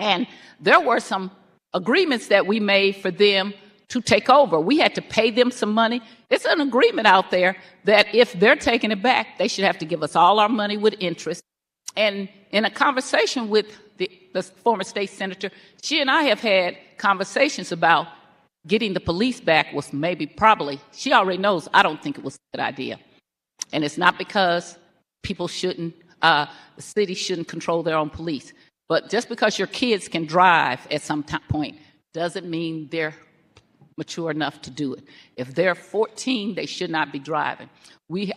and there were some agreements that we made for them to take over. We had to pay them some money. It's an agreement out there that if they're taking it back, they should have to give us all our money with interest. And in a conversation with the former state senator, she and I have had conversations about getting the police back was probably, she already knows I don't think it was a good idea. And it's not because people shouldn't, the city shouldn't control their own police. But just because your kids can drive at some point doesn't mean they're mature enough to do it. If they're 14, they should not be driving.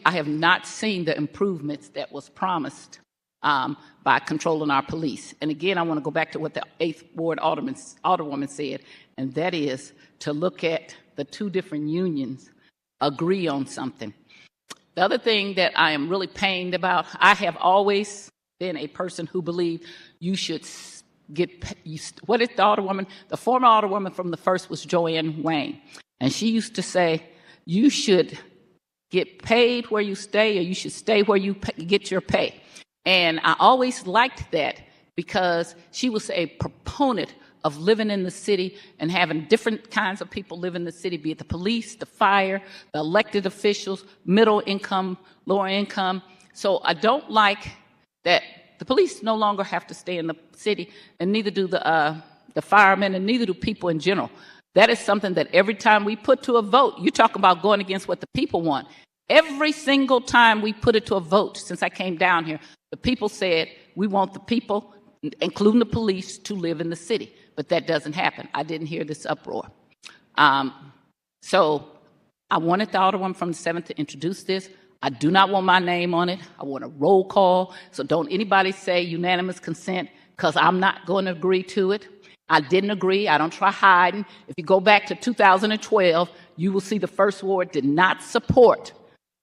I have not seen the improvements that was promised by controlling our police. And again, I want to go back to what the 8th Ward Alderwoman said, and that is to look at the 2 different unions, agree on something. The other thing that I am really pained about, I have always been a person who believed you should what is the Alderwoman? The former Alderwoman from the 1st was Joanne Wayne. And she used to say, you should get paid where you stay, or you should stay where you get your pay. And I always liked that because she was a proponent of living in the city and having different kinds of people live in the city, be it the police, the fire, the elected officials, middle income, lower income. So I don't like that The police no longer have to stay in the city, and neither do the firemen, and neither do people in general. That is something that every time we put to a vote, you talk about going against what the people want. Every single time we put it to a vote since I came down here, the people said, we want the people, including the police, to live in the city. But that doesn't happen. I didn't hear this uproar. So I wanted the Alderwoman from the 7th to introduce this. I do not want my name on it. I want a roll call. So don't anybody say unanimous consent, because I'm not going to agree to it. I didn't agree. I don't try hiding. If you go back to 2012, you will see the First Ward did not support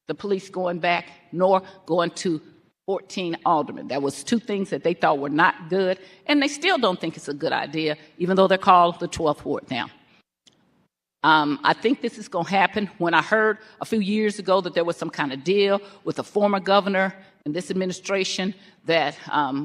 the police going back, nor going to 14 aldermen. That was two things that they thought were not good, and they still don't think it's a good idea, even though they're called the 12th Ward now. I think this is going to happen. When I heard a few years ago that there was some kind of deal with a former governor and this administration that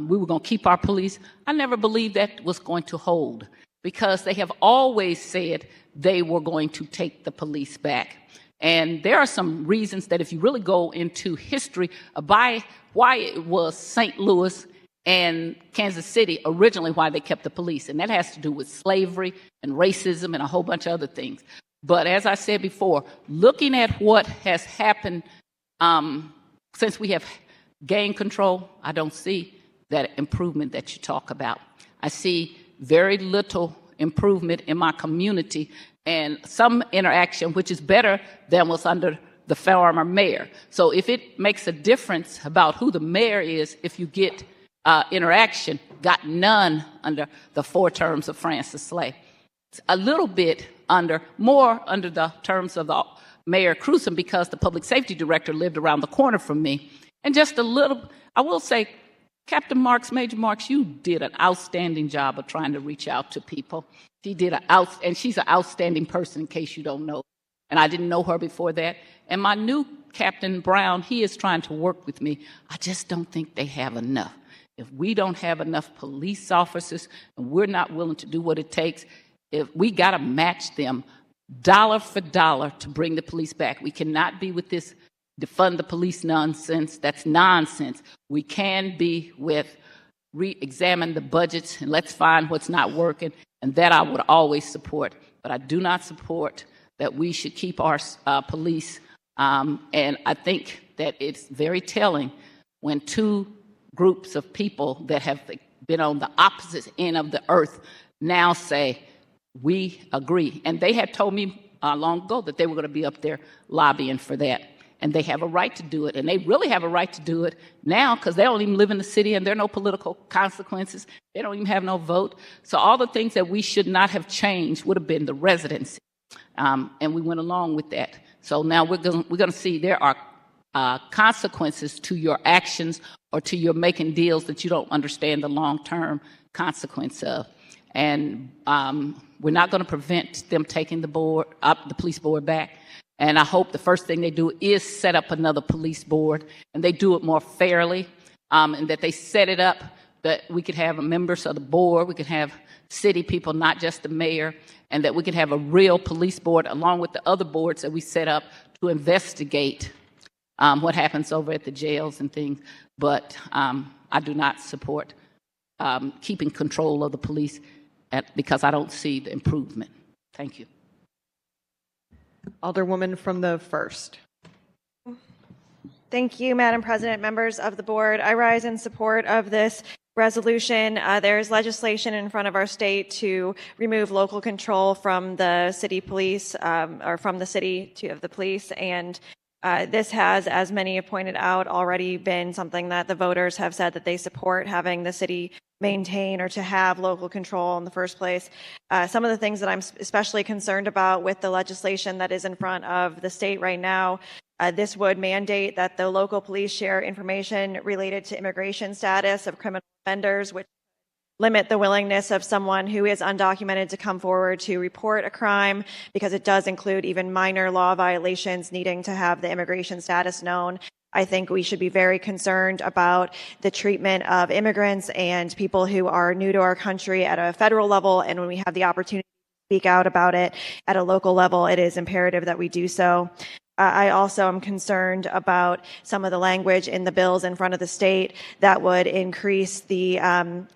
we were going to keep our police, I never believed that was going to hold, because they have always said they were going to take the police back. And there are some reasons that if you really go into history about why it was St. Louis and Kansas City originally why they kept the police, and that has to do with slavery and racism and a whole bunch of other things. But as I said before, looking at what has happened since we have gained control, I don't see that improvement that you talk about. I see very little improvement in my community and some interaction, which is better than was under the former mayor. So if it makes a difference about who the mayor is, if you get interaction, got none under the 4 terms of Francis Slay. It's a little bit more under the terms of the Mayor Crewson, because the public safety director lived around the corner from me. And just a little, I will say, Captain Marks, Major Marks, you did an outstanding job of trying to reach out to people. She did and she's an outstanding person, in case you don't know. And I didn't know her before that. And my new Captain Brown, he is trying to work with me. I just don't think they have enough. If we don't have enough police officers and we're not willing to do what it takes, if we got to match them dollar for dollar to bring the police back. We cannot be with this defund the police nonsense. That's nonsense. We can be with re-examine the budgets and let's find what's not working, and that I would always support. But I do not support that we should keep our police. And I think that it's very telling when two groups of people that have been on the opposite end of the earth now say, we agree. And they had told me long ago that they were going to be up there lobbying for that. And they have a right to do it. And they really have a right to do it now, because they don't even live in the city and there are no political consequences. They don't even have no vote. So all the things that we should not have changed would have been the residency. And we went along with that. So now we're going to see there are consequences to your actions or to your making deals that you don't understand the long-term consequence of. And we're not going to prevent them taking the police board back. And I hope the first thing they do is set up another police board, and they do it more fairly, and that they set it up that we could have members of the board, we could have city people, not just the mayor, and that we could have a real police board along with the other boards that we set up to investigate what happens over at the jails and things. But I do not support keeping control of the police because I don't see the improvement. Thank you. Alderwoman from the 1st. Thank you, Madam President, members of the board. I rise in support of this resolution. There's legislation in front of our state to remove local control from the city police, or from the city of the police. And this has, as many have pointed out, already been something that the voters have said that they support, having the city maintain or to have local control in the first place. Some of the things that I'm especially concerned about with the legislation that is in front of the state right now, this would mandate that the local police share information related to immigration status of criminal offenders, which limit the willingness of someone who is undocumented to come forward to report a crime, because it does include even minor law violations needing to have the immigration status known. I think we should be very concerned about the treatment of immigrants and people who are new to our country at a federal level. And when we have the opportunity to speak out about it at a local level, it is imperative that we do so. I also am concerned about some of the language in the bills in front of the state that would increase the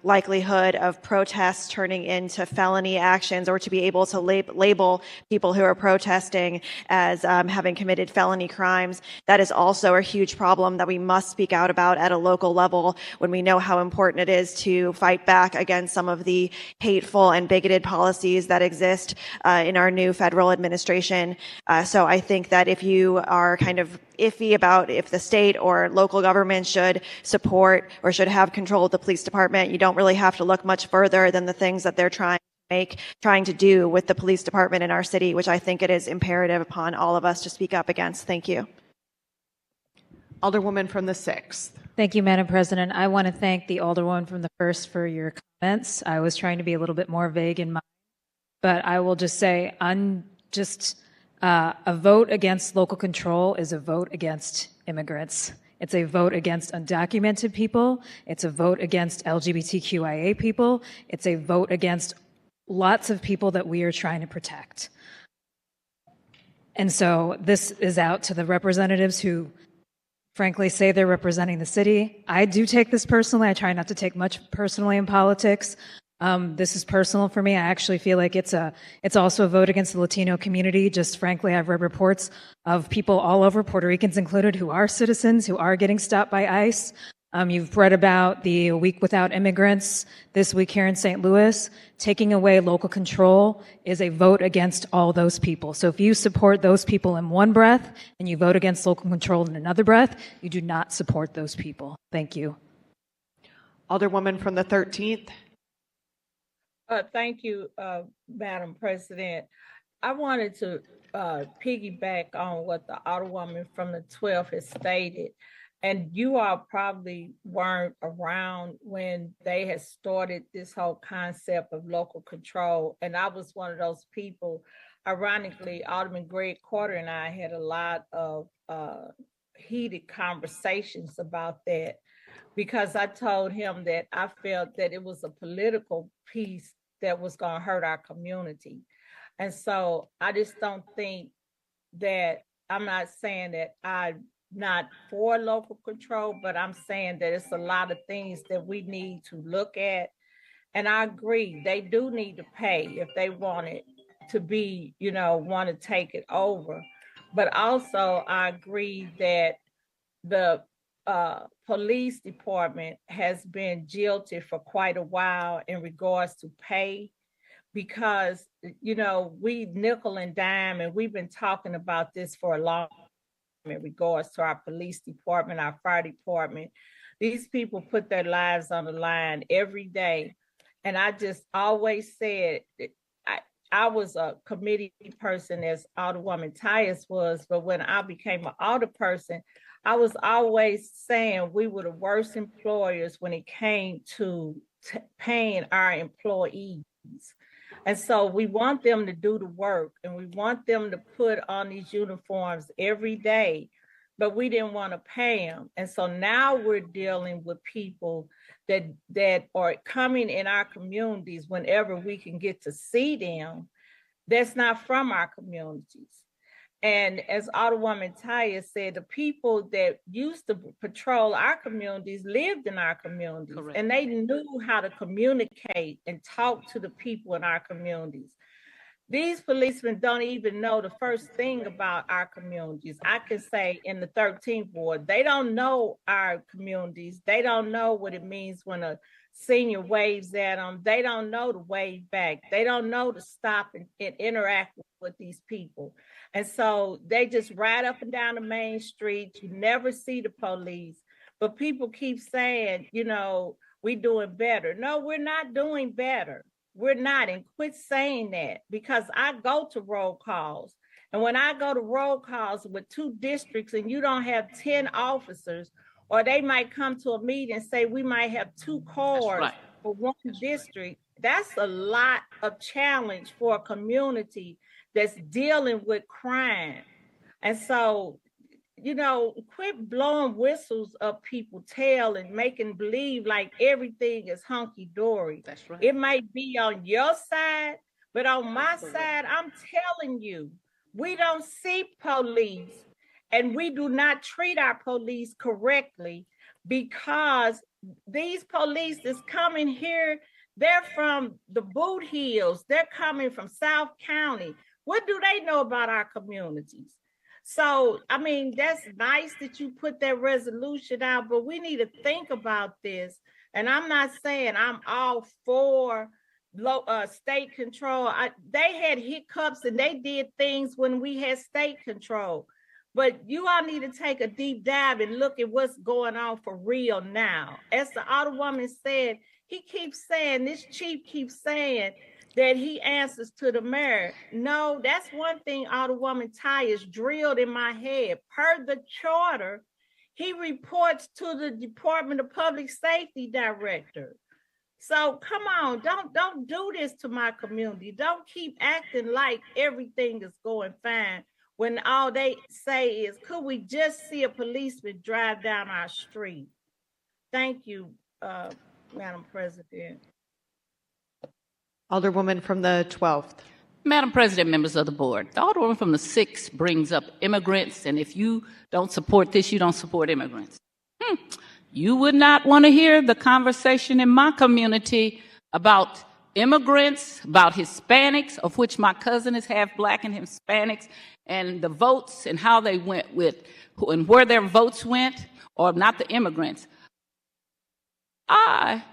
likelihood of protests turning into felony actions, or to be able to label people who are protesting as having committed felony crimes. That is also a huge problem that we must speak out about at a local level when we know how important it is to fight back against some of the hateful and bigoted policies that exist in our new federal administration. So I think that if you are kind of iffy about if the state or local government should support or should have control of the police department, you don't really have to look much further than the things that they're trying to do with the police department in our city, which I think it is imperative upon all of us to speak up against. Thank you. Alderwoman from the 6th. Thank you, Madam President. I want to thank the Alderwoman from the 1st for your comments. I was trying to be a little bit more vague in mine, but I will just say a vote against local control is a vote against immigrants. It's a vote against undocumented people. It's a vote against LGBTQIA people. It's a vote against lots of people that we are trying to protect. And so this is out to the representatives who frankly say they're representing the city. I do take this personally. I try not to take much personally in politics. This is personal for me. I actually feel like it's also a vote against the Latino community. Just frankly, I've read reports of people all over, Puerto Ricans included, who are citizens, who are getting stopped by ICE. You've read about the Week Without Immigrants this week here in St. Louis. Taking away local control is a vote against all those people. So if you support those people in one breath and you vote against local control in another breath, you do not support those people. Thank you. Alderwoman from the 13th. Thank you, Madam President. I wanted to piggyback on what the Alderwoman from the 12th has stated. And you all probably weren't around when they had started this whole concept of local control. And I was one of those people. Ironically, Alderman Greg Carter and I had a lot of heated conversations about that, because I told him that I felt that it was a political piece that was going to hurt our community. And so I just don't think that, I'm not saying that I'm not for local control, but I'm saying that it's a lot of things that we need to look at. And I agree, they do need to pay if they want it to be, want to take it over. But also I agree that the police department has been jilted for quite a while in regards to pay, because we nickel and dime, and we've been talking about this for a long time in regards to our police department, our fire department. These people put their lives on the line every day. And I just always said, I was a committee person as Alderwoman Tyus was, but when I became an alder person, I was always saying we were the worst employers when it came to paying our employees. And so we want them to do the work, and we want them to put on these uniforms every day, but we didn't want to pay them. And so now we're dealing with people that are coming in our communities whenever we can get to see them, that's not from our communities. And as Alderwoman Tyus said, the people that used to patrol our communities lived in our communities. Correct. And they knew how to communicate and talk to the people in our communities. These policemen don't even know the first thing about our communities. I can say in the 13th ward, they don't know our communities. They don't know what it means when a senior waves at them. They don't know to wave back. They don't know to stop and interact with these people. And so they just ride up and down the main street. You never see the police, but people keep saying, we're doing better. No, we're not doing better. We're not. And quit saying that, because I go to roll calls. And when I go to roll calls with 2 districts and you don't have 10 officers, or they might come to a meeting and say we might have 2 cars for one district, that's a lot of challenge for a community that's dealing with crime. And so, quit blowing whistles up people's tail and making believe like everything is hunky-dory. That's right. It might be on your side, but on my side, I'm telling you, we don't see police and we do not treat our police correctly, because these police that's coming here, they're from the Boot Hills, they're coming from South County. What do they know about our communities? So, I mean, that's nice that you put that resolution out, but we need to think about this. And I'm not saying I'm all for state control. They had hiccups and they did things when we had state control. But you all need to take a deep dive and look at what's going on for real now. As the Alderwoman said, he keeps saying, this chief keeps saying that he answers to the mayor. No, that's one thing Alderwoman Ty is drilled in my head. Per the charter, he reports to the Department of Public Safety Director. So come on, don't do this to my community. Don't keep acting like everything is going fine when all they say is, could we just see a policeman drive down our street? Thank you, Madam President. Alderwoman from the 12th. Madam President, members of the board, the Alderwoman from the 6th brings up immigrants, and if you don't support this, you don't support immigrants. You would not want to hear the conversation in my community about immigrants, about Hispanics, of which my cousin is half black and Hispanics, and the votes and how they went with, and where their votes went, or not the immigrants. I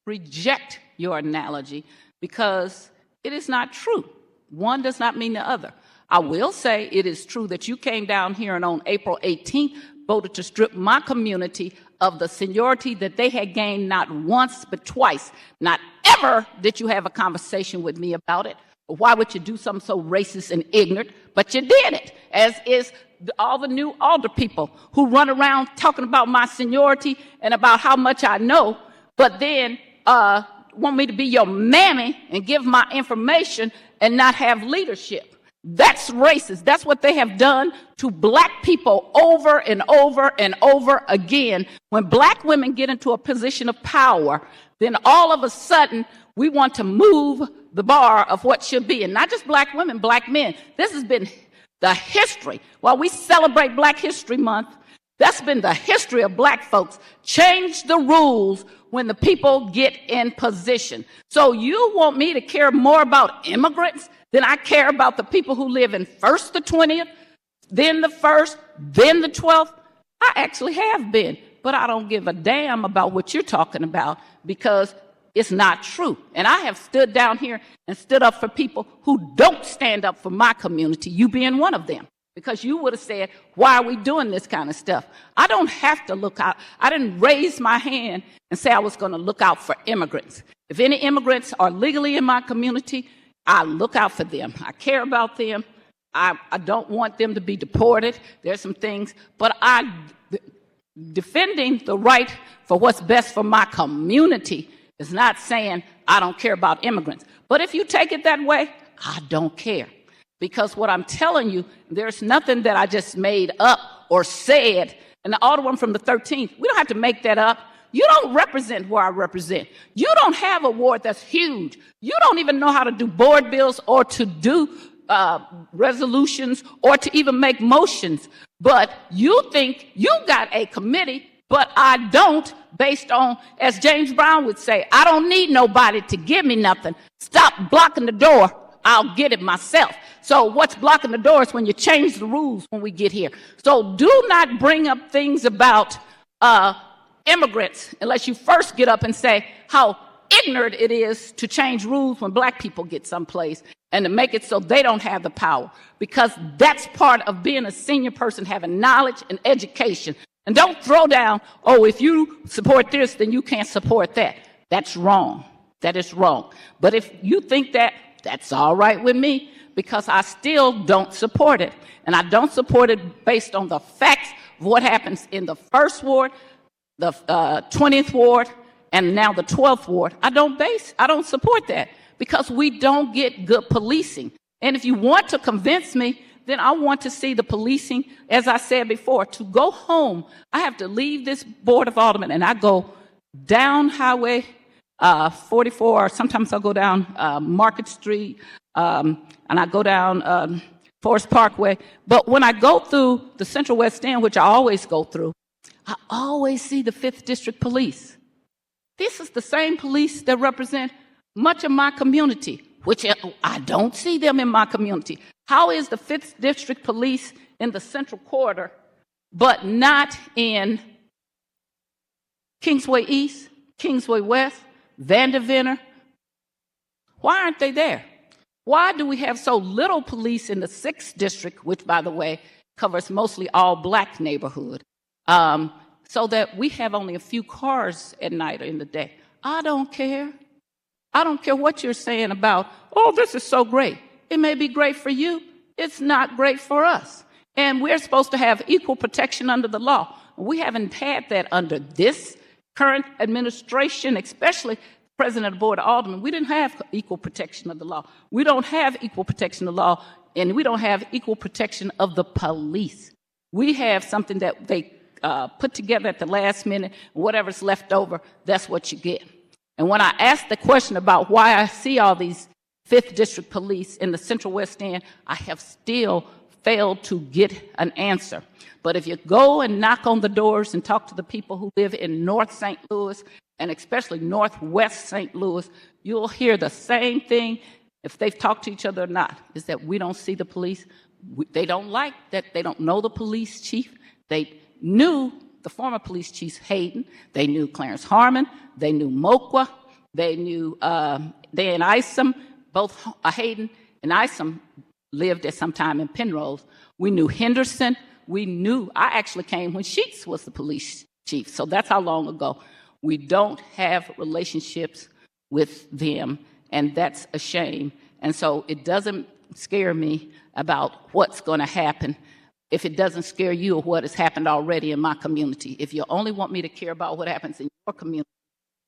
reject your analogy because it is not true. One does not mean the other. I will say it is true that you came down here and on April 18th voted to strip my community of the seniority that they had gained not once but twice. Not ever did you have a conversation with me about it. Why would you do something so racist and ignorant? But you did it, as is all the new alder people who run around talking about my seniority and about how much I know, but then want me to be your mammy and give my information and not have leadership. That's racist. That's what they have done to black people over and over and over again. When black women get into a position of power, then all of a sudden we want to move the bar of what should be. And not just black women, black men. This has been the history. While we celebrate Black History Month, that's been the history of black folks. Change the rules when the people get in position. So you want me to care more about immigrants than I care about the people who live in first the 20th, then the 1st, then the 12th? I actually have been, but I don't give a damn about what you're talking about because it's not true. And I have stood down here and stood up for people who don't stand up for my community, you being one of them. Because you would have said, why are we doing this kind of stuff? I don't have to look out. I didn't raise my hand and say I was going to look out for immigrants. If any immigrants are legally in my community, I look out for them. I care about them. I don't want them to be deported. There's some things, but defending the right for what's best for my community is not saying I don't care about immigrants. But if you take it that way, I don't care. Because what I'm telling you, there's nothing that I just made up or said. And the Alderman from the 13th, we don't have to make that up. You don't represent where I represent. You don't have a ward that's huge. You don't even know how to do board bills or to do resolutions or to even make motions. But you think you got a committee, but I don't, based on, as James Brown would say, I don't need nobody to give me nothing. Stop blocking the door. I'll get it myself. So what's blocking the door is when you change the rules when we get here. So do not bring up things about immigrants unless you first get up and say how ignorant it is to change rules when black people get someplace and to make it so they don't have the power. Because that's part of being a senior person, having knowledge and education. And don't throw down, oh, if you support this, then you can't support that. That's wrong. That is wrong. But if you think that, that's all right with me, because I still don't support it. And I don't support it based on the facts of what happens in the 1st ward, the 20th ward, and now the 12th ward. I don't support that because we don't get good policing. And if you want to convince me, then I want to see the policing, as I said before, to go home. I have to leave this Board of Aldermen and I go down Highway 44, or sometimes I'll go down Market Street, and I go down Forest Parkway. But when I go through the Central West End, which I always go through, I always see the 5th District Police. This is the same police that represent much of my community, which I don't see them in my community. How is the 5th District Police in the Central Corridor, but not in Kingsway East, Kingsway West, Vanderventor? Why aren't they there? Why do we have so little police in the 6th District, which, by the way, covers mostly all black neighborhood, so that we have only a few cars at night or in the day? I don't care. I don't care what you're saying about, oh, this is so great. It may be great for you. It's not great for us. And we're supposed to have equal protection under the law. We haven't had that under this current administration, especially President of the Board of Aldermen. We didn't have equal protection of the law. We don't have equal protection of the law, and we don't have equal protection of the police. We have something that they put together at the last minute. Whatever's left over, that's what you get. And when I asked the question about why I see all these 5th District Police in the Central West End, I have still failed to get an answer. But if you go and knock on the doors and talk to the people who live in North St. Louis, and especially Northwest St. Louis, you'll hear the same thing, if they've talked to each other or not, is that we don't see the police. They don't like that. They don't know the police chief. They knew the former police chief, Hayden. They knew Clarence Harmon. They knew Moqua. They knew they and Isom, both Hayden and Isom lived at some time in Penrose. We knew Henderson. I actually came when Sheets was the police chief, so that's how long ago. We don't have relationships with them, and that's a shame. And so it doesn't scare me about what's going to happen if it doesn't scare you or what has happened already in my community. If you only want me to care about what happens in your community,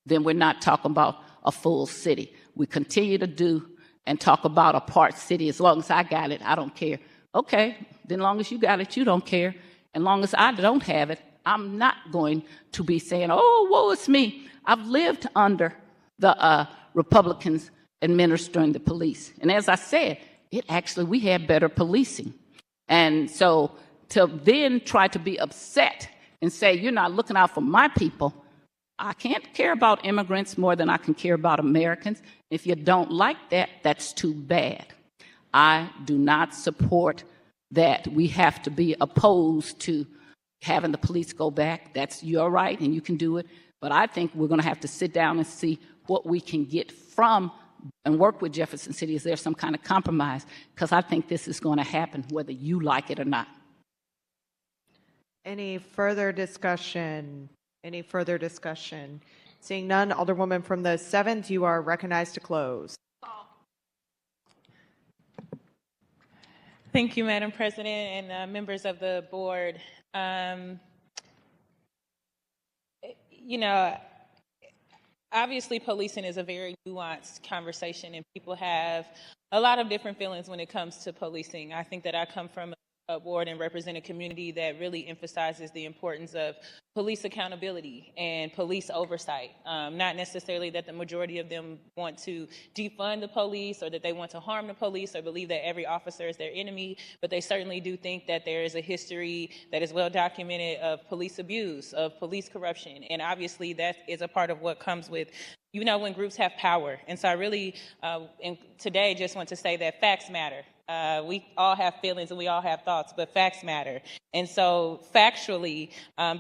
then we're not talking about a full city. We continue to do and talk about a part city. As long as I got it, I don't care. Okay, then long as you got it, you don't care. And long as I don't have it, I'm not going to be saying, oh, woe is me. I've lived under the Republicans administering the police. And as I said, we had better policing. And so to then try to be upset and say, you're not looking out for my people, I can't care about immigrants more than I can care about Americans. If you don't like that, that's too bad. I do not support that we have to be opposed to having the police go back. That's your right, and you can do it. But I think we're going to have to sit down and see what we can get from and work with Jefferson City. Is there some kind of compromise? Because I think this is going to happen whether you like it or not. Any further discussion? Seeing none, Alderwoman from the 7th, you are recognized to close. Thank you, Madam President, and members of the board. Obviously, policing is a very nuanced conversation, and people have a lot of different feelings when it comes to policing. I think that I come from a ward and represent a community that really emphasizes the importance of police accountability and police oversight. Not necessarily that the majority of them want to defund the police or that they want to harm the police or believe that every officer is their enemy, but they certainly do think that there is a history that is well documented of police abuse, of police corruption, and obviously that is a part of what comes with when groups have power. And so I really, today, just want to say that facts matter. We all have feelings and we all have thoughts, but facts matter. And so factually,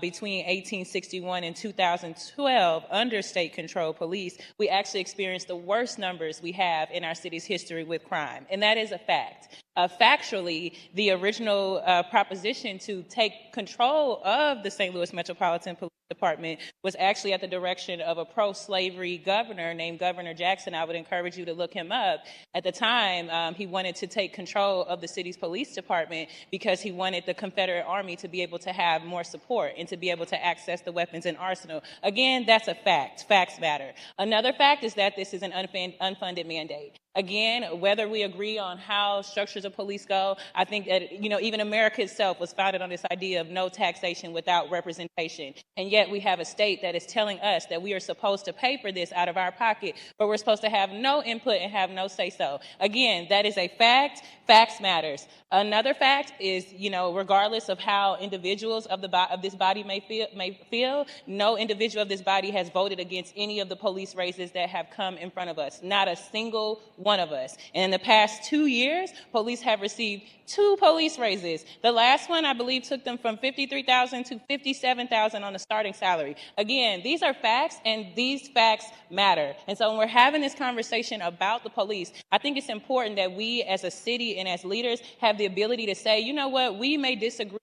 between 1861 and 2012, under state-controlled police, we actually experienced the worst numbers we have in our city's history with crime. And that is a fact. Factually, the original proposition to take control of the St. Louis Metropolitan Police Department was actually at the direction of a pro-slavery governor named Governor Jackson. I would encourage you to look him up. At the time, he wanted to take control of the city's police department because he wanted the Confederate Army to be able to have more support and to be able to access the weapons and arsenal. Again, that's a fact. Facts matter. Another fact is that this is an unfunded mandate. Again, whether we agree on how structures of police go, I think that, even America itself was founded on this idea of no taxation without representation. And yet we have a state that is telling us that we are supposed to pay for this out of our pocket, but we're supposed to have no input and have no say-so. Again, that is a fact. Facts matters. Another fact is, regardless of how individuals of this body may feel, no individual of this body has voted against any of the police races that have come in front of us. Not a single one of us. And in the past 2 years, police have received 2 police raises. The last one, I believe, took them from $53,000 to $57,000 on the starting salary. Again, these are facts, and these facts matter. And so when we're having this conversation about the police, I think it's important that we as a city and as leaders have the ability to say, you know what, we may disagree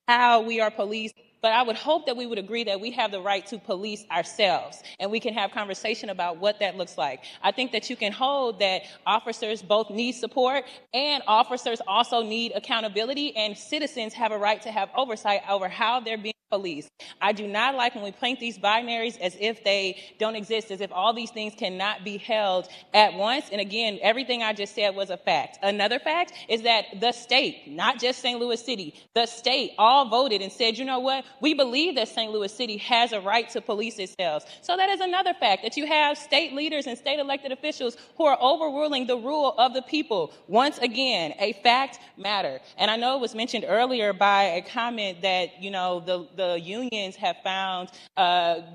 how we are policed, but I would hope that we would agree that we have the right to police ourselves, and we can have conversation about what that looks like. I think that you can hold that officers both need support and officers also need accountability, and citizens have a right to have oversight over how they're being policed. I do not like when we paint these binaries as if they don't exist, as if all these things cannot be held at once. And again, everything I just said was a fact. Another fact is that the state, not just St. Louis City, the state all voted and said, you know what, we believe that St. Louis City has a right to police itself. So that is another fact, that you have state leaders and state elected officials who are overruling the rule of the people. Once again, a fact matter. And I know it was mentioned earlier by a comment that, the unions have found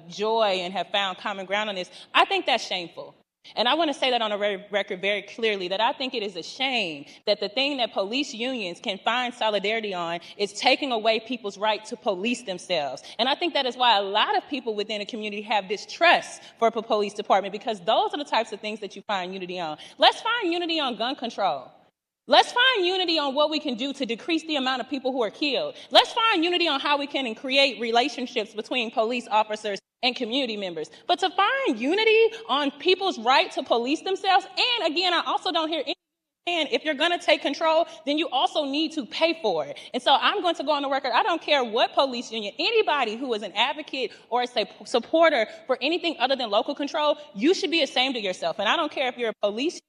joy and have found common ground on this. I think that's shameful. And I want to say that on a record very clearly, that I think it is a shame that the thing that police unions can find solidarity on is taking away people's right to police themselves. And I think that is why a lot of people within a community have distrust for a police department, because those are the types of things that you find unity on. Let's find unity on gun control. Let's find unity on what we can do to decrease the amount of people who are killed. Let's find unity on how we can create relationships between police officers and community members. But to find unity on people's right to police themselves, and again, I also don't hear any. And if you're going to take control, then you also need to pay for it. And so I'm going to go on the record. I don't care what police union, anybody who is an advocate or a supporter for anything other than local control, you should be ashamed of yourself. And I don't care if you're a police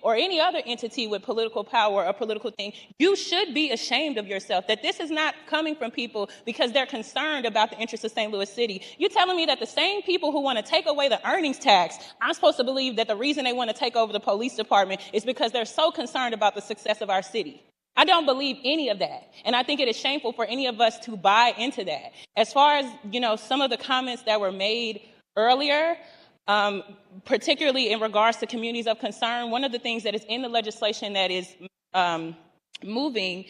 or any other entity with political power or political thing, you should be ashamed of yourself, that this is not coming from people because they're concerned about the interests of St. Louis City. You're telling me that the same people who want to take away the earnings tax, I'm supposed to believe that the reason they want to take over the police department is because they're so concerned about the success of our city. I don't believe any of that. And I think it is shameful for any of us to buy into that. As far as, some of the comments that were made earlier, particularly in regards to communities of concern, one of the things that is in the legislation that is moving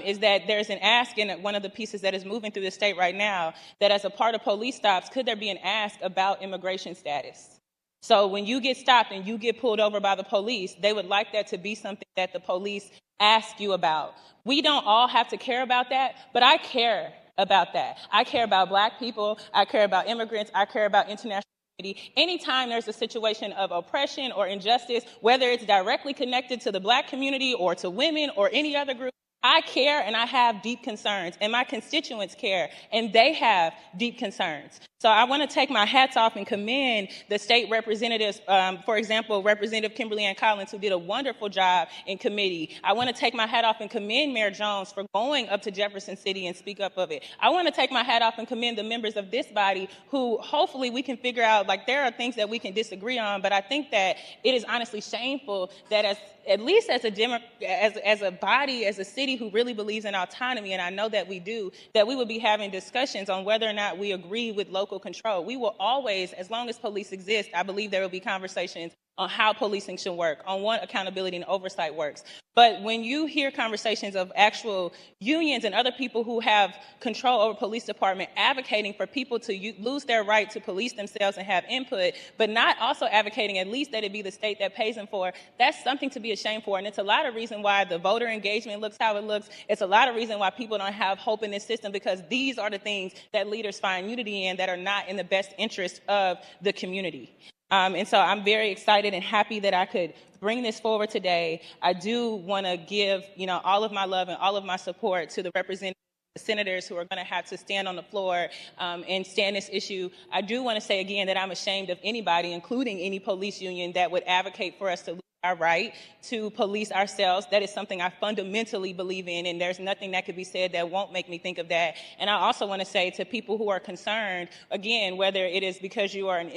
is that there's an ask in one of the pieces that is moving through the state right now, that as a part of police stops, could there be an ask about immigration status? So when you get stopped and you get pulled over by the police, they would like that to be something that the police ask you about. We don't all have to care about that, but I care about that. I care about Black people. I care about immigrants. I care about international. Anytime there's a situation of oppression or injustice, whether it's directly connected to the Black community or to women or any other group, I care and I have deep concerns, and my constituents care and they have deep concerns. So I want to take my hats off and commend the state representatives, for example, Representative Kimberly Ann Collins, who did a wonderful job in committee. I want to take my hat off and commend Mayor Jones for going up to Jefferson City and speak up of it. I want to take my hat off and commend the members of this body who hopefully we can figure out, there are things that we can disagree on, but I think that it is honestly shameful that at least as a body, as a city who really believes in autonomy, and I know that we do, that we would be having discussions on whether or not we agree with local control. We will always, as long as police exist, I believe there will be conversations on how policing should work, on what accountability and oversight works. But when you hear conversations of actual unions and other people who have control over police department advocating for people to lose their right to police themselves and have input, but not also advocating at least that it be the state that pays them for, that's something to be ashamed for. And it's a lot of reason why the voter engagement looks how it looks. It's a lot of reason why people don't have hope in this system, because these are the things that leaders find unity in that are not in the best interest of the community. And so I'm very excited and happy that I could bring this forward today. I do want to give, all of my love and all of my support to the representatives, the senators who are going to have to stand on the floor and stand this issue. I do want to say again that I'm ashamed of anybody, including any police union, that would advocate for us to lose our right to police ourselves. That is something I fundamentally believe in, and there's nothing that could be said that won't make me think of that. And I also want to say to people who are concerned, again, whether it is because you are an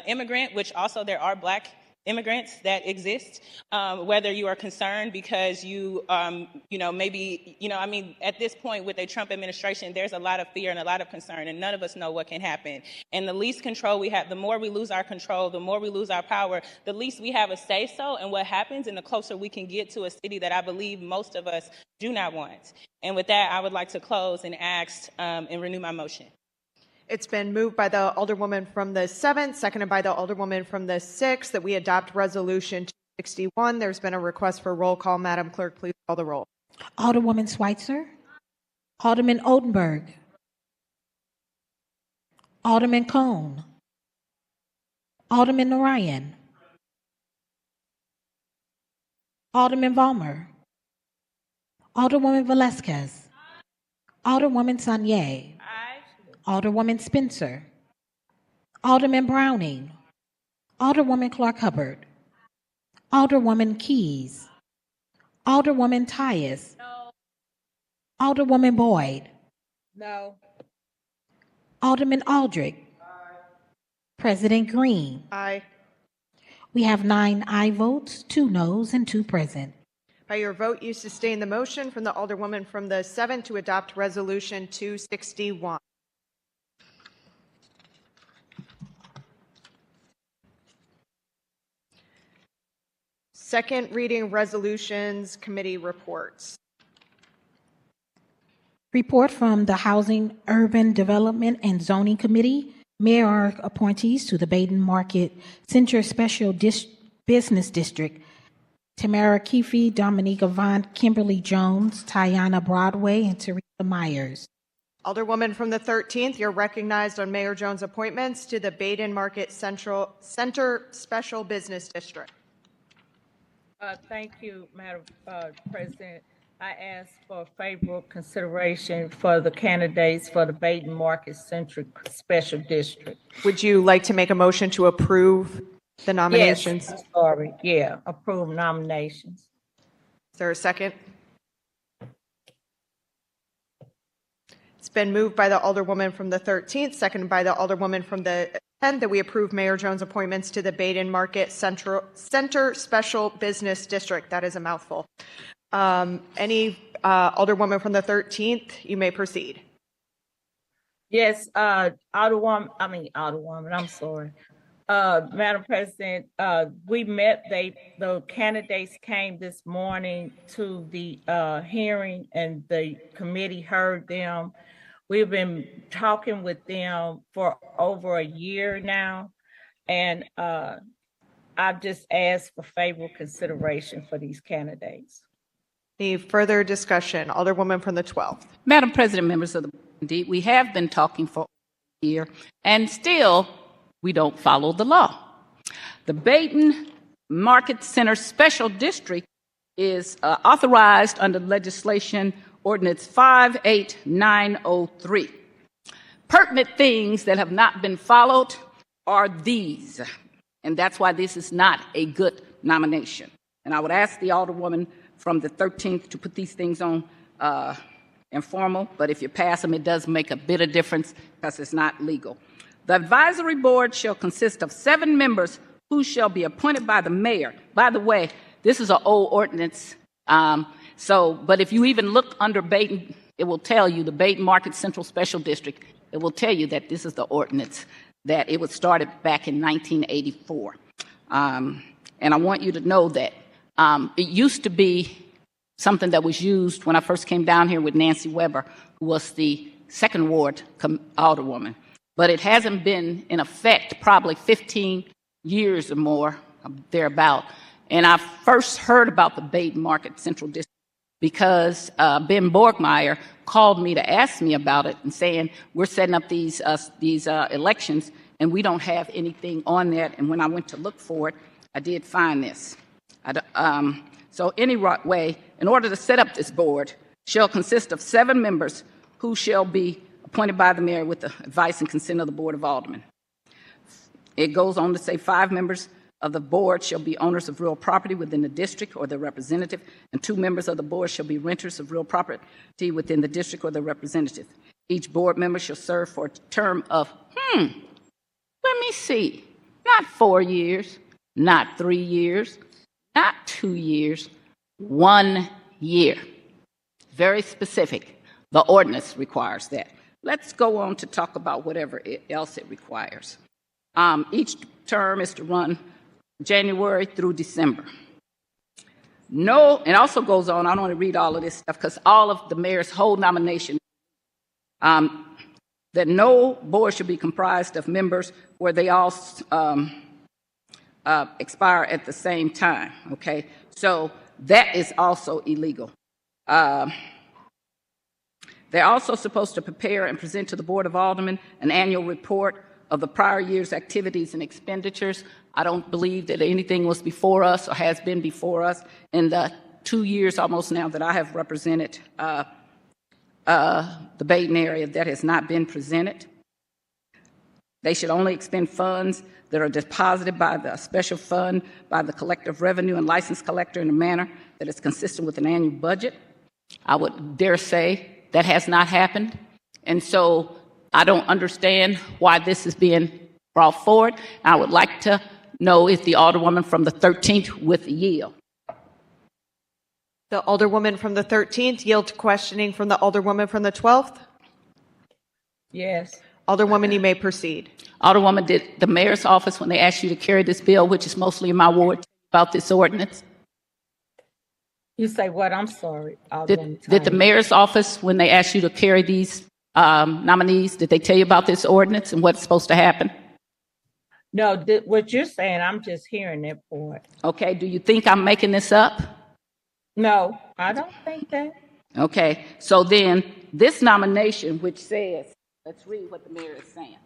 immigrant, which also there are Black immigrants that exist, whether you are concerned because you, maybe, I mean, at this point with a Trump administration, there's a lot of fear and a lot of concern, and none of us know what can happen. And the least control we have, the more we lose our control, the more we lose our power, the least we have a say-so in what happens, and the closer we can get to a city that I believe most of us do not want. And with that, I would like to close and ask and renew my motion. It's been moved by the Alderwoman from the 7th, seconded by the Alderwoman from the 6th, that we adopt Resolution 261. There's been a request for roll call. Madam Clerk, please call the roll. Alderwoman Schweitzer. Alderman Oldenburg. Alderman Cone. Alderman Narayan. Alderman Vollmer. Alderwoman Velasquez. Alderwoman Sanier. Alderwoman Spencer. Alderman Browning. Alderwoman Clark Hubbard. Alderwoman Keys. Alderwoman Tyus. No. Alderwoman Boyd. No. Alderman Aldrich. President Green. Aye. We have 9 aye votes, 2 noes, and 2 present. By your vote, you sustain the motion from the Alderwoman from the 7th to adopt Resolution 261. Second reading resolutions, committee reports. Report from the Housing, Urban Development, and Zoning Committee. Mayor appointees to the Baden Market Center Special Business District. Tamara Keefe, Dominica Vaughn, Kimberly Jones, Tiana Broadway, and Teresa Myers. Alderwoman from the 13th, you're recognized on Mayor Jones' appointments to the Baden Market Center Special Business District. Thank you, Madam President. I ask for favorable consideration for the candidates for the Baden Market Centric Special District. Would you like to make a motion to approve the nominations? Yes, sorry. Yeah, approve nominations. Is there a second? It's been moved by the Alderwoman from the 13th, seconded by the Alderwoman from the 10th, that we approve Mayor Jones' appointments to the Baden Market Center Special Business District. That is a mouthful. Any Alderwoman from the 13th, you may proceed. Yes, Alderwoman, I'm sorry. Madam President, we met, the candidates came this morning to the hearing, and the committee heard them. We've been talking with them for over a year now, and I've just asked for favorable consideration for these candidates. Any further discussion? Alderwoman from the 12th. Madam President, members of the board, indeed, we have been talking for a year, and still we don't follow the law. The Baden Market Center Special District is authorized under legislation Ordinance 58903. Pertinent things that have not been followed are these, and that's why this is not a good nomination. And I would ask the Alderwoman from the 13th to put these things on informal, but if you pass them, it does make a bit of difference because it's not legal. The advisory board shall consist of 7 members who shall be appointed by the mayor. By the way, this is an old ordinance, but if you even look under Baden, it will tell you the Baden Market Central Special District, it will tell you that this is the ordinance, that it was started back in 1984. And I want you to know that it used to be something that was used when I first came down here with Nancy Weber, who was the 2nd Ward Alderwoman. But it hasn't been in effect probably 15 years or more, thereabout. And I first heard about the Baden Market Central District because Ben Borgmeyer called me to ask me about it and saying, we're setting up these elections and we don't have anything on that. And when I went to look for it, I did find this. So anyway, in order to set up this board, shall consist of 7 members who shall be appointed by the mayor with the advice and consent of the Board of Aldermen. It goes on to say 5 members of the board shall be owners of real property within the district or their representative, and 2 members of the board shall be renters of real property within the district or their representative. Each board member shall serve for a term of, let me see, not 4 years, not 3 years, not 2 years, 1 year. Very specific. The ordinance requires that. Let's go on to talk about whatever else it requires. Each term is to run January through December. No, it also goes on, I don't want to read all of this stuff because all of the mayor's whole nomination, that no board should be comprised of members where they all expire at the same time, okay? So that is also illegal. They're also supposed to prepare and present to the Board of Aldermen an annual report of the prior year's activities and expenditures. I don't believe that anything was before us or has been before us in the 2 years almost now that I have represented the Baden area. That has not been presented. They should only expend funds that are deposited by the special fund by the collective revenue and license collector in a manner that is consistent with an annual budget. I would dare say that has not happened. And so I don't understand why this is being brought forward. I would like to know if the Alderwoman from the 13th would yield. The Alderwoman from the 13th yield to questioning from the Alderwoman from the 12th. Yes. Alderwoman, you may proceed. Alderwoman, did the mayor's office, when they asked you to carry this bill, which is mostly in my ward, about this ordinance? You say what? I'm sorry. Did the mayor's office, when they asked you to carry these nominees, did they tell you about this ordinance and what's supposed to happen? No, what you're saying, I'm just hearing that part. Okay, do you think I'm making this up? No, I don't think that. Okay, so then this nomination, which says, let's read what the mayor is saying.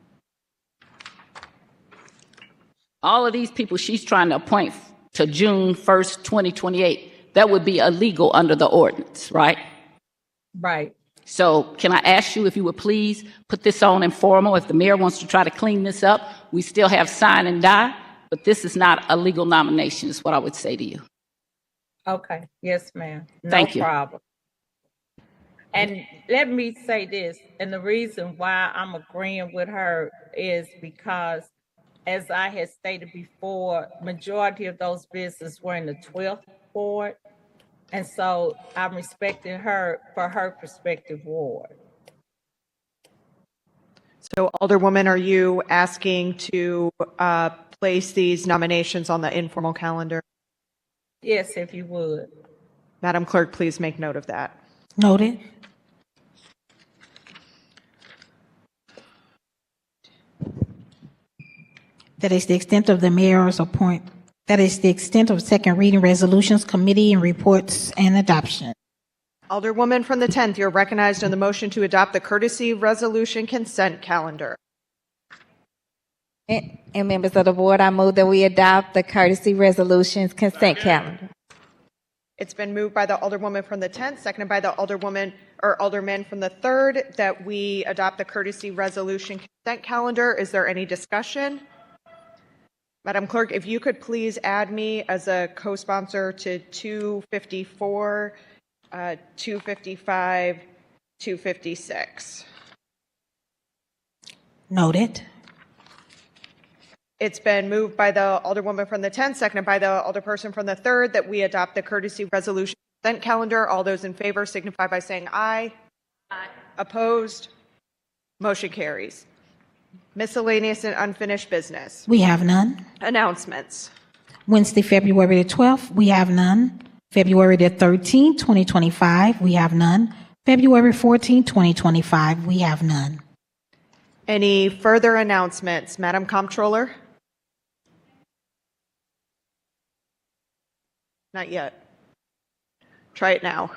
All of these people she's trying to appoint to June 1st, 2028, that would be illegal under the ordinance, right? Right. So can I ask you if you would please put this on informal? If the mayor wants to try to clean this up, we still have sign and die, but this is not a legal nomination, is what I would say to you. Okay. Yes, ma'am. Thank you. No problem. And let me say this, and the reason why I'm agreeing with her is because, as I had stated before, majority of those businesses were in the 12th ward. And so I'm respecting her for her prospective ward. So, Alderwoman, are you asking to place these nominations on the informal calendar? Yes, if you would. Madam Clerk, please make note of that. Noted. That is the extent of the mayor's appointment. That is the extent of second reading resolutions, committee and reports, and adoption. Alderwoman from the 10th, you're recognized on the motion to adopt the courtesy resolution consent calendar. And members of the board, I move that we adopt the courtesy resolutions consent calendar. It's been moved by the Alderwoman from the 10th, seconded by the Alderwoman or Alderman from the 3rd, that we adopt the courtesy resolution consent calendar. Is there any discussion? Madam Clerk, if you could please add me as a co-sponsor to 254, 255, 256. Noted. It's been moved by the Alderwoman from the 10th, seconded by the Alderperson from the 3rd, that we adopt the courtesy resolution consent calendar. All those in favor signify by saying aye. Aye. Opposed? Motion carries. Miscellaneous and unfinished business. We have none. Announcements. Wednesday, February the 12th, we have none. February the 13th, 2025, we have none. February 14th, 2025, we have none. Any further announcements, Madam Comptroller? Not yet. Try it now.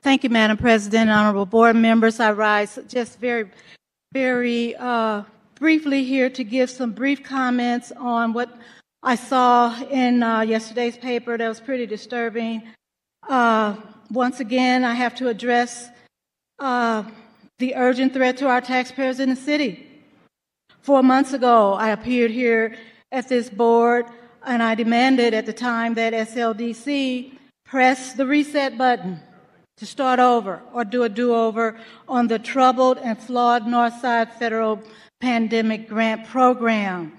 Thank you, Madam President, honorable board members. I rise just very briefly here to give some brief comments on what I saw in yesterday's paper that was pretty disturbing. Once again, I have to address the urgent threat to our taxpayers in the city. 4 months ago, I appeared here at this board and I demanded at the time that SLDC press the reset button to start over or do a do-over on the troubled and flawed Northside Federal Pandemic Grant Program.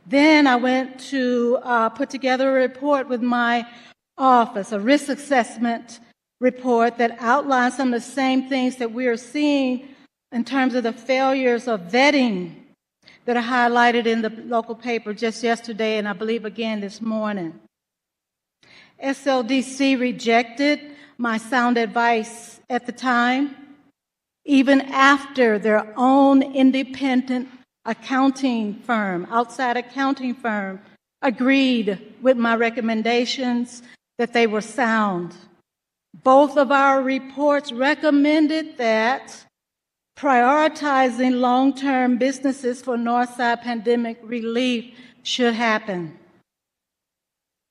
Then I went to put together a report with my office, a risk assessment report that outlines some of the same things that we are seeing in terms of the failures of vetting that are highlighted in the local paper just yesterday and I believe again this morning. SLDC rejected my sound advice at the time, even after their own independent accounting firm, outside accounting firm, agreed with my recommendations that they were sound. Both of our reports recommended that prioritizing long-term businesses for Northside pandemic relief should happen.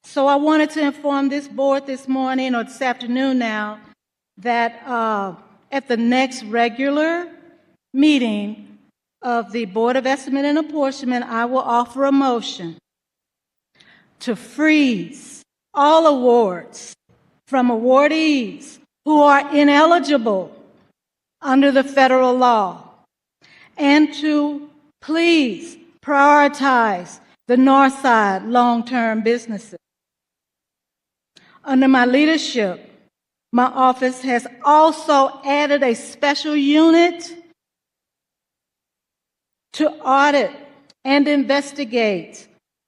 So I wanted to inform this board this morning or this afternoon now that at the next regular meeting of the Board of Estimate and Apportionment, I will offer a motion to freeze all awards from awardees who are ineligible under the federal law, and to please prioritize the Northside long-term businesses. Under my leadership, my office has also added a special unit to audit and investigate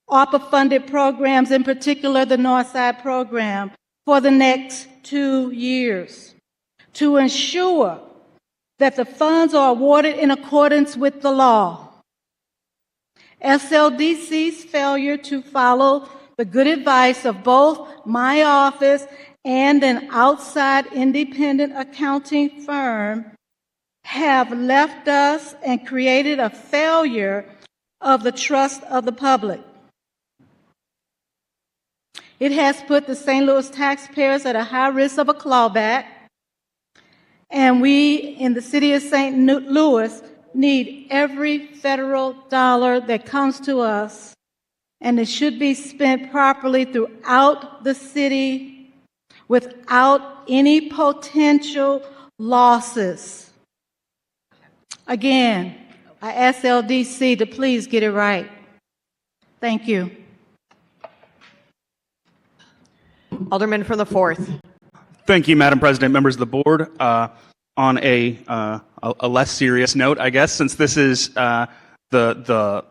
ARPA-funded programs, in particular the Northside program, for the next 2 years, to ensure that the funds are awarded in accordance with the law. SLDC's failure to follow the good advice of both my office and an outside independent accounting firm have left us and created a failure of the trust of the public. It has put the St. Louis taxpayers at a high risk of a clawback, and we in the city of St. Louis need every federal dollar that comes to us, and it should be spent properly throughout the city without any potential losses. Again, I ask LDC to please get it right. Thank you. Alderman from the 4th. Thank you, Madam President, members of the board. On a less serious note, I guess, since this is the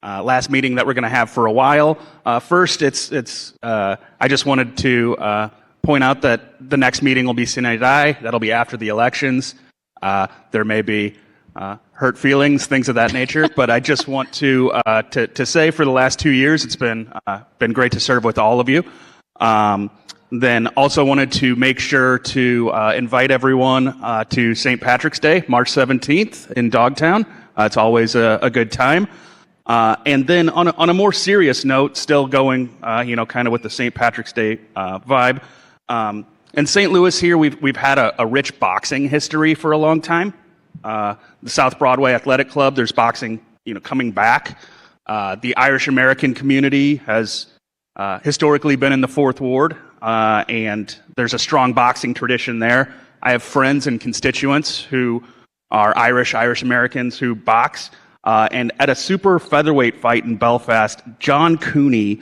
last meeting that we're going to have for a while. First, I just wanted to point out that the next meeting will be sine die. That'll be after the elections. There may be hurt feelings, things of that nature, but I just want to say for the last 2 years, it's been great to serve with all of you. Then also wanted to make sure to invite everyone to St. Patrick's Day, March 17th in Dogtown. It's always a good time. And then on a more serious note, still going, kind of with the St. Patrick's Day vibe. In St. Louis here, we've had a rich boxing history for a long time. The South Broadway Athletic Club, there's boxing, coming back. The Irish American community has historically been in the 4th Ward, and there's a strong boxing tradition there. I have friends and constituents who are Irish Americans who box. And at a super featherweight fight in Belfast, John Cooney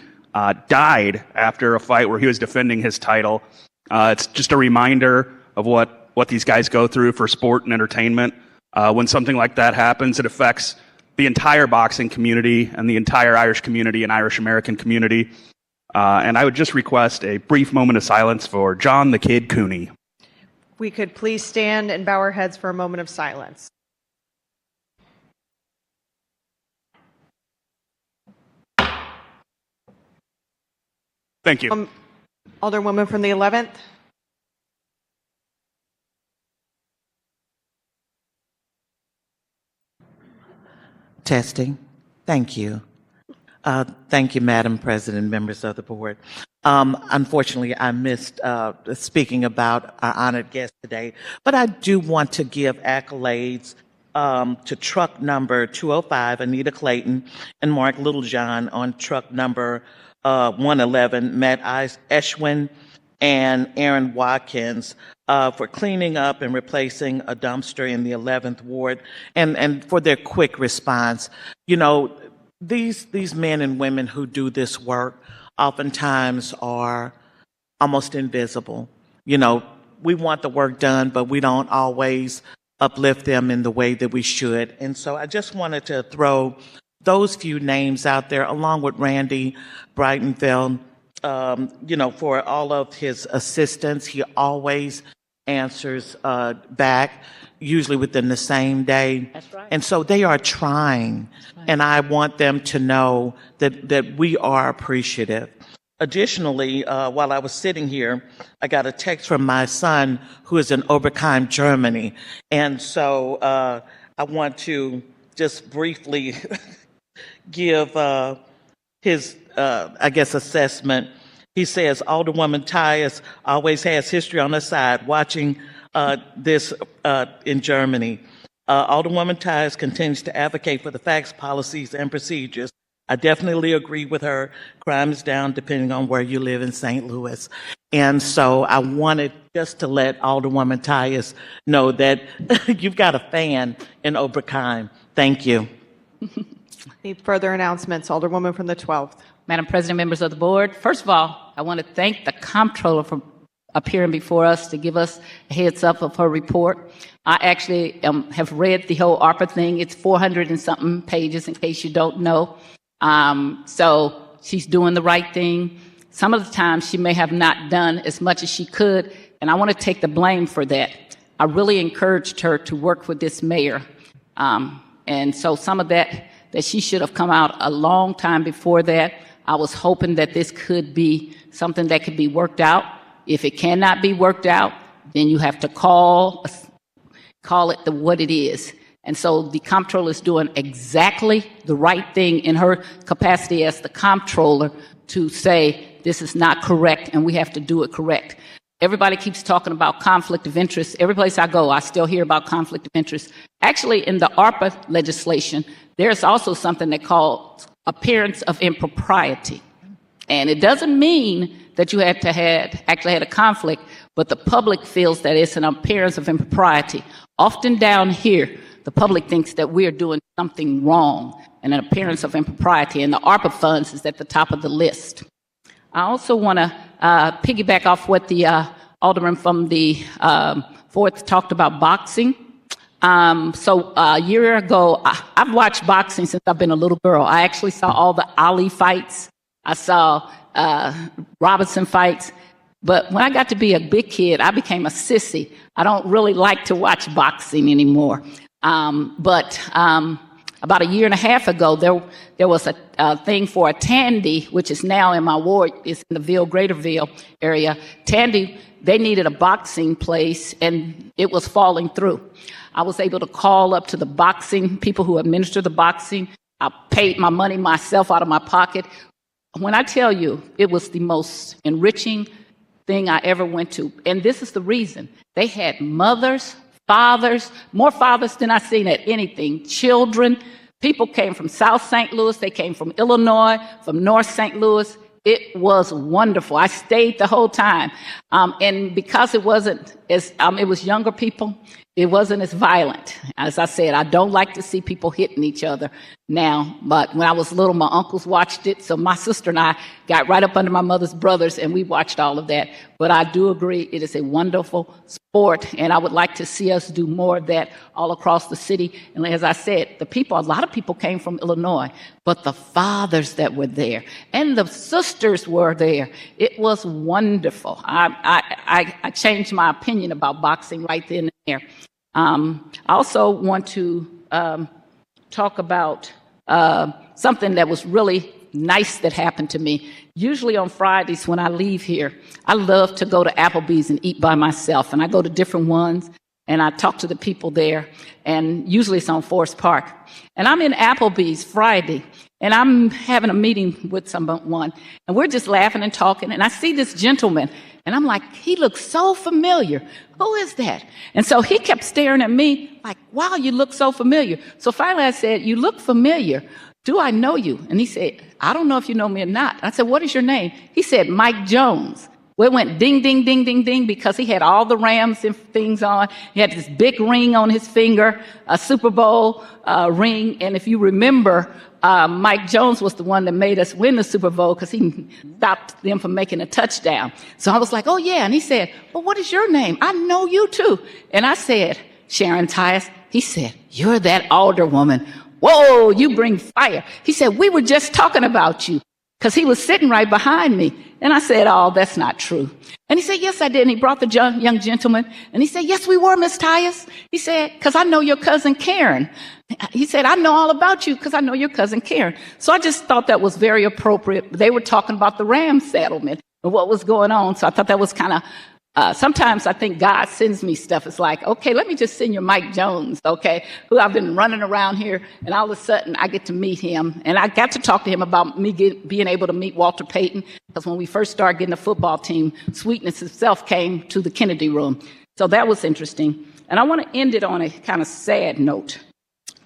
died after a fight where he was defending his title. It's just a reminder of what these guys go through for sport and entertainment. When something like that happens, it affects the entire boxing community and the entire Irish community and Irish American community. And I would just request a brief moment of silence for John the Kid Cooney. We could please stand and bow our heads for a moment of silence. Thank you. Alderwoman from the 11th. Testing. Thank you. Thank you, Madam President, members of the board. Unfortunately, I missed speaking about our honored guest today, but I do want to give accolades to truck number 205, Anita Clayton and Mark Littlejohn on truck number 111, Matt Eshwin and Aaron Watkins for cleaning up and replacing a dumpster in the 11th Ward, and for their quick response. You know, these men and women who do this work oftentimes are almost invisible. You know, we want the work done, but we don't always uplift them in the way that we should. And so I just wanted to throw those few names out there, along with Randy Breitenfeld, you know, for all of his assistance. He always answers back, usually within the same day. That's right. And so they are trying, and I want them to know that we are appreciative. Additionally, while I was sitting here, I got a text from my son who is in Oberheim, Germany. And so I want to just briefly give his, I guess, assessment. He says, Alderwoman Tyus always has history on her side watching this in Germany. Alderwoman Tyus continues to advocate for the facts, policies, and procedures. I definitely agree with her. Crime is down depending on where you live in St. Louis. And so I wanted just to let Alderwoman Tyus know that you've got a fan in Oberheim. Thank you. Any further announcements? Alderwoman from the 12th. Madam President, members of the board, first of all, I want to thank the comptroller for appearing before us to give us a heads up of her report. I actually have read the whole ARPA thing. It's 400 and something pages, in case you don't know. So she's doing the right thing. Some of the times she may have not done as much as she could, and I want to take the blame for that. I really encouraged her to work with this mayor. And so some of that she should have come out a long time before that. I was hoping that this could be something that could be worked out. If it cannot be worked out, then you have to call it what it is. And so the comptroller is doing exactly the right thing in her capacity as the comptroller to say this is not correct and we have to do it correct. Everybody keeps talking about conflict of interest. Every place I go, I still hear about conflict of interest. Actually, in the ARPA legislation, there's also something they call appearance of impropriety. And it doesn't mean that you have to actually had a conflict, but the public feels that it's an appearance of impropriety. Often down here, the public thinks that we are doing something wrong and an appearance of impropriety, and the ARPA funds is at the top of the list. I also want to piggyback off what the alderman from the 4th talked about boxing. So a year ago, I've watched boxing since I've been a little girl. I actually saw all the Ali fights. I saw Robinson fights. But when I got to be a big kid, I became a sissy. I don't really like to watch boxing anymore. But about a year and a half ago, there was a thing for a Tandy, which is now in my ward, is in the Greaterville area. Tandy, they needed a boxing place, and it was falling through. I was able to call up to the boxing people who administer the boxing. I paid my money myself out of my pocket. When I tell you, it was the most enriching thing I ever went to. And this is the reason. They had mothers, fathers, more fathers than I've seen at anything, children. People came from South St. Louis. They came from Illinois, from North St. Louis. It was wonderful. I stayed the whole time. And because it wasn't as, it was younger people, it wasn't as violent. As I said, I don't like to see people hitting each other now, but when I was little, my uncles watched it, so my sister and I got right up under my mother's brothers, and we watched all of that. But I do agree it is a wonderful sport, and I would like to see us do more of that all across the city. And as I said, a lot of people came from Illinois, but the fathers that were there and the sisters were there. It was wonderful. I changed my opinion about boxing right then and there. I also want to talk about something that was really nice that happened to me. Usually on Fridays when I leave here, I love to go to Applebee's and eat by myself, and I go to different ones. and I talk to the people there, and usually it's on Forest Park. And I'm in Applebee's Friday, and I'm having a meeting with someone, and we're just laughing and talking, and I see this gentleman, and I'm like, he looks so familiar. Who is that? And so he kept staring at me like, wow, you look so familiar. So finally I said, you look familiar. Do I know you? And he said, I don't know if you know me or not. I said, what is your name? He said, Mike Jones. Well, it went ding, ding, ding, ding, ding, because he had all the Rams and things on. He had this big ring on his finger, a Super Bowl ring. And if you remember, Mike Jones was the one that made us win the Super Bowl because he stopped them from making a touchdown. So I was like, oh, yeah. And he said, well, what is your name? I know you, too. And I said, Sharon Tyus. He said, you're that alderwoman. Whoa, you bring fire. He said, we were just talking about you, because he was sitting right behind me. And I said, oh, that's not true. And he said, yes, I did. And he brought the young gentleman. And he said, yes, we were, Miss Tyus. He said, because I know your cousin Karen. He said, I know all about you because I know your cousin Karen. So I just thought that was very appropriate. They were talking about the Ram settlement and what was going on. So I thought that was kind of, sometimes I think God sends me stuff. It's like, okay, let me just send you Mike Jones, okay, who I've been running around here. And all of a sudden I get to meet him. And I got to talk to him about me being able to meet Walter Payton. Because when we first started getting a football team, Sweetness himself came to the Kennedy Room. So that was interesting. And I want to end it on a kind of sad note.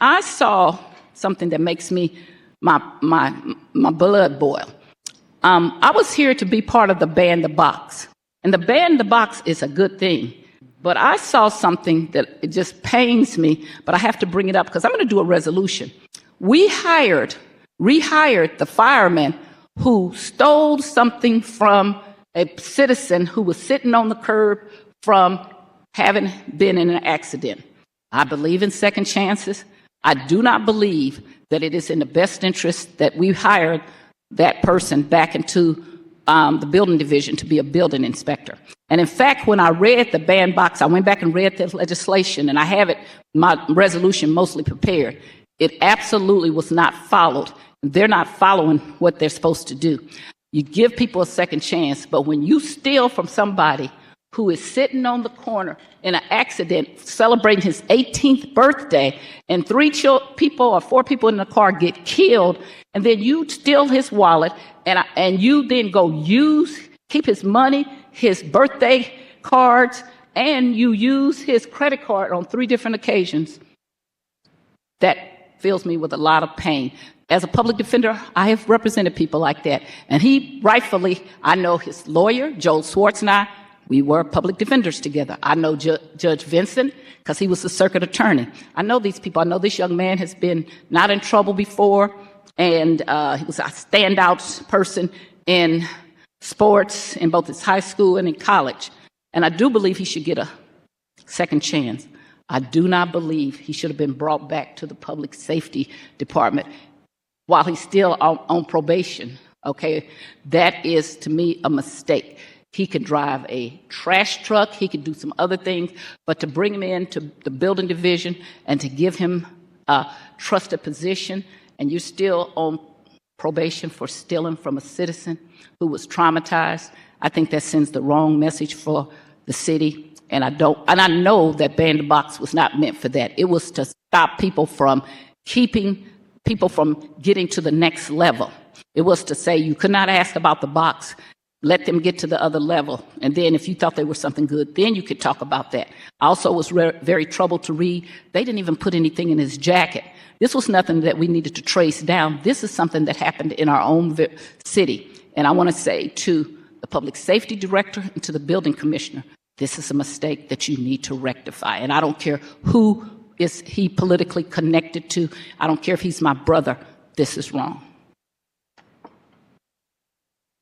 I saw something that makes me, my blood boil. I was here to be part of the Ban the Box. And the Ban the Box is a good thing. But I saw something that it just pains me, but I have to bring it up because I'm going to do a resolution. We rehired the fireman who stole something from a citizen who was sitting on the curb from having been in an accident. I believe in second chances. I do not believe that it is in the best interest that we hired that person back into the building division to be a building inspector. And in fact, when I read the ban box, I went back and read the legislation, and I have it, my resolution mostly prepared. It absolutely was not followed. They're not following what they're supposed to do. You give people a second chance, but when you steal from somebody who is sitting on the corner in an accident celebrating his 18th birthday, and 4 people in the car get killed, and then you steal his wallet, and you then go keep his money, his birthday cards, and you use his credit card on 3 different occasions, that fills me with a lot of pain. As a public defender, I have represented people like that. And he rightfully, I know his lawyer, Joel Swartz, and I, we were public defenders together. I know Judge Vincent because he was the circuit attorney. I know these people. I know this young man has been not in trouble before, and he was a standout person in sports in both his high school and in college. And I do believe he should get a second chance. I do not believe he should have been brought back to the public safety department while he's still on probation. Okay, that is to me a mistake. He could drive a trash truck, he could do some other things, but to bring him into the building division and to give him a trusted position, and you're still on probation for stealing from a citizen who was traumatized, I think that sends the wrong message for the city. And I know that Ban the Box was not meant for that. It was to stop people from keeping people from getting to the next level. It was to say you could not ask about the box. Let them get to the other level. And then if you thought they were something good, then you could talk about that. I also was very troubled to read. They didn't even put anything in his jacket. This was nothing that we needed to trace down. This is something that happened in our own city. And I want to say to the public safety director and to the building commissioner, this is a mistake that you need to rectify. And I don't care who is he politically connected to. I don't care if he's my brother. This is wrong.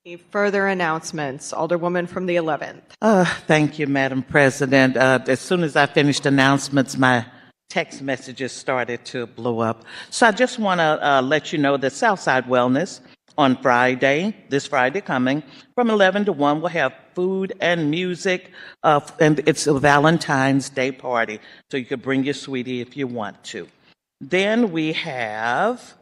Any further announcements? Alderwoman from the 11th. Thank you, Madam President. As soon as I finished announcements, my text messages started to blow up. So I just want to let you know that Southside Wellness on Friday, this Friday coming, from 11 to 1, we'll have food and music, and it's a Valentine's Day party, so you could bring your sweetie if you want to. Then we have,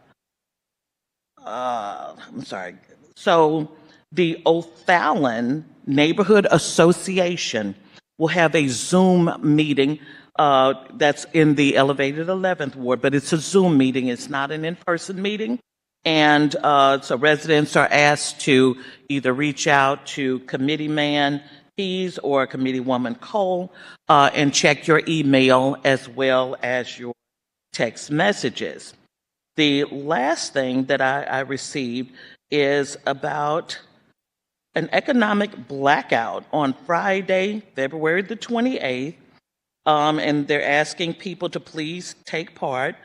so the O'Fallon Neighborhood Association will have a Zoom meeting That's in the elevated 11th ward, but it's a Zoom meeting. It's not an in-person meeting. And so residents are asked to either reach out to Committeeman Pease or Committeewoman Cole and check your email as well as your text messages. The last thing that I received is about an economic blackout on Friday, February the 28th. And they're asking people to please take part.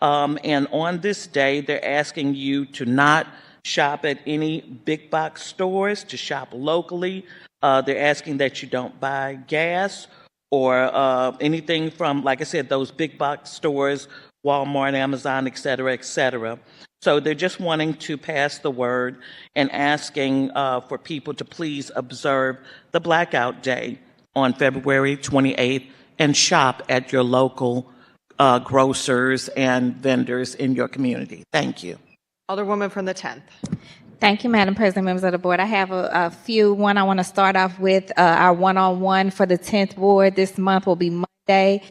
And on this day, they're asking you to not shop at any big box stores, to shop locally. They're asking that you don't buy gas or anything from, like I said, those big box stores, Walmart, Amazon, et cetera, et cetera. So they're just wanting to pass the word and asking for people to please observe the blackout day on February 28th and shop at your local grocers and vendors in your community. Thank you. Alderwoman from the 10th. Thank you, Madam President, members of the board. I have a few. One, I want to start off with our one-on-one for the 10th ward. This month will be Monday,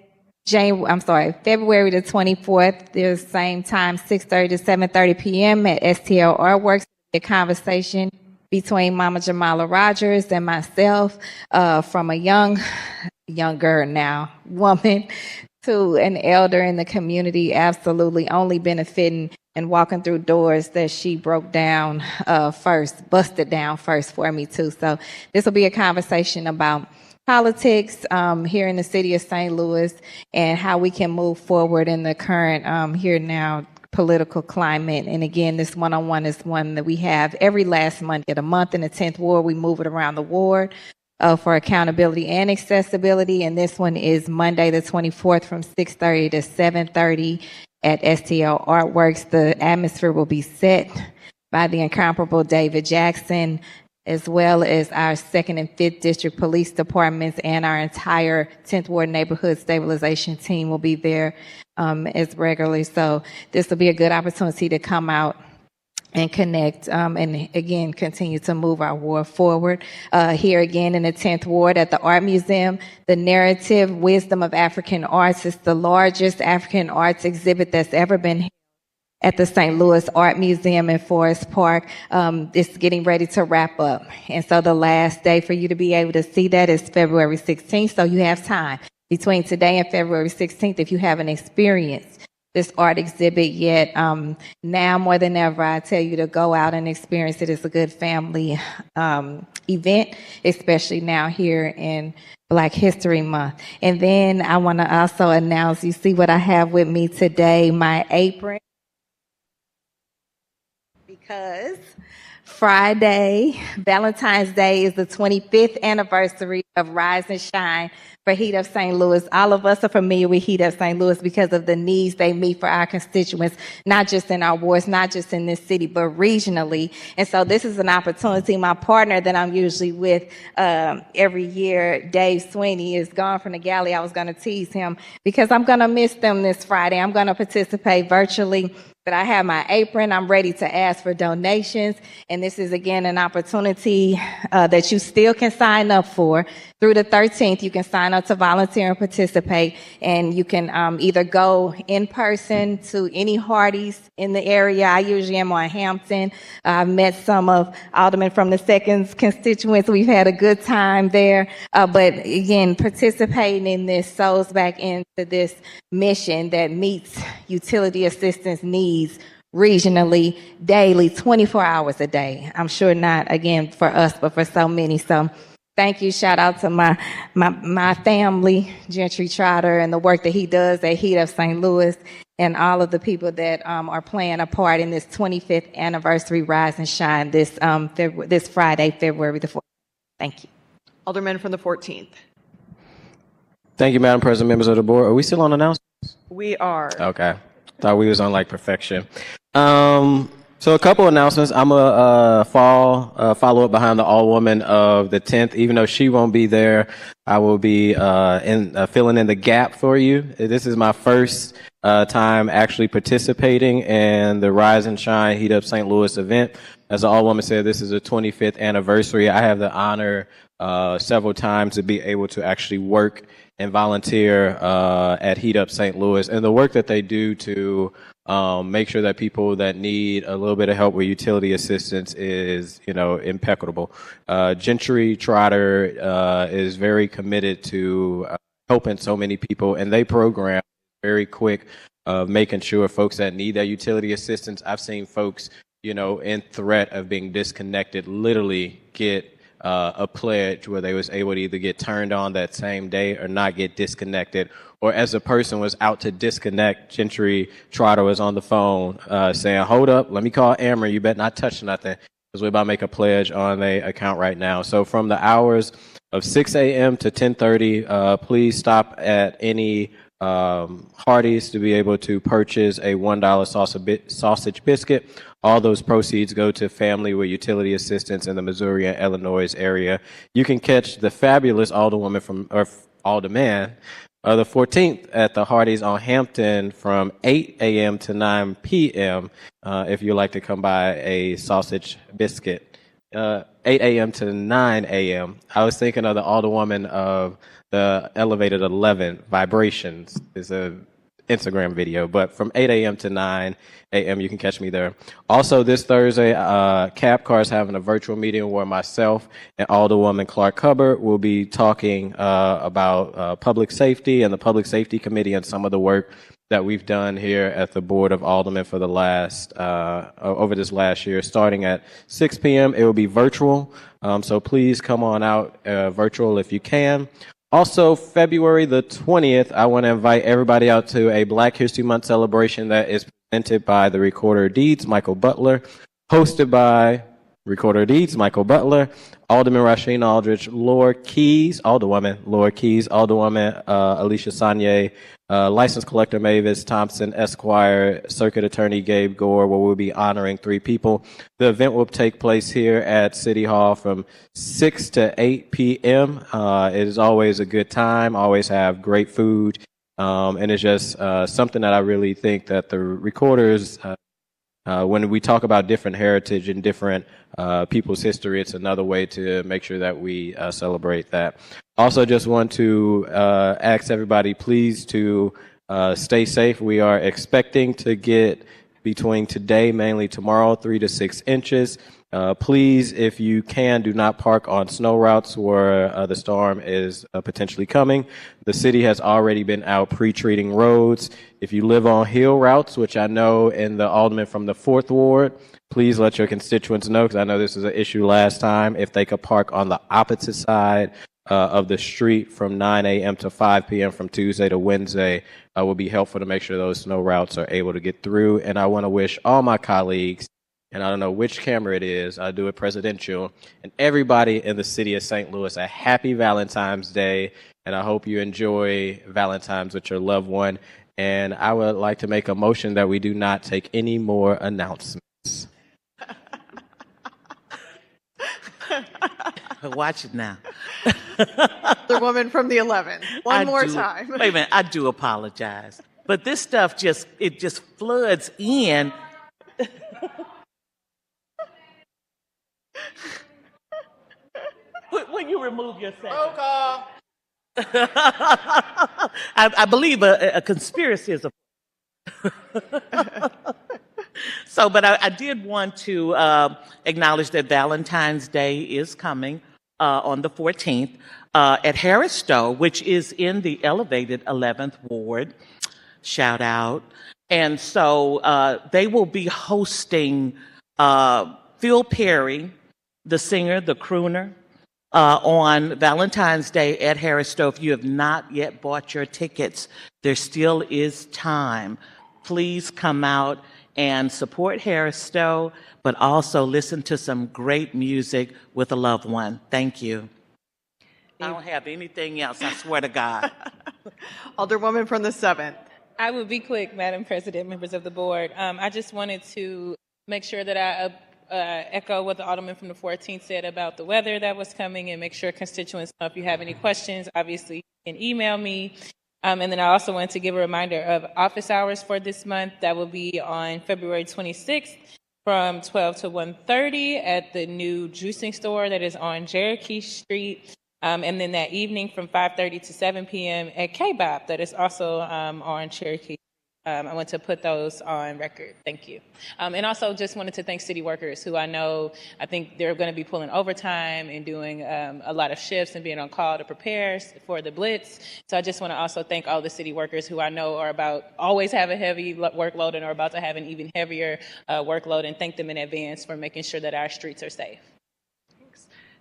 February the 24th. The same time, 6:30 to 7:30 p.m. at STL Artworks. A conversation between Mama Jamala Rogers and myself from a younger now woman to an elder in the community, absolutely only benefiting and walking through doors that she busted down first for me too. So this will be a conversation about politics here in the city of St. Louis and how we can move forward in the current here now political climate. And again, this one-on-one is one that we have every last Monday of the month. In the 10th ward, we move it around the ward for accountability and accessibility. And this one is Monday the 24th from 6:30 to 7:30 at STL Artworks. The atmosphere will be set by the incomparable David Jackson, as well as our 2nd and 5th District Police Departments, and our entire 10th Ward Neighborhood Stabilization Team will be there as regularly. So this will be a good opportunity to come out and connect and again continue to move our ward forward. Here again in the 10th Ward at the Art Museum, the Narrative Wisdom of African Arts is the largest African arts exhibit that's ever been held at the St. Louis Art Museum in Forest Park. It's getting ready to wrap up. And so the last day for you to be able to see that is February 16th. So you have time between today and February 16th if you haven't experienced this art exhibit yet. Now more than ever, I tell you to go out and experience it. It's a good family event, especially now here in Black History Month. And then I want to also announce, you see what I have with me today, my apron. Because Friday, Valentine's Day, is the 25th anniversary of Rise and Shine for Heat Up St. Louis. All of us are familiar with Heat Up St. Louis because of the needs they meet for our constituents, not just in our wards, not just in this city, but regionally. And so this is an opportunity. My partner that I'm usually with every year, Dave Sweeney, is gone from the galley. I was going to tease him because I'm going to miss them this Friday. I'm going to participate virtually. But I have my apron. I'm ready to ask for donations. And this is, again, an opportunity that you still can sign up for. Through the 13th, you can sign up to volunteer and participate. And you can either go in person to any Hardee's in the area. I usually am on Hampton. I've met some of Aldermen from the 2nd's constituents. We've had a good time there. But again, participating in this sows back into this mission that meets utility assistance needs regionally, daily, 24 hours a day. I'm sure not, again, for us, but for so many. So thank you. Shout out to my family, Gentry Trotter, and the work that he does at Heat Up St. Louis, and all of the people that are playing a part in this 25th anniversary Rise and Shine this Friday, February the 4th. Thank you. Alderman from the 14th. Thank you, Madam President, members of the board. Are we still on announcements? We are. Okay. Thought we was on like perfection. So a couple announcements. I'm a follow up behind the Alderwoman of the 10th. Even though she won't be there, I will be filling in the gap for you. This is my first time actually participating in the Rise and Shine Heat Up St. Louis event. As the Alderwoman said, this is the 25th anniversary. I have the honor several times to be able to actually work and volunteer at Heat Up St. Louis, and the work that they do to make sure that people that need a little bit of help with utility assistance is, impeccable. Gentry Trotter is very committed to helping so many people, and they program very quick of making sure folks that need that utility assistance. I've seen folks, in threat of being disconnected, literally get a pledge where they was able to either get turned on that same day or not get disconnected. Or as a person was out to disconnect, Gentry Trotter was on the phone saying, hold up, let me call Amber, you better not touch nothing, because we're about to make a pledge on their account right now. So from the hours of 6 a.m. to 10:30, please stop at any Hardee's to be able to purchase a $1 sausage biscuit. All those proceeds go to family with utility assistance in the Missouri and Illinois area. You can catch the fabulous Alderman the 14th at the Hardee's on Hampton from 8 a.m. to 9 p.m. If you'd like to come by a sausage biscuit. 8 a.m. to 9 a.m. I was thinking of the Alderwoman of the Elevated 11 Vibrations. It's a Instagram video, but from 8 a.m. to 9 a.m. you can catch me there. Also this Thursday, Cap Car is having a virtual meeting where myself and Alderwoman Clark Hubbard will be talking about public safety and the Public Safety Committee and some of the work that we've done here at the Board of Aldermen for the last, over this last year. Starting at 6 p.m., it will be virtual, so please come on out virtual if you can. Also, February the 20th, I want to invite everybody out to a Black History Month celebration that is presented by the Recorder of Deeds, Michael Butler, hosted by Recorder of Deeds, Michael Butler, Alderman Rasheen Aldridge, Alderwoman Laura Keys, Alderwoman Alicia Sanye, License Collector Mavis Thompson, Esquire, Circuit Attorney Gabe Gore, where we'll be honoring 3 people. The event will take place here at City Hall from 6 to 8 p.m. It is always a good time, always have great food, and it's just something that I really think that the recorders, when we talk about different heritage and different people's history, it's another way to make sure that we celebrate that. Also, just want to ask everybody, please, to stay safe. We are expecting to get between today, mainly tomorrow, 3 to 6 inches. Please, if you can, do not park on snow routes where the storm is potentially coming. The city has already been out pre-treating roads. If you live on hill routes, which I know in the Alderman from the 4th Ward, please let your constituents know, because I know this was an issue last time, if they could park on the opposite side of the street from 9 a.m. to 5 p.m. from Tuesday to Wednesday will be helpful to make sure those snow routes are able to get through. And I want to wish all my colleagues, and I don't know which camera it is, I do it presidential, and everybody in the city of St. Louis a happy Valentine's Day, and I hope you enjoy Valentine's with your loved one. And I would like to make a motion that we do not take any more announcements. Watch it now. The woman from the 11th. One more time. Wait a minute, I do apologize. But this stuff just floods in. When you remove yourself. Roll call. I believe a conspiracy is a. So, but I did want to acknowledge that Valentine's Day is coming on the 14th at Harris Stowe, which is in the elevated 11th Ward. Shout out. And so they will be hosting Phil Perry, the singer, the crooner, on Valentine's Day at Harris Stowe. If you have not yet bought your tickets, there still is time. Please come out and support Harris Stowe, but also listen to some great music with a loved one. Thank you. I don't have anything else, I swear to God. Alderwoman from the 7th. I will be quick, Madam President, members of the board. I just wanted to make sure that I echo what the Alderman from the 14th said about the weather that was coming, and make sure constituents know if you have any questions, obviously you can email me. And then I also wanted to give a reminder of office hours for this month. That will be on February 26th from 12 to 1:30 at the new juicing store that is on Cherokee Street. And then that evening from 5:30 to 7 p.m. at K-Bop, that is also on Cherokee. I want to put those on record. Thank you. And also just wanted to thank city workers who I think they're going to be pulling overtime and doing a lot of shifts and being on call to prepare for the Blitz. So I just want to also thank all the city workers who I know always have a heavy workload and are about to have an even heavier workload, and thank them in advance for making sure that our streets are safe.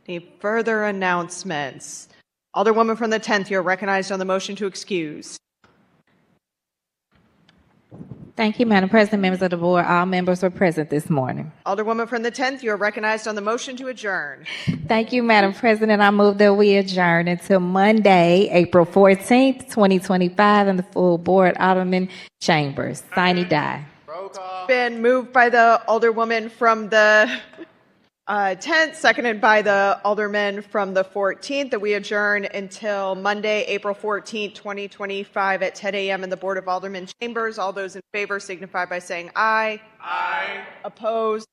Any further announcements? Alderwoman from the 10th, you're recognized on the motion to excuse. Thank you, Madam President, members of the board. All members were present this morning. Alderwoman from the 10th, you are recognized on the motion to adjourn. Thank you, Madam President. I move that we adjourn until Monday, April 14th, 2025, in the full board Alderman chambers. Sine die. Been moved by the Alderwoman from the 10th, seconded by the Alderman from the 14th, that we adjourn until Monday, April 14th, 2025 at 10 a.m. in the Board of Aldermen chambers. All those in favor signify by saying aye. Aye. Opposed?